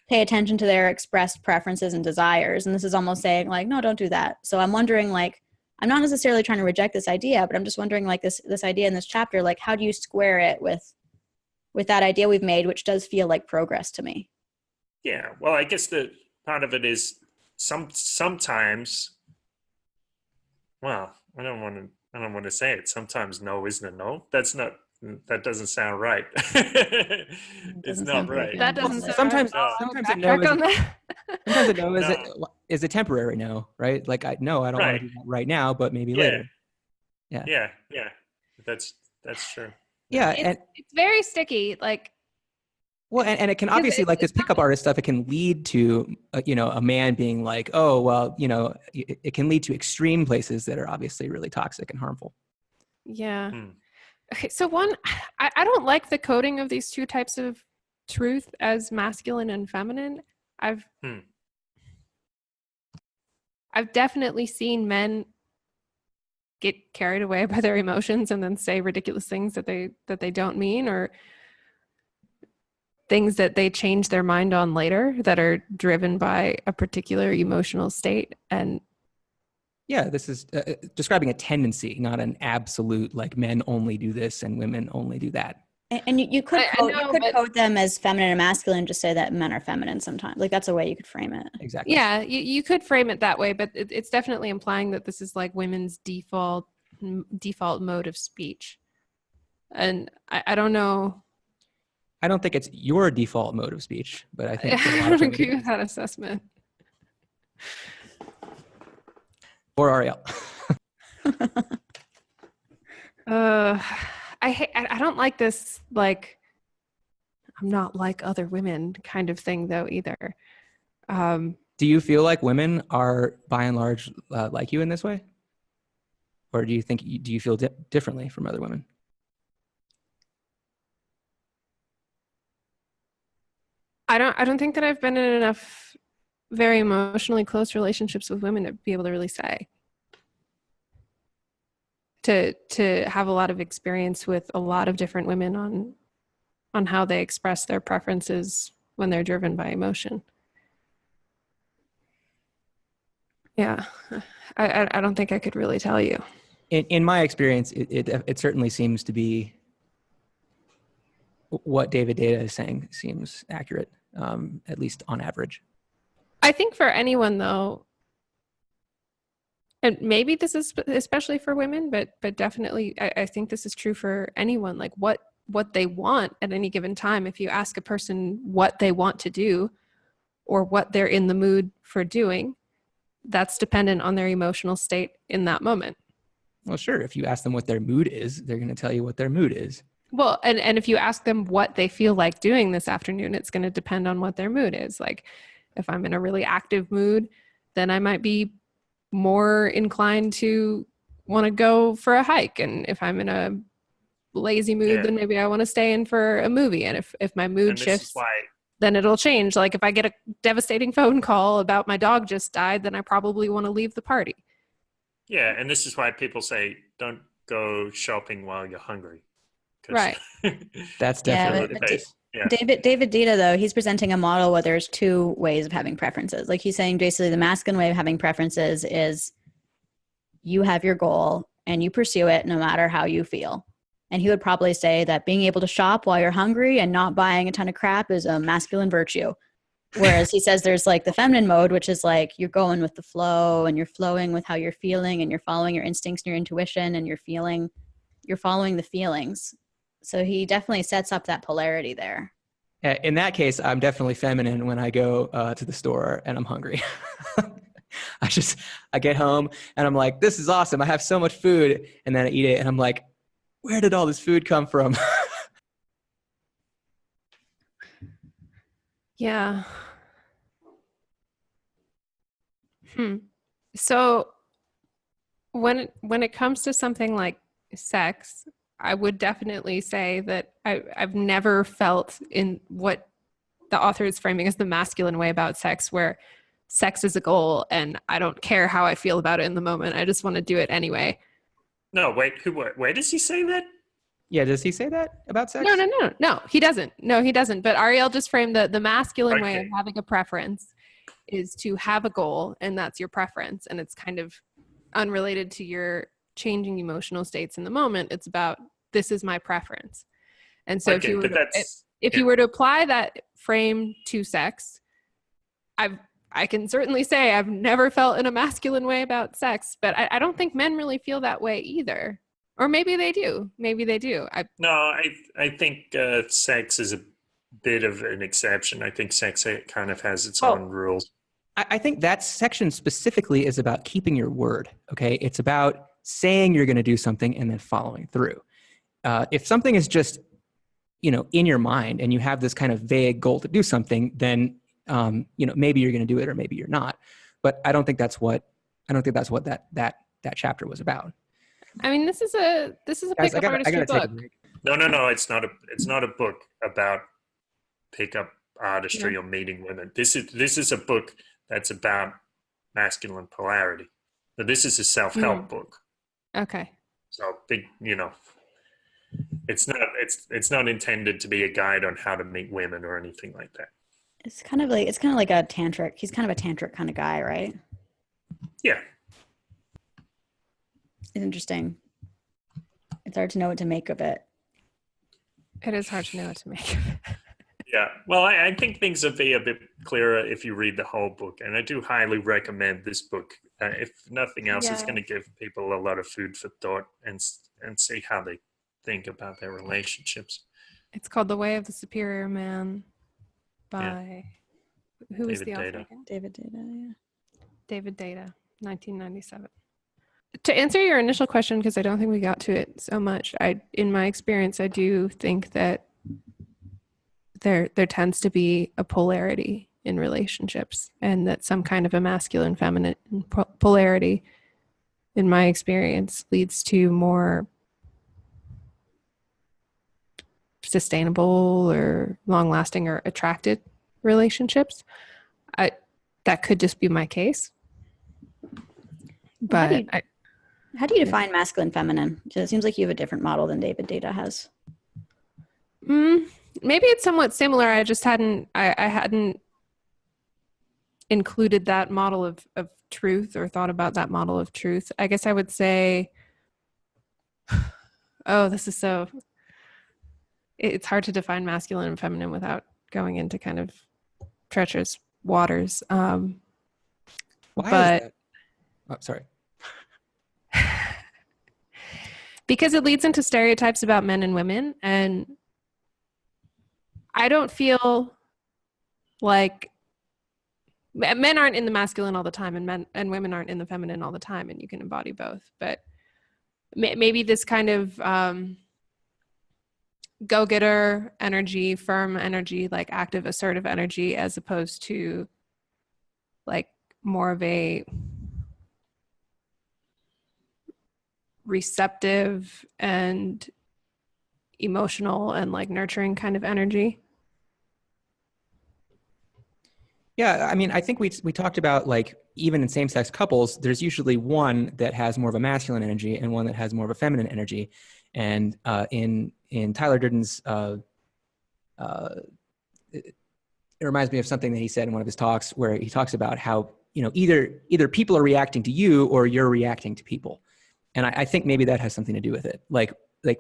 pay attention to their expressed preferences and desires. And this is almost saying like, no, don't do that. So I'm wondering, like, I'm not necessarily trying to reject this idea, but I'm just wondering, like, this idea in this chapter, like, how do you square it with that idea we've made, which does feel like progress to me? Yeah, well, I guess the part of it is sometimes, well, I don't want to say it. Sometimes no isn't a no. That doesn't sound right. It's not right. That doesn't sound sometimes right. sometimes a no is a temporary no, right? Like I don't want to do that right now, but maybe later. Yeah. That's true. Yeah, it's very sticky. Like, well, and it can obviously, like this pickup artist stuff, it can lead to a man being like, oh well, it can lead to extreme places that are obviously really toxic and harmful. Yeah. Okay, so I don't like the coding of these two types of truth as masculine and feminine. I've definitely seen men get carried away by their emotions and then say ridiculous things that they don't mean, or things that they change their mind on later that are driven by a particular emotional state. And yeah, this is describing a tendency, not an absolute, like men only do this and women only do that. And you could code them as feminine and masculine, just say that men are feminine sometimes. Like that's a way you could frame it. Exactly. Yeah, you could frame it that way, but it's definitely implying that this is like women's default mode of speech. And I don't know. I don't think it's your default mode of speech, but I think for a I lot of don't women it agree with is. that assessment. Or Ariel. I don't like this, like, I'm not like other women kind of thing though either. Do you feel like women are by and large like you in this way? Or do you feel differently from other women? I don't think that I've been in enough very emotionally close relationships with women to be able to really say. To have a lot of experience with a lot of different women on how they express their preferences when they're driven by emotion. Yeah, I don't think I could really tell you. In my experience, it certainly seems to be what David Data is saying seems accurate, at least on average. I think for anyone though, and maybe this is especially for women, but definitely I think this is true for anyone, like what they want at any given time. If you ask a person what they want to do or what they're in the mood for doing, that's dependent on their emotional state in that moment. Well, sure. If you ask them what their mood is, they're going to tell you what their mood is. Well, and if you ask them what they feel like doing this afternoon, it's going to depend on what their mood is. Like if I'm in a really active mood, then I might be more inclined to want to go for a hike. And if I'm in a lazy mood, then maybe I want to stay in for a movie. And if my mood shifts, then it'll change. Like if I get a devastating phone call about my dog just died, then I probably want to leave the party. Yeah, and this is why people say don't go shopping while you're hungry. Right. That's definitely the case. Yeah. David Dita, though, he's presenting a model where there's two ways of having preferences. Like he's saying basically the masculine way of having preferences is you have your goal and you pursue it no matter how you feel. And he would probably say that being able to shop while you're hungry and not buying a ton of crap is a masculine virtue. Whereas he says there's like the feminine mode, which is like you're going with the flow and you're flowing with how you're feeling and you're following your instincts and your intuition and you're following the feelings. So he definitely sets up that polarity there. In that case, I'm definitely feminine when I go to the store and I'm hungry. I get home and I'm like, this is awesome. I have so much food. And then I eat it and I'm like, where did all this food come from? Yeah. So when it comes to something like sex, I would definitely say that I've never felt in what the author is framing as the masculine way about sex, where sex is a goal and I don't care how I feel about it in the moment. I just want to do it anyway. No, wait, where does he say that? Yeah, does he say that about sex? No, he doesn't. No, he doesn't. But Ariel just framed the masculine way of having a preference is to have a goal, and that's your preference. And it's kind of unrelated to your changing emotional states in the moment. It's about, this is my preference. And so if you were to apply that frame to sex, I can certainly say I've never felt in a masculine way about sex, but I don't think men really feel that way either. Or maybe they do. I think sex is a bit of an exception. I think sex kind of has its own rules. I think that section specifically is about keeping your word, okay? It's about saying you're going to do something and then following through. If something is just, in your mind and you have this kind of vague goal to do something, then, maybe you're going to do it or maybe you're not. But I don't think that's what that chapter was about. I mean, this is a Guys, pickup artistry book. No, it's not a book about pickup artistry or meeting women. This is a book that's about masculine polarity. But this is a self-help book. Okay. So big, it's not intended to be a guide on how to meet women or anything like that. It's kind of like a tantric. He's kind of a tantric kind of guy, right? Yeah. It's interesting. It's hard to know what to make of it. It is hard to know what to make of it. Yeah. Well, I think things will be a bit clearer if you read the whole book. And I do highly recommend this book. If nothing else, it's going to give people a lot of food for thought and see how they think about their relationships. It's called The Way of the Superior Man by, who was the author Data. again? David Data, yeah. David Data, 1997. To answer your initial question, because I don't think we got to it so much, in my experience, I do think that there tends to be a polarity in relationships, and that some kind of a masculine feminine polarity, in my experience, leads to more sustainable or long-lasting or attracted relationships. That could just be my case. But how do you define masculine feminine? It seems like you have a different model than David Data has. Maybe it's somewhat similar. I just hadn't included that model of truth, or thought about that model of truth. I guess I would say, this is so, it's hard to define masculine and feminine without going into kind of treacherous waters. Why is that? Oh, sorry. Because it leads into stereotypes about men and women, and I don't feel like men aren't in the masculine all the time, and women aren't in the feminine all the time, and you can embody both. But maybe this kind of go-getter energy, firm energy, like active, assertive energy, as opposed to like more of a receptive and emotional and like nurturing kind of energy. Yeah, I mean, I think we talked about, like, even in same-sex couples, there's usually one that has more of a masculine energy and one that has more of a feminine energy. And in Tyler Durden's, it reminds me of something that he said in one of his talks, where he talks about how, you know, either people are reacting to you or you're reacting to people. And I think maybe that has something to do with it. Like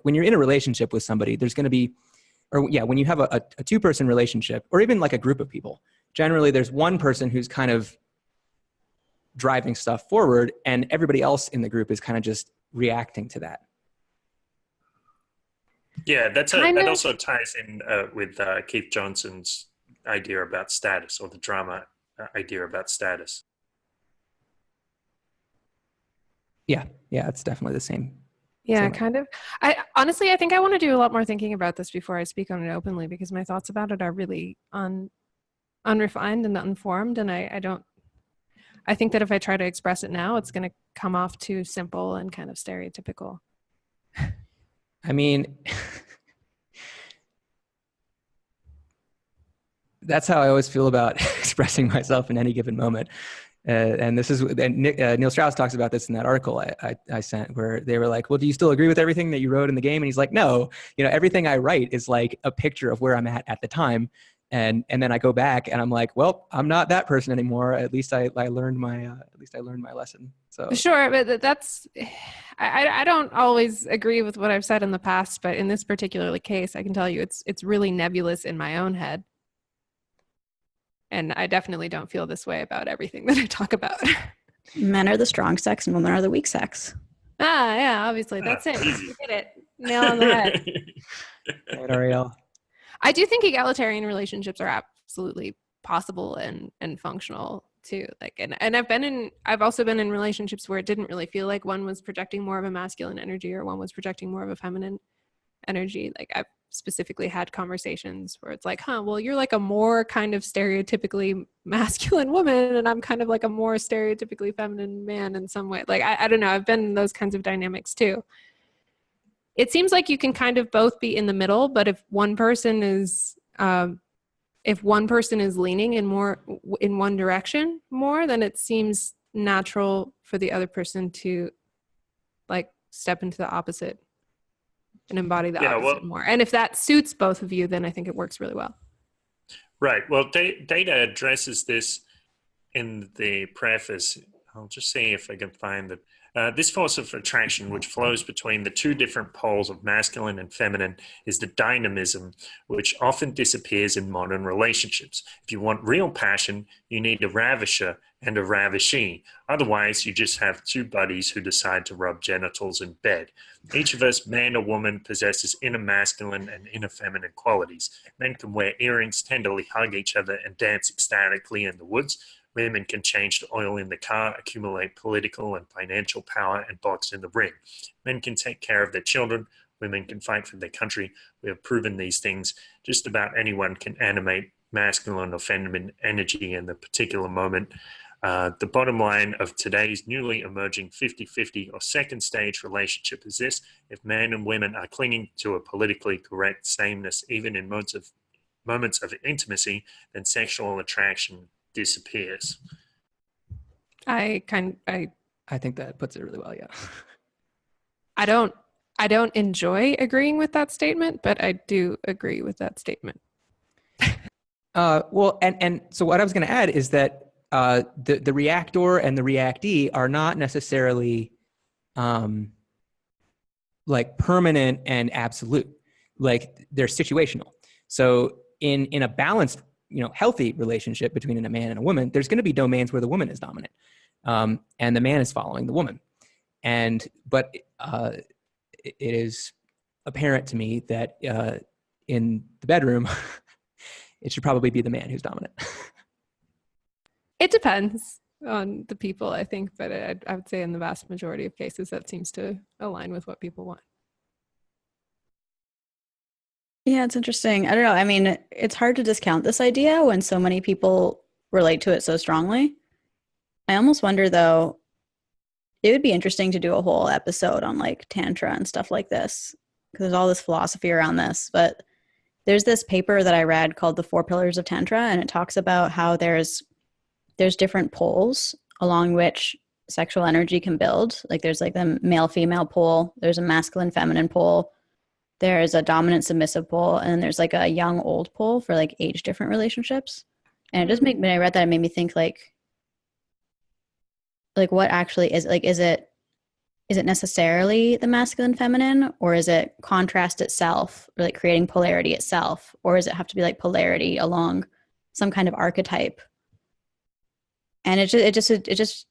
when you're in a relationship with somebody, there's going to be, when you have a two-person relationship, or even like a group of people, generally there's one person who's kind of driving stuff forward, and everybody else in the group is kind of just reacting to that. Yeah, that also ties in with Keith Johnson's idea about status, or the drama idea about status. Yeah, it's definitely the same. Yeah, same kind of. I honestly think I want to do a lot more thinking about this before I speak on it openly, because my thoughts about it are really unrefined and unformed, and I think that if I try to express it now, it's going to come off too simple and kind of stereotypical. I mean, that's how I always feel about expressing myself in any given moment. And this is, Neil Strauss talks about this in that article I sent, where they were like, well, do you still agree with everything that you wrote in the game? And he's like, no, everything I write is like a picture of where I'm at the time. And then I go back and I'm like, well, I'm not that person anymore. At least I learned my lesson. So sure, but that's, I don't always agree with what I've said in the past, but in this particular case, I can tell you it's really nebulous in my own head. And I definitely don't feel this way about everything that I talk about. Men are the strong sex and women are the weak sex. Yeah, obviously. That's it. You hit it. Nail on the head. Right, Ariel. I do think egalitarian relationships are absolutely possible and functional too. Like, and I've also been in relationships where it didn't really feel like one was projecting more of a masculine energy or one was projecting more of a feminine energy. Like, I've specifically had conversations where it's like, well, you're like a more kind of stereotypically masculine woman, and I'm kind of like a more stereotypically feminine man in some way. Like, I don't know. I've been in those kinds of dynamics too. It seems like you can kind of both be in the middle, but if one person is leaning in one direction more, then it seems natural for the other person to like step into the opposite and embody the opposite more. And if that suits both of you, then I think it works really well. Right. Well, Data addresses this in the preface. I'll just see if I can find it. This force of attraction, which flows between the two different poles of masculine and feminine, is the dynamism which often disappears in modern relationships. If you want real passion, you need a ravisher and a ravishee. Otherwise, you just have two buddies who decide to rub genitals in bed. Each of us, man or woman, possesses inner masculine and inner feminine qualities. Men can wear earrings, tenderly hug each other, and dance ecstatically in the woods. Women can change the oil in the car, accumulate political and financial power, and box in the ring. Men can take care of their children. Women can fight for their country. We have proven these things. Just about anyone can animate masculine or feminine energy in the particular moment. The bottom line of today's newly emerging 50-50 or second stage relationship is this: if men and women are clinging to a politically correct sameness, even in moments of intimacy, then sexual attraction disappears. I think that puts it really well. Yeah. I don't enjoy agreeing with that statement, but I do agree with that statement. Well, and so what I was going to add is that the reactor and the reactee are not necessarily like permanent and absolute. Like they're situational. So in a balanced, healthy relationship between a man and a woman, there's going to be domains where the woman is dominant, and the man is following the woman. But it is apparent to me that in the bedroom, it should probably be the man who's dominant. It depends on the people, I think, but I would say in the vast majority of cases, that seems to align with what people want. Yeah, it's interesting. I don't know. I mean, it's hard to discount this idea when so many people relate to it so strongly. I almost wonder, though, it would be interesting to do a whole episode on like Tantra and stuff like this, because there's all this philosophy around this. But there's this paper that I read called The Four Pillars of Tantra, and it talks about how there's different poles along which sexual energy can build. Like there's like the male-female pole, there's a masculine-feminine pole, there's a dominant submissive pole, and then there's like a young old pole for like age different relationships. And it just when I read that, it made me think like what actually is, like, is it necessarily the masculine feminine, or is it contrast itself, or like creating polarity itself, or does it have to be like polarity along some kind of archetype? And it just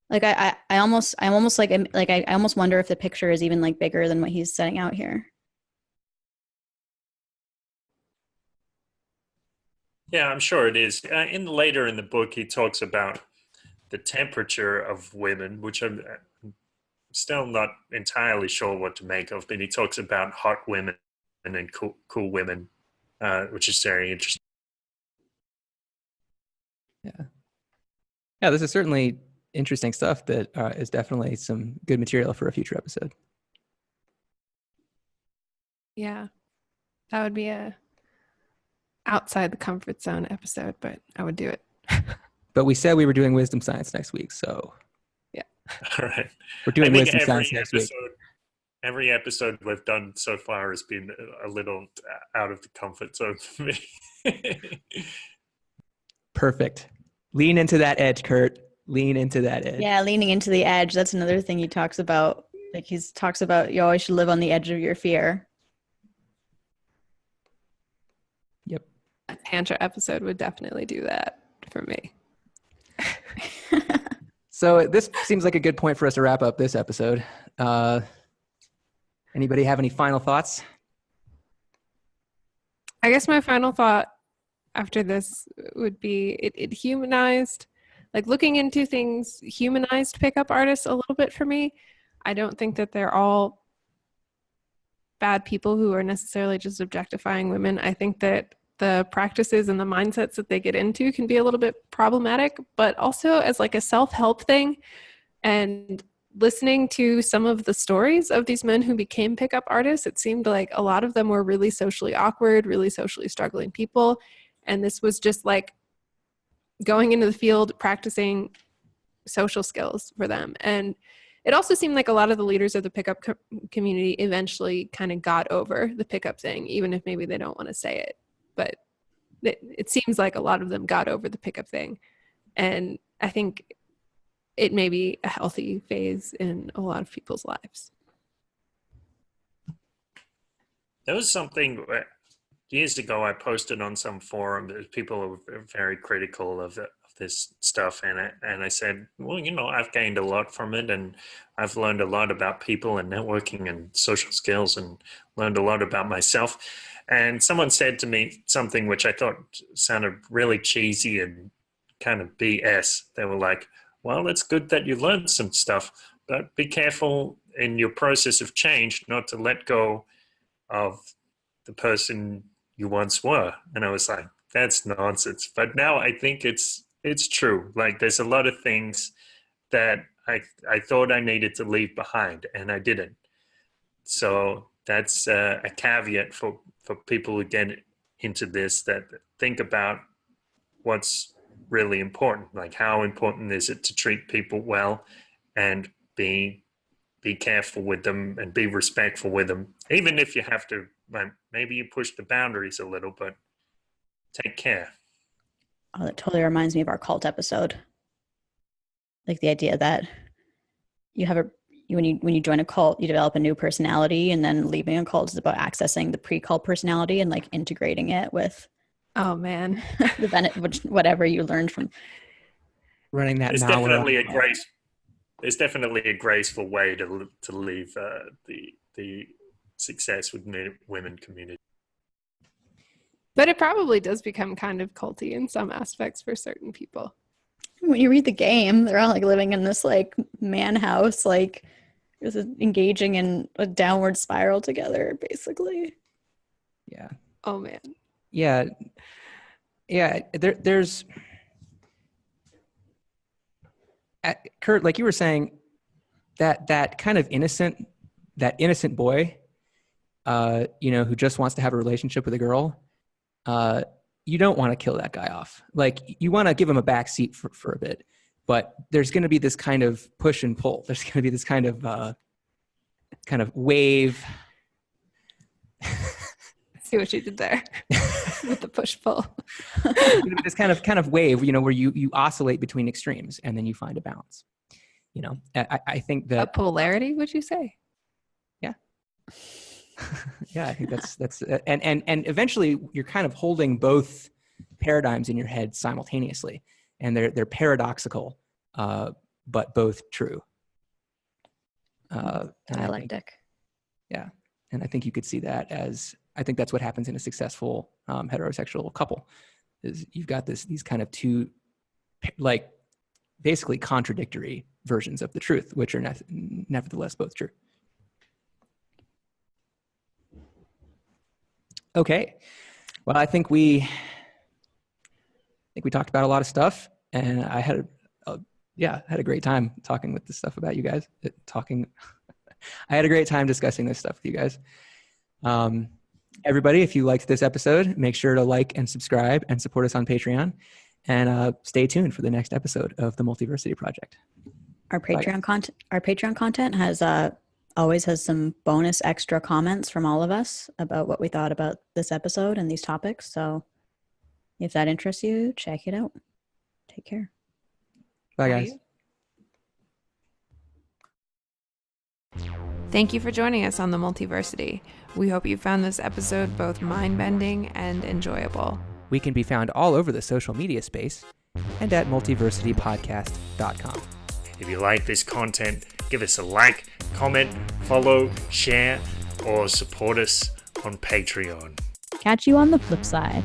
like I almost wonder if the picture is even like bigger than what he's setting out here. Yeah, I'm sure it is. Later in the book, he talks about the temperature of women, which I'm still not entirely sure what to make of, but he talks about hot women and then cool women, which is very interesting. Yeah, this is certainly interesting stuff that is definitely some good material for a future episode. Yeah, that would be a outside the comfort zone episode, but I would do it. But we said we were doing wisdom science next week, so yeah. All right. We're doing wisdom science next week. Every episode we've done so far has been a little out of the comfort zone for me. Perfect. Lean into that edge, Kurt. Lean into that edge. Yeah, leaning into the edge. That's another thing he talks about. Like he talks about you always should live on the edge of your fear. Yep. A Tantra episode would definitely do that for me. So this seems like a good point for us to wrap up this episode. Anybody have any final thoughts? I guess my final thought after this would be it humanized, like looking into things, humanized pickup artists a little bit for me. I don't think that they're all bad people who are necessarily just objectifying women. I think that the practices and the mindsets that they get into can be a little bit problematic, but also as like a self-help thing. And listening to some of the stories of these men who became pickup artists, it seemed like a lot of them were really socially awkward, really socially struggling people. And this was just like going into the field, practicing social skills for them. And it also seemed like a lot of the leaders of the pickup community eventually kind of got over the pickup thing, even if maybe they don't want to say it. But it seems like a lot of them got over the pickup thing. And I think it may be a healthy phase in a lot of people's lives. There was something where years ago I posted on some forum that people were very critical of this stuff, and I said, well, I've gained a lot from it, and I've learned a lot about people and networking and social skills, and learned a lot about myself. And someone said to me something which I thought sounded really cheesy and kind of BS. They were like, well, it's good that you learned some stuff, but be careful in your process of change not to let go of the person you once were. And I was like, that's nonsense. But now I think it's true. Like, there's a lot of things that I thought I needed to leave behind, and I didn't. So that's a caveat for people who get into this, that think about what's really important. Like, how important is it to treat people well and be careful with them and be respectful with them, even if you have to, like, maybe you push the boundaries a little, but take care. Oh, that totally reminds me of our cult episode. Like, the idea that you have when you join a cult, you develop a new personality, and then leaving a cult is about accessing the pre-cult personality and like integrating it with, oh man, whatever you learned from running that. There's definitely a graceful way to leave the success with women community. But it probably does become kind of culty in some aspects for certain people. When you read the game, they're all like living in this like man house, like just engaging in a downward spiral together, basically. Yeah. Oh man. Yeah. There's Kurt, like you were saying, that kind of innocent boy, who just wants to have a relationship with a girl. You don't want to kill that guy off. Like, you want to give him a back seat for a bit, but there's going to be this kind of push and pull. There's going to be this kind of wave. See what you did there with the push pull. This kind of wave, where you oscillate between extremes and then you find a balance. I think that a polarity, would you say? Yeah. Yeah, I think that's and eventually you're kind of holding both paradigms in your head simultaneously, and they're paradoxical, but both true. Dialectic. And I think you could see that as, I think that's what happens in a successful heterosexual couple, is you've got these kind of two, like, basically contradictory versions of the truth, which are nevertheless both true. Okay, well, I think we talked about a lot of stuff, and I had a great time talking with this stuff about you guys. I had a great time discussing this stuff with you guys. Everybody, if you liked this episode, make sure to like and subscribe and support us on Patreon, and stay tuned for the next episode of the Multiversity Project. Our Patreon content has always has some bonus extra comments from all of us about what we thought about this episode and these topics. So if that interests you, check it out. Take care. Bye, guys. Thank you for joining us on the Multiversity. We hope you found this episode both mind-bending and enjoyable. We can be found all over the social media space and at multiversitypodcast.com. If you like this content, give us a like, comment, follow, share, or support us on Patreon. Catch you on the flip side.